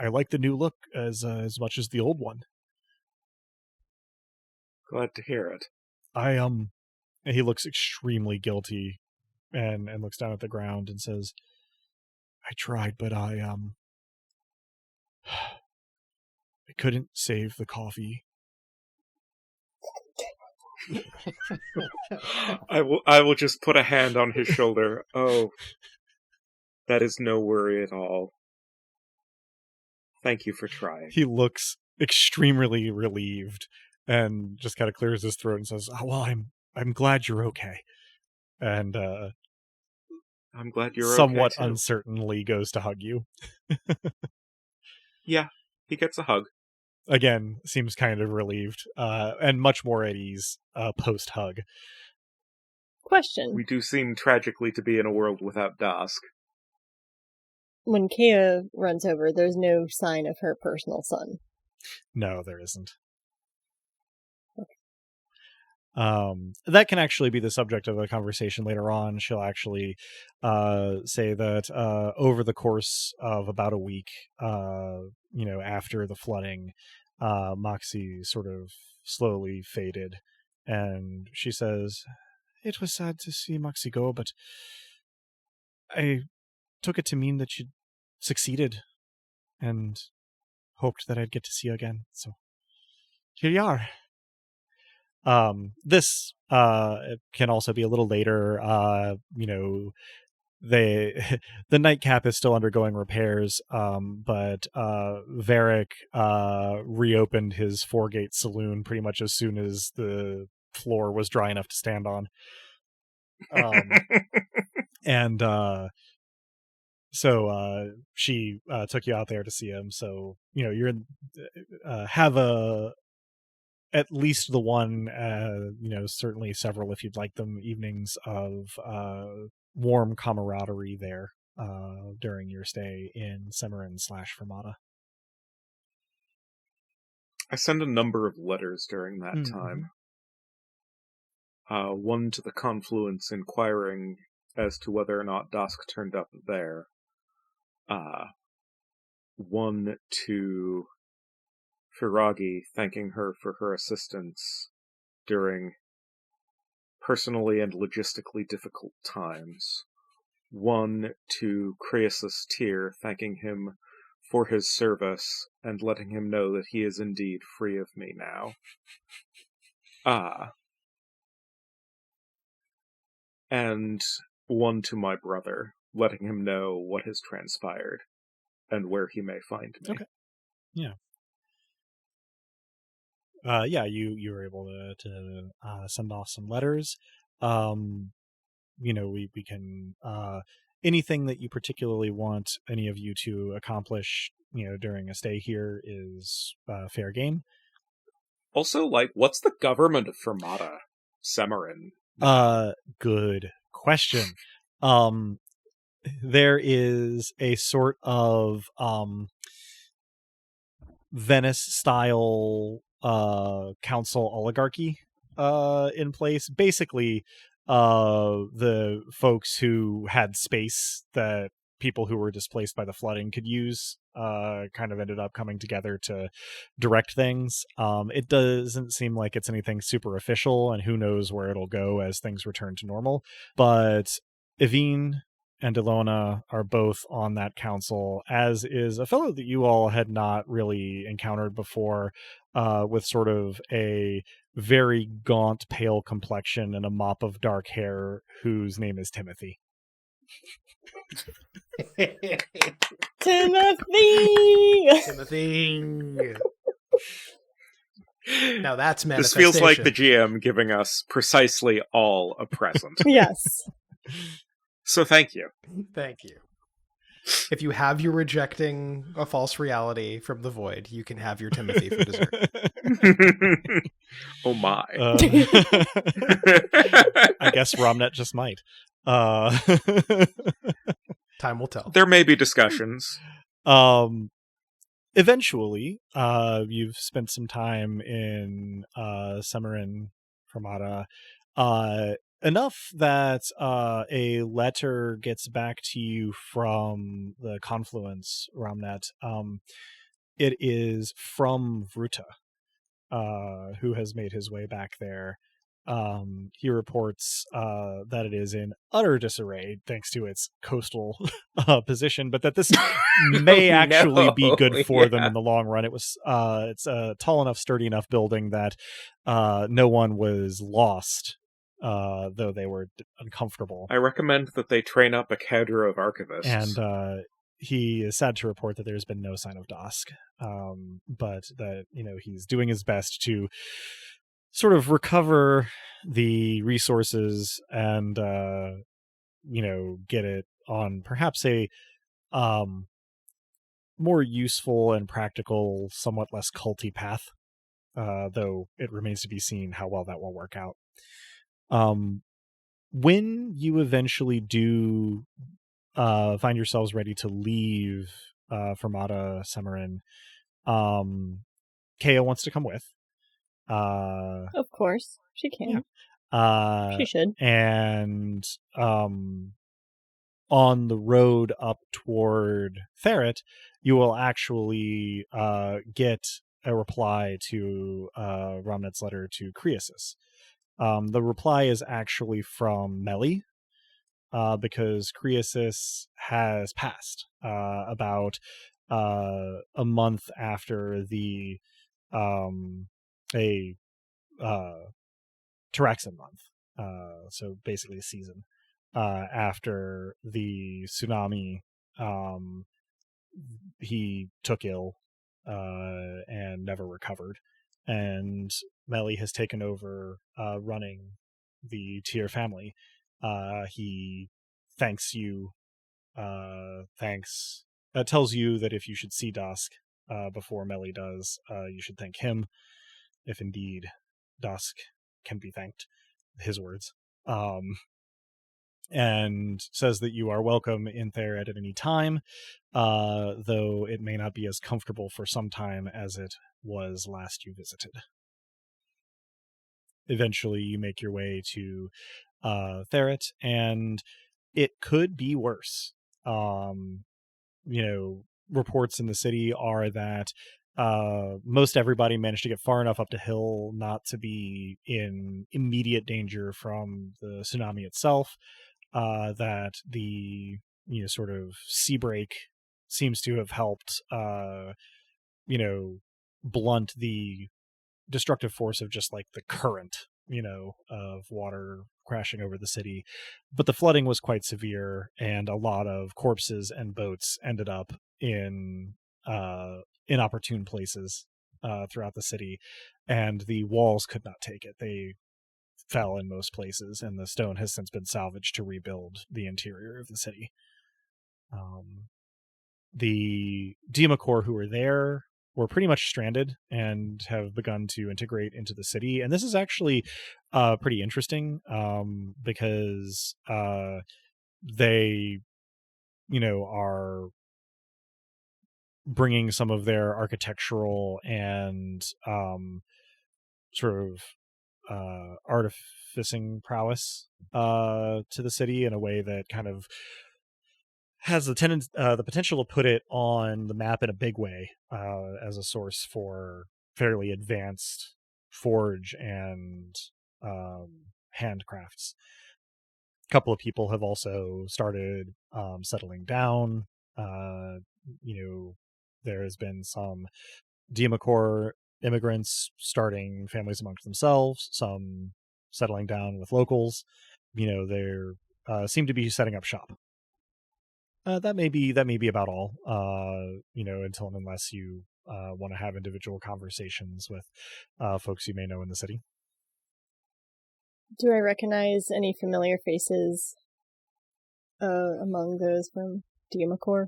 like the new look as much as the old one. Glad to hear it. And he looks extremely guilty and looks down at the ground and says, I tried, but I couldn't save the coffee. I will just put a hand on his shoulder. Oh, that is no worry at all. Thank you for trying. He looks extremely relieved and just kind of clears his throat and says, "Oh, well, I'm glad you're okay." And I'm glad you're somewhat okay, uncertainly goes to hug you. Yeah, he gets a hug. Again, seems kind of relieved, and much more at ease post-hug. Question. We do seem tragically to be in a world without Dask. When Kea runs over, there's no sign of her personal son. No, there isn't. Okay. That can actually be the subject of a conversation later on. She'll actually say that over the course of about a week, after the flooding, Moxie sort of slowly faded, and she says, "It was sad to see Moxie go, but I took it to mean that she'd succeeded and hoped that I'd get to see you again. So here you are." This can also be a little later. The nightcap is still undergoing repairs, but Varric reopened his four-gate saloon pretty much as soon as the floor was dry enough to stand on. And so she took you out there to see him. So you're have at least the one, certainly several if you'd like them, evenings of warm camaraderie there during your stay in Severin/Fermata. I send a number of letters during that time. One to the Confluence inquiring as to whether or not Dask turned up there. One to Firagi thanking her for her assistance during personally and logistically difficult times. One to Croesus Tyr thanking him for his service and letting him know that he is indeed free of me now. And one to my brother, letting him know what has transpired and where he may find me. Okay. Yeah. You were able to send off some letters. We can anything that you particularly want any of you to accomplish, during a stay here is fair game. Also, what's the government of Fermata? Severin. Good question. There is a sort of Venice-style council oligarchy in place. Basically, the folks who had space that people who were displaced by the flooding could use kind of ended up coming together to direct things. It doesn't seem like it's anything super official, and who knows where it'll go as things return to normal. But Evine and Ilona are both on that council, as is a fellow that you all had not really encountered before, with sort of a very gaunt, pale complexion and a mop of dark hair, whose name is Timothy. Timothy! Now that's manifestation. This feels like the GM giving us precisely all a present. Yes. So thank you. Thank you. If you have your rejecting a false reality from the void, you can have your Timothy for dessert. Oh my. I guess Romnet just might. Time will tell. There may be discussions. Eventually, you've spent some time in Summerin Fermata, enough that a letter gets back to you from the Confluence, Romnet. It is from Vruta, who has made his way back there. He reports that it is in utter disarray thanks to its coastal position, but that this may actually be good for them in the long run. It's a tall enough, sturdy enough building that no one was lost, though they were uncomfortable. I recommend that they train up a cadre of archivists. And he is sad to report that there's been no sign of Dusk, but that he's doing his best to sort of recover the resources and get it on perhaps a more useful and practical, somewhat less culty path, though it remains to be seen how well that will work out. When you eventually do find yourselves ready to leave Fermata Summerin, Kea wants to come with. Of course, she can. Yeah. She should. And on the road up toward Ferret, you will actually get a reply to Romnet's letter to Croesus. The reply is actually from Melly, because Croesus has passed about a month after the Taraxan month, so basically a season after the tsunami. He took ill and never recovered, and Melly has taken over running the Tyr family. He thanks you, tells you that if you should see Dusk before Melly does, you should thank him, if indeed Dusk can be thanked, his words. And says that you are welcome in Thered at any time, though it may not be as comfortable for some time as it was last you visited. Eventually you make your way to Theret, and it could be worse. Reports in the city are that most everybody managed to get far enough up the hill not to be in immediate danger from the tsunami itself, that the sort of sea break seems to have helped blunt the destructive force of just like the current of water crashing over the city. But the flooding was quite severe, and a lot of corpses and boats ended up in inopportune places throughout the city, and the walls could not take it. They fell in most places, and the stone has since been salvaged to rebuild the interior of the city. The Demacor who were there were pretty much stranded and have begun to integrate into the city. And this is actually pretty interesting, because they, are bringing some of their architectural and sort of artificing prowess to the city in a way that kind of has the potential to put it on the map in a big way, as a source for fairly advanced forge and handcrafts. A couple of people have also started settling down. There has been some Demacor immigrants starting families amongst themselves, some settling down with locals. They seem to be setting up shop. That may be about all. Until and unless you want to have individual conversations with folks you may know in the city. Do I recognize any familiar faces among those from Diamacor?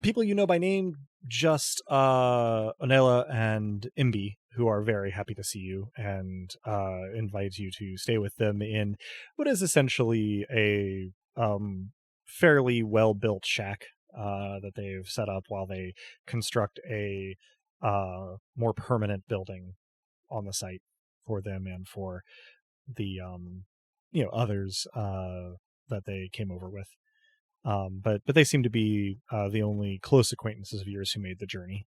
People you know by name, just Onela and Imbi, who are very happy to see you and invite you to stay with them in what is essentially a fairly well-built shack that they've set up while they construct a more permanent building on the site for them and for the others that they came over with. But they seem to be the only close acquaintances of yours who made the journey.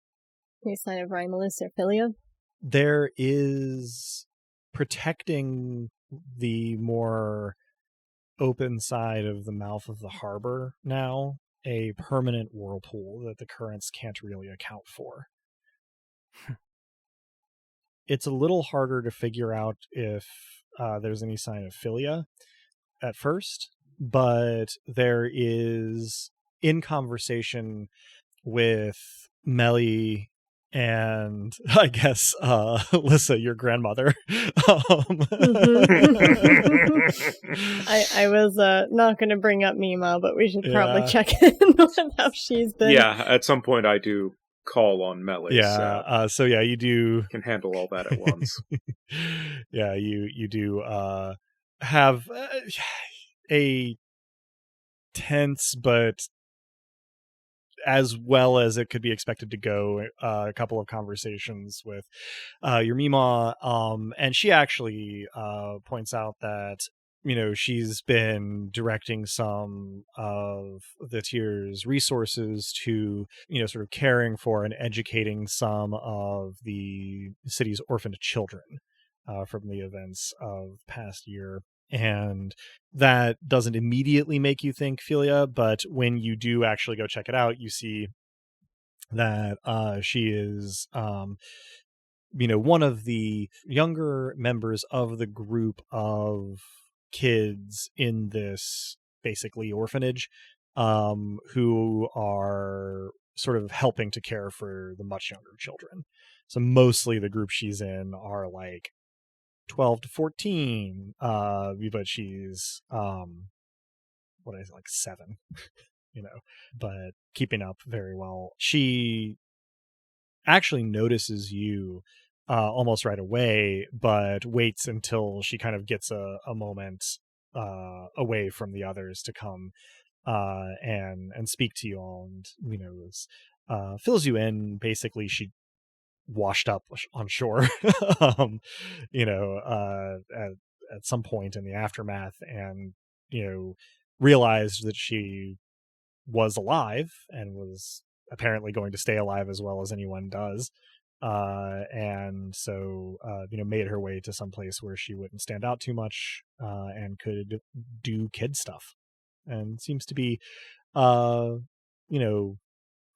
Any sign of Rimalus or Philia? There is, protecting the more open side of the mouth of the harbor now, a permanent whirlpool that the currents can't really account for. It's a little harder to figure out if there's any sign of Philia at first, but there is, in conversation with Melly and I guess Lissa, your grandmother. I was not going to bring up Mima, but we should probably check in on how she's been. Yeah, at some point I do call on Melly. Yeah, so you do can handle all that at once. Yeah, you do have a tense but as well as it could be expected to go a couple of conversations with your Mima, and she actually points out that she's been directing some of the tier's resources to sort of caring for and educating some of the city's orphaned children from the events of past year. And that doesn't immediately make you think Philia, but when you do actually go check it out, you see that she is one of the younger members of the group of kids in this basically orphanage who are sort of helping to care for the much younger children. So mostly the group she's in are like 12 to 14, but she's like 7, but keeping up very well. She actually notices you almost right away, but waits until she kind of gets a moment away from the others to come and speak to you all, and fills you in. Basically, she washed up on shore at some point in the aftermath, and realized that she was alive and was apparently going to stay alive as well as anyone does, and so made her way to some place where she wouldn't stand out too much and could do kid stuff, and seems to be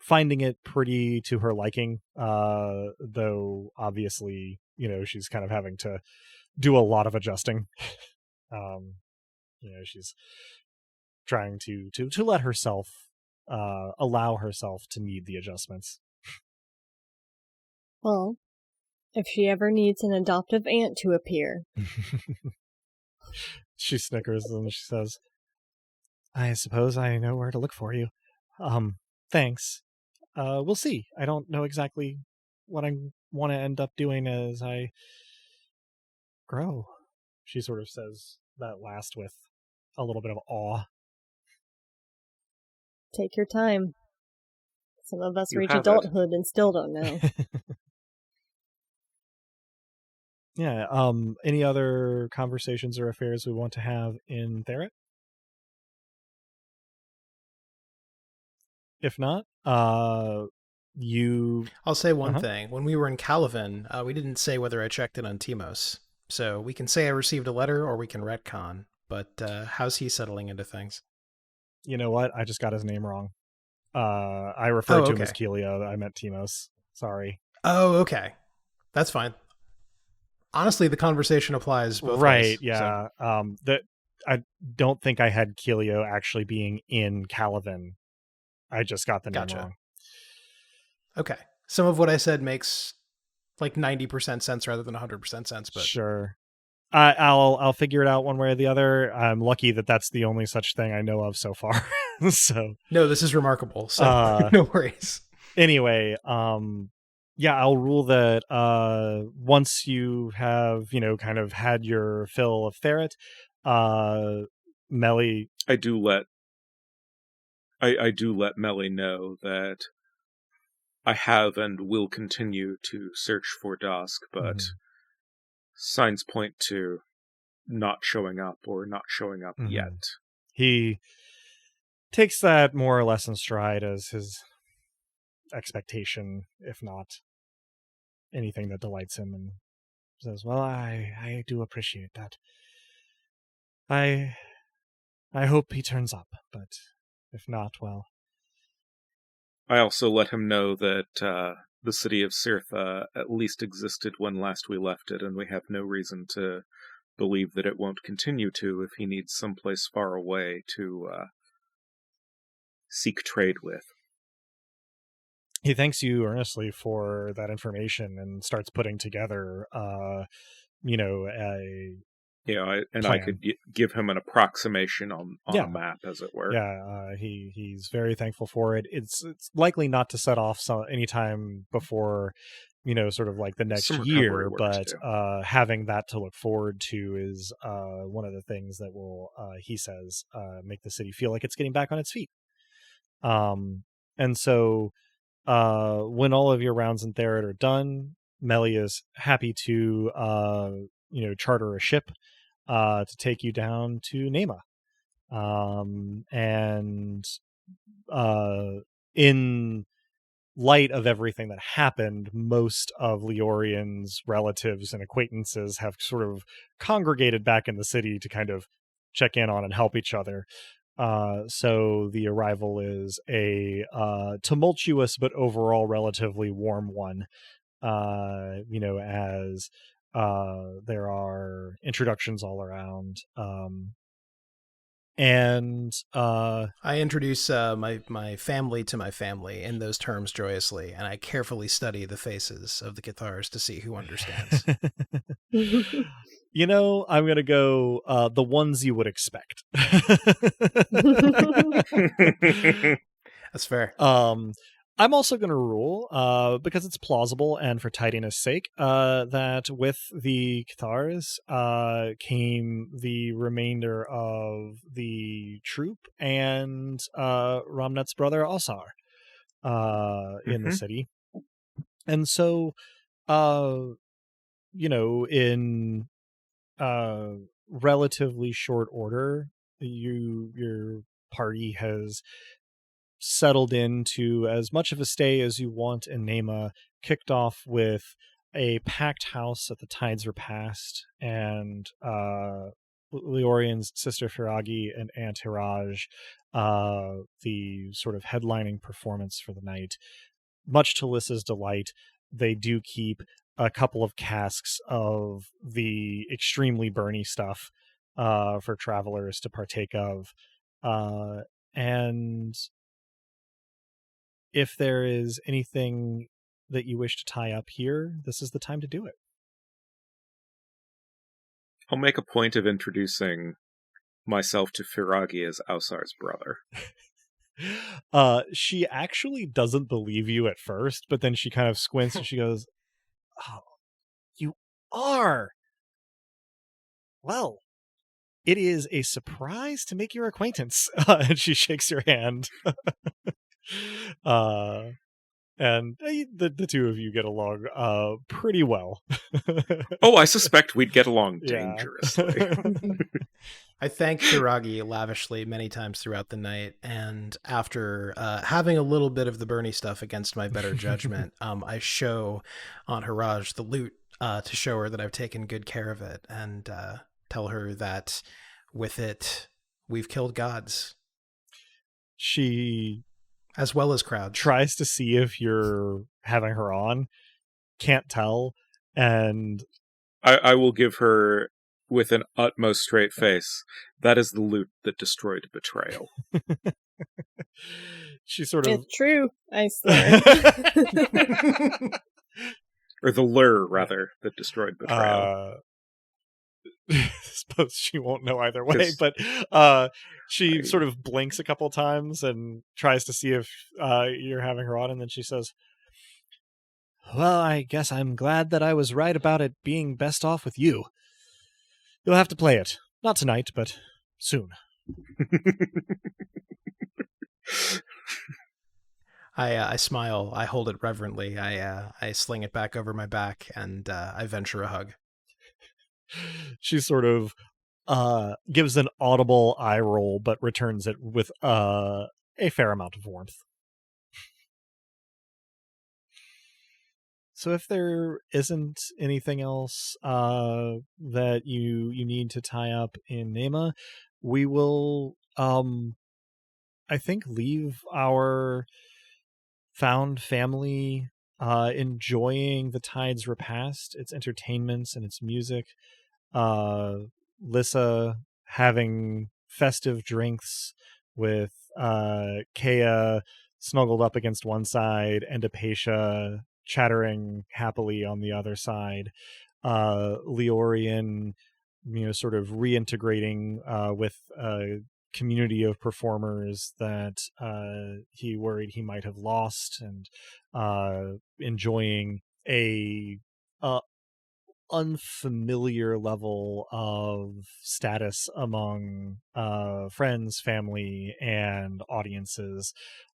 finding it pretty to her liking, though obviously she's kind of having to do a lot of adjusting. She's trying to let herself allow herself to need the adjustments. Well, if she ever needs an adoptive aunt to appear. She snickers and she says, I suppose I know where to look for you. Thanks. We'll see. I don't know exactly what I want to end up doing as I grow. She sort of says that last with a little bit of awe. Take your time. Some of us reach adulthood and still don't know. Yeah. Any other conversations or affairs we want to have in Theret? If not, I'll say one thing. When we were in Calavan, we didn't say whether I checked in on Timos. So we can say I received a letter or we can retcon. But how's he settling into things? You know what? I just got his name wrong. I referred to him as Keelio. I meant Timos. Sorry. Oh, okay. That's fine. Honestly, the conversation applies both ways. Right, yeah. So. don't think I had Keelio actually being in Calavan. I just got the name wrong. Okay. Some of what I said makes like 90% sense rather than 100% sense, but sure. I'll figure it out one way or the other. I'm lucky that that's the only such thing I know of so far. So no, this is remarkable. So no worries. Anyway, yeah, I'll rule that once you have, kind of had your fill of Ferret, Melly. I do let Melly know that I have and will continue to search for Dusk, but signs point to not showing up or not showing up yet. He takes that more or less in stride as his expectation, if not anything that delights him, and says, well, I do appreciate that. I hope he turns up, but if not, well. I also let him know that the city of Cirtha at least existed when last we left it, and we have no reason to believe that it won't continue to if he needs someplace far away to seek trade with. He thanks you earnestly for that information and starts putting together, a and I could give him an approximation on a map, as it were. Yeah, he's very thankful for it. It's likely not to set off anytime before, sort of like the next year, but having that to look forward to is one of the things that will, he says, make the city feel like it's getting back on its feet. And so when all of your rounds in Therod are done, Melly is happy to charter a ship to take you down to Nema. And in light of everything that happened, most of Leorian's relatives and acquaintances have sort of congregated back in the city to kind of check in on and help each other. So the arrival is a tumultuous but overall relatively warm one, as there are introductions all around. And I introduce my family to my family in those terms joyously, and I carefully study the faces of the Cathars to see who understands. I'm going to go the ones you would expect. That's fair. I'm also going to rule, because it's plausible and for tidiness' sake, that with the Cathars came the remainder of the troop and Ramnet's brother Alsar in the city. And so, in relatively short order, your party has settled into as much of a stay as you want in Nema, kicked off with a packed house at the Tides Repast, and Leorian's sister Firagi and Aunt Hiraj, the sort of headlining performance for the night. Much to Lissa's delight, they do keep a couple of casks of the extremely burny stuff for travelers to partake of. And if there is anything that you wish to tie up here, this is the time to do it. I'll make a point of introducing myself to Firagi as Ausar's brother. She actually doesn't believe you at first, but then she kind of squints and she goes, "Oh, you are? Well, it is a surprise to make your acquaintance." And she shakes your hand. And the two of you get along pretty well. Oh, I suspect we'd get along dangerously. I thank Firagi lavishly many times throughout the night, and after having a little bit of the Bernie stuff against my better judgment, I show Aunt Hiraj the loot to show her that I've taken good care of it, and tell her that with it, we've killed gods. She... as well as crowds. Tries to see if you're having her on. Can't tell. And I will give her with an utmost straight face, that is the loot that destroyed betrayal. She sort of... It's true, I swear. Or the lure, rather, that destroyed betrayal. I suppose she won't know either way, but she sort of blinks a couple times and tries to see if you're having her on, and then she says, well, I guess I'm glad that I was right about it being best off with you. You'll have to play it. Not tonight, but soon. I smile. I hold it reverently. I sling it back over my back, and I venture a hug. She sort of gives an audible eye roll, but returns it with a fair amount of warmth. So if there isn't anything else that you need to tie up in Nema, we will, I think, leave our found family enjoying the Tide's repast, its entertainments and its music. Lissa having festive drinks with Kea snuggled up against one side and Apatia chattering happily on the other side. Leorian, sort of reintegrating with a community of performers that he worried he might have lost, and enjoying a unfamiliar level of status among friends, family, and audiences,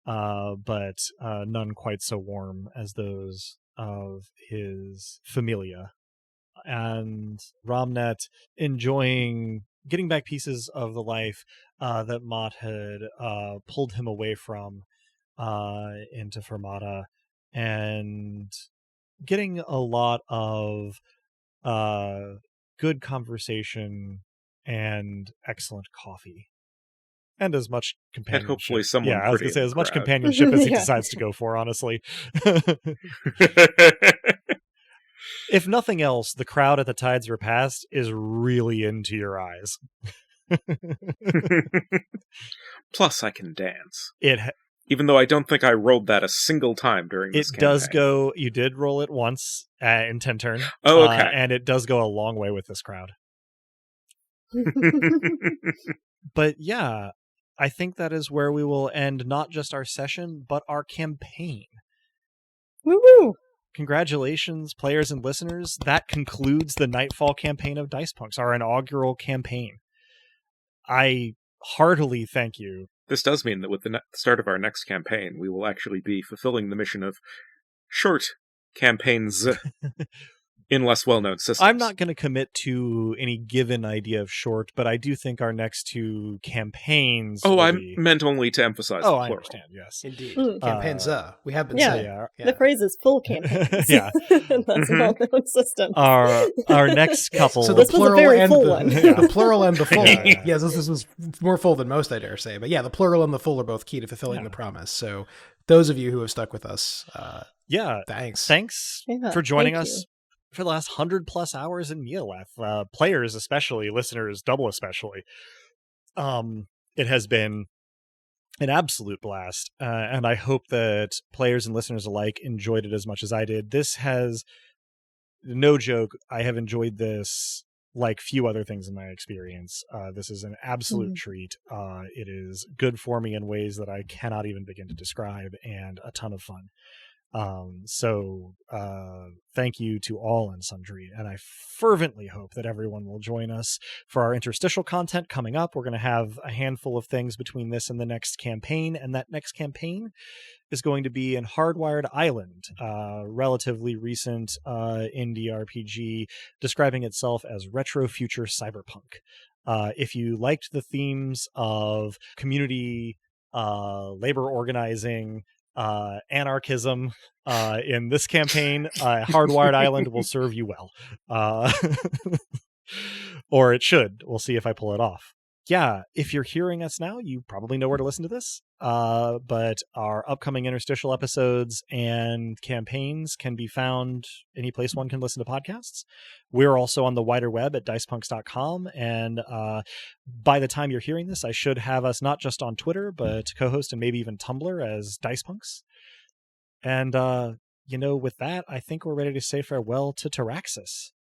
but none quite so warm as those of his familia. And Ramnet enjoying getting back pieces of the life that Mott had pulled him away from into Fermata, and getting a lot of good conversation and excellent coffee, and as much companionship. And hopefully someone I was going to say as much companionship as he decides to go for, honestly. If nothing else, the crowd at the Tide's repast is really into your eyes. Plus, I can dance. Even though I don't think I rolled that a single time during this campaign. It does go... You did roll it once in 10 turn. Oh, okay. And it does go a long way with this crowd. But yeah, I think that is where we will end not just our session, but our campaign. Woo-woo! Congratulations, players and listeners. That concludes the Nightfall campaign of Dice Punks, our inaugural campaign. I heartily thank you. This does mean that with the start of our next campaign, we will actually be fulfilling the mission of short campaigns in less well-known systems. I'm not going to commit to any given idea of short, but I do think our next two campaigns... meant only to emphasize the plural. I understand, yes. Indeed. Campaigns, we have been saying. Yeah. The phrase is full campaigns. Yeah. That's a well-known system. Our next couple... So this was a very full one. The plural and the full. Yes, this was more full than most, I dare say. But yeah, the plural and the full are both key to fulfilling the promise. So those of you who have stuck with us, thanks. Thanks for joining us for the last 100+ hours in Neoleth. Players especially, listeners double especially. It has been an absolute blast, and I hope that players and listeners alike enjoyed it as much as I did. This has, no joke, I have enjoyed this like few other things in my experience. This is an absolute treat. It is good for me in ways that I cannot even begin to describe, and a ton of fun. So thank you to all and sundry, and I fervently hope that everyone will join us for our interstitial content coming up. We're going to have a handful of things between this and the next campaign, and that next campaign is going to be in Hardwired Island, relatively recent indie RPG describing itself as retro future cyberpunk. If you liked the themes of community, labor organizing, anarchism in this campaign, Hardwired Island will serve you well. Or it should. We'll see if I pull it off. yeah, if you're hearing us now, you probably know where to listen to this. But our upcoming interstitial episodes and campaigns can be found any place one can listen to podcasts. We're also on the wider web at dicepunks.com. And by the time you're hearing this, I should have us not just on Twitter, but co-host and maybe even Tumblr as Dicepunks. And, with that, I think we're ready to say farewell to Taraxis.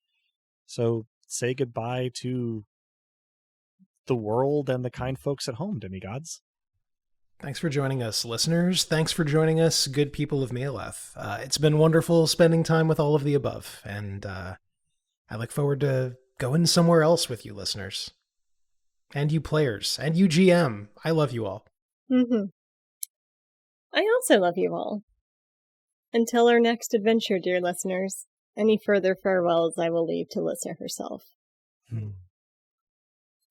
So say goodbye to the world and the kind folks at home, demigods. Thanks for joining us, listeners. Thanks for joining us, good people of Mealeth. It's been wonderful spending time with all of the above, and I look forward to going somewhere else with you, listeners. And you players, and you GM. I love you all. Mm-hmm. I also love you all. Until our next adventure, dear listeners, any further farewells I will leave to Lissa herself.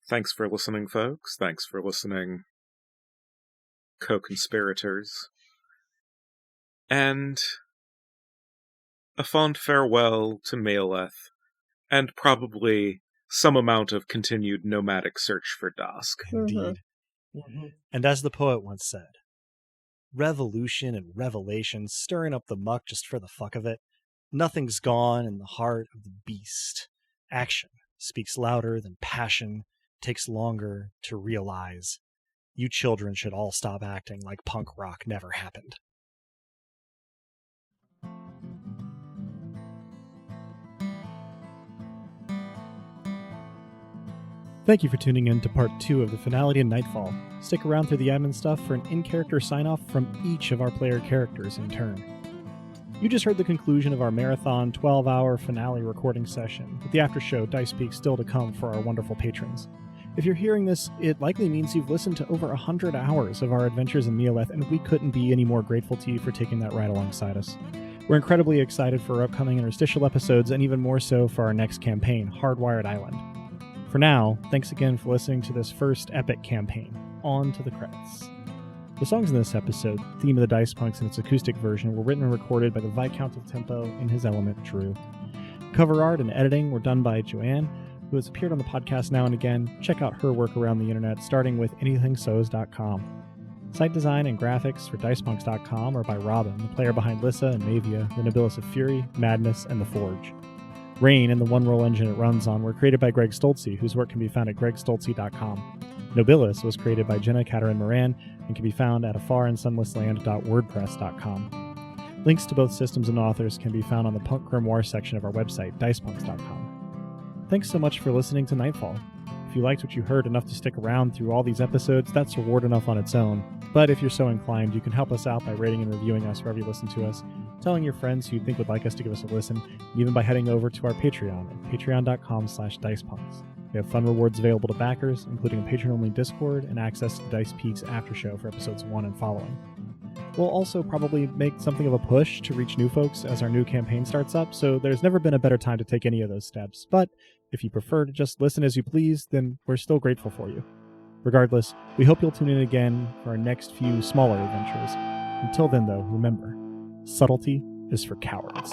Thanks for listening, folks. Thanks for listening, co-conspirators. And a fond farewell to Mealeth, and probably some amount of continued nomadic search for Dosk. Indeed. Mm-hmm. And as the poet once said, revolution and revelation, stirring up the muck just for the fuck of it. Nothing's gone in the heart of the beast. Action speaks louder than passion, takes longer to realize. You children should all stop acting like punk rock never happened. Thank you for tuning in to part 2 of the finale to Nightfall. Stick around through the admin stuff for an in-character sign-off from each of our player characters in turn. You just heard the conclusion of our marathon 12-hour finale recording session, with the after-show Dice Peak still to come for our wonderful patrons. If you're hearing this, it likely means you've listened to over 100 hours of our adventures in Mealeth, and we couldn't be any more grateful to you for taking that ride alongside us. We're incredibly excited for our upcoming interstitial episodes, and even more so for our next campaign, Hardwired Island. For now, thanks again for listening to this first epic campaign. On to the credits. The songs in this episode, Theme of the Dice Punks in its acoustic version, were written and recorded by the Viscount of Tempo in his element, Drew. Cover art and editing were done by Joanne, who has appeared on the podcast now and again. Check out her work around the internet, starting with anythingsows.com. Site design and graphics for dicepunks.com are by Robin, the player behind Lissa and Mavia, the Nobilis of Fury, Madness, and The Forge. Rain and the one-roll engine it runs on were created by Greg Stoltze, whose work can be found at gregstoltze.com. Nobilis was created by Jenna Caterin Moran and can be found at afarandsunlessland.wordpress.com. Links to both systems and authors can be found on the Punk Grimoire section of our website, dicepunks.com. Thanks so much for listening to Nightfall. If you liked what you heard enough to stick around through all these episodes, that's reward enough on its own. But if you're so inclined, you can help us out by rating and reviewing us wherever you listen to us, telling your friends who you think would like us to give us a listen, and even by heading over to our Patreon at patreon.com/dicepunks. We have fun rewards available to backers, including a patron-only Discord and access to the Dice Peaks after show for episodes 1 and following. We'll also probably make something of a push to reach new folks as our new campaign starts up, so there's never been a better time to take any of those steps. But if you prefer to just listen as you please, then we're still grateful for you. Regardless, we hope you'll tune in again for our next few smaller adventures. Until then, though, remember, subtlety is for cowards.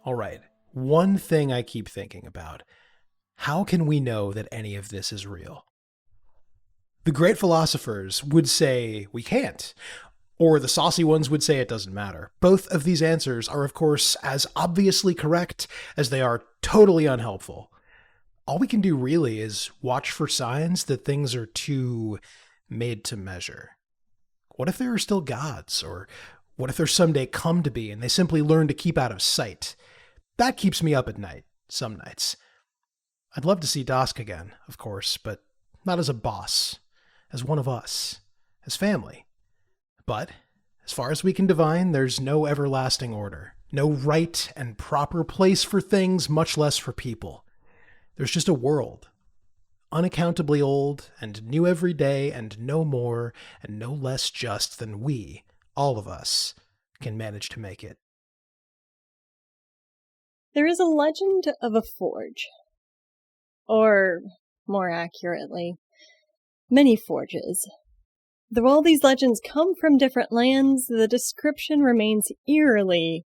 All right. One thing I keep thinking about. How can we know that any of this is real? The great philosophers would say we can't, or the saucy ones would say it doesn't matter. Both of these answers are, of course, as obviously correct as they are totally unhelpful. All we can do really is watch for signs that things are too made to measure. What if there are still gods? Or what if there someday come to be and they simply learn to keep out of sight? That keeps me up at night, some nights. I'd love to see Dosk again, of course, but not as a boss, as one of us, as family. But, as far as we can divine, there's no everlasting order, no right and proper place for things, much less for people. There's just a world unaccountably old, and new every day, and no more and no less just than we, all of us, can manage to make it. There is a legend of a forge. Or, more accurately, many forges. Though all these legends come from different lands, the description remains eerily,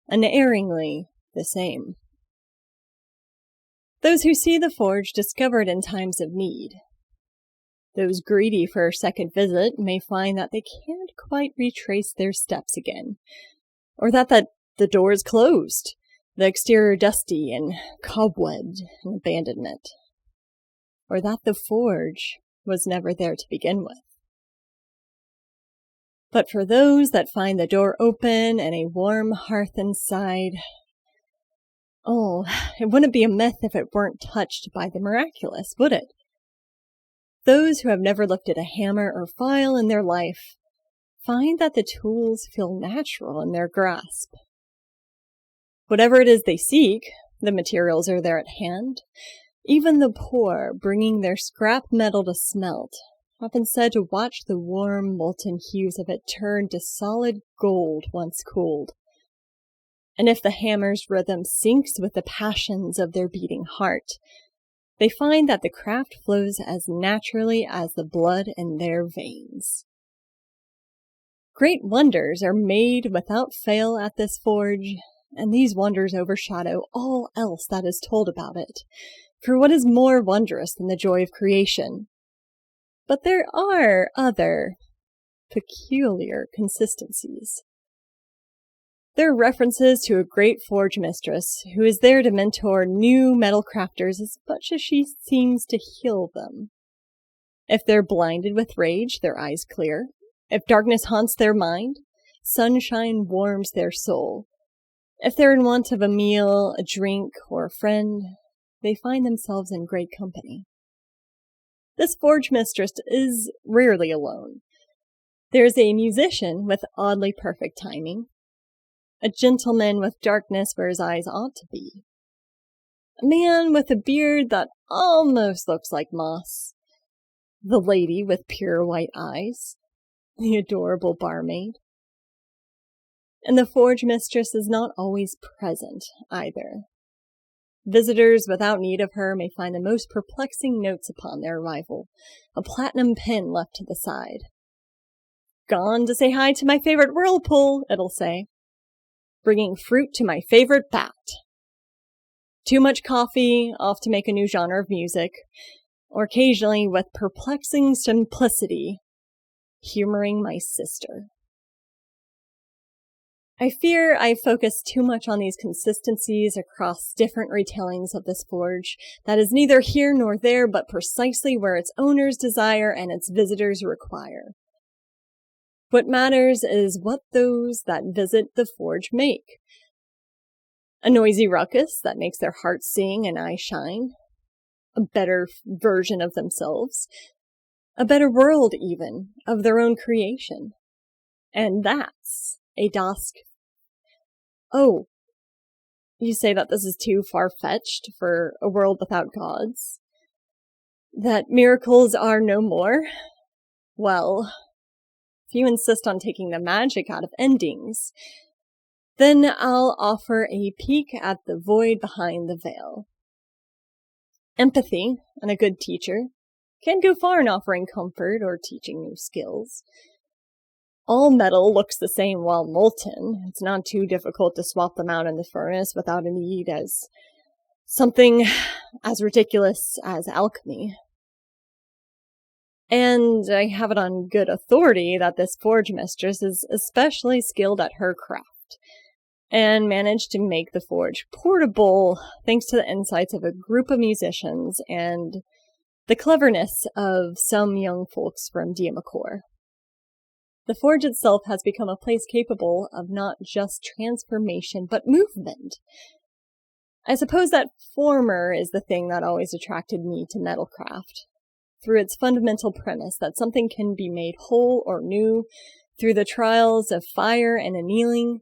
unerringly the same. Those who see the forge discover it in times of need. Those greedy for a second visit may find that they can't quite retrace their steps again, or that the door is closed, the exterior dusty and cobwebbed in abandonment, or that the forge was never there to begin with. But for those that find the door open and a warm hearth inside, oh, it wouldn't be a myth if it weren't touched by the miraculous, would it? Those who have never lifted a hammer or file in their life find that the tools feel natural in their grasp. Whatever it is they seek, the materials are there at hand. Even the poor, bringing their scrap metal to smelt, have been said to watch the warm, molten hues of it turn to solid gold once cooled. And if the hammer's rhythm syncs with the passions of their beating heart, they find that the craft flows as naturally as the blood in their veins. Great wonders are made without fail at this forge, and these wonders overshadow all else that is told about it. For what is more wondrous than the joy of creation? But there are other peculiar consistencies. There are references to a great forge mistress who is there to mentor new metal crafters as much as she seems to heal them. If they're blinded with rage, their eyes clear. If darkness haunts their mind, sunshine warms their soul. If they're in want of a meal, a drink, or a friend, they find themselves in great company. This forge mistress is rarely alone. There's a musician with oddly perfect timing, a gentleman with darkness where his eyes ought to be, a man with a beard that almost looks like moss, the lady with pure white eyes, the adorable barmaid. And the forge mistress is not always present either. Visitors without need of her may find the most perplexing notes upon their arrival, a platinum pin left to the side. "Gone to say hi to my favorite whirlpool," it'll say. "Bringing fruit to my favorite bat." Too much coffee, off to make a new genre of music, or occasionally, with perplexing simplicity, humoring my sister. I fear I focus too much on these consistencies across different retellings of this forge that is neither here nor there, but precisely where its owners desire and its visitors require. What matters is what those that visit the forge make. A noisy ruckus that makes their hearts sing and eyes shine. A better version of themselves. A better world, even, of their own creation. And that's a dusk. Oh, you say that this is too far-fetched for a world without gods? That miracles are no more? Well, if you insist on taking the magic out of endings, then I'll offer a peek at the void behind the veil. Empathy, and a good teacher, can go far in offering comfort or teaching new skills. All metal looks the same while molten. It's not too difficult to swap them out in the furnace without a need as something as ridiculous as alchemy. And I have it on good authority that this forge mistress is especially skilled at her craft, and managed to make the forge portable thanks to the insights of a group of musicians and the cleverness of some young folks from Diamacor. The forge itself has become a place capable of not just transformation, but movement. I suppose that former is the thing that always attracted me to metalcraft, through its fundamental premise that something can be made whole or new through the trials of fire and annealing,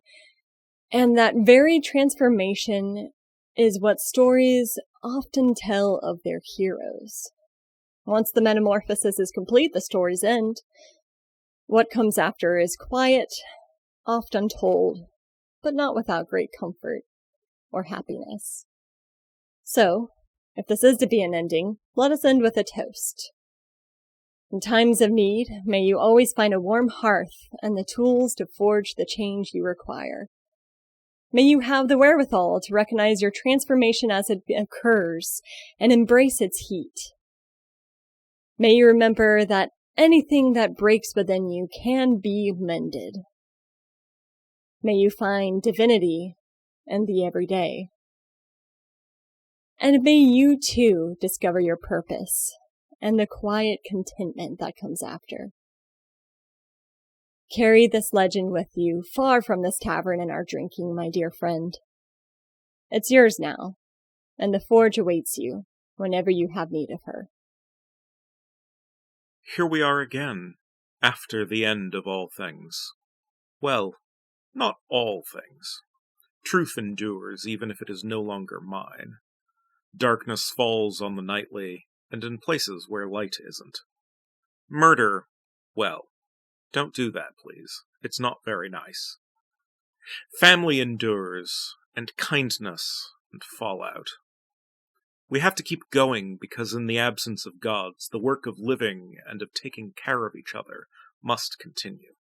and that very transformation is what stories often tell of their heroes. Once the metamorphosis is complete, the story's end. What comes after is quiet, oft untold, but not without great comfort or happiness. So, if this is to be an ending, let us end with a toast. In times of need, may you always find a warm hearth and the tools to forge the change you require. May you have the wherewithal to recognize your transformation as it occurs and embrace its heat. May you remember that anything that breaks within you can be mended. May you find divinity in the everyday. And may you too discover your purpose and the quiet contentment that comes after. Carry this legend with you far from this tavern and our drinking, my dear friend. It's yours now, and the forge awaits you whenever you have need of her. Here we are again, after the end of all things. Well, not all things. Truth endures, even if it is no longer mine. Darkness falls on the nightly, and in places where light isn't. Murder, well, don't do that, please. It's not very nice. Family endures, and kindness, and fallout. We have to keep going because in the absence of gods, the work of living and of taking care of each other must continue.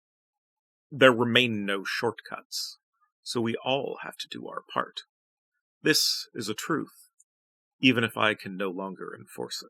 There remain no shortcuts, so we all have to do our part. This is a truth, even if I can no longer enforce it.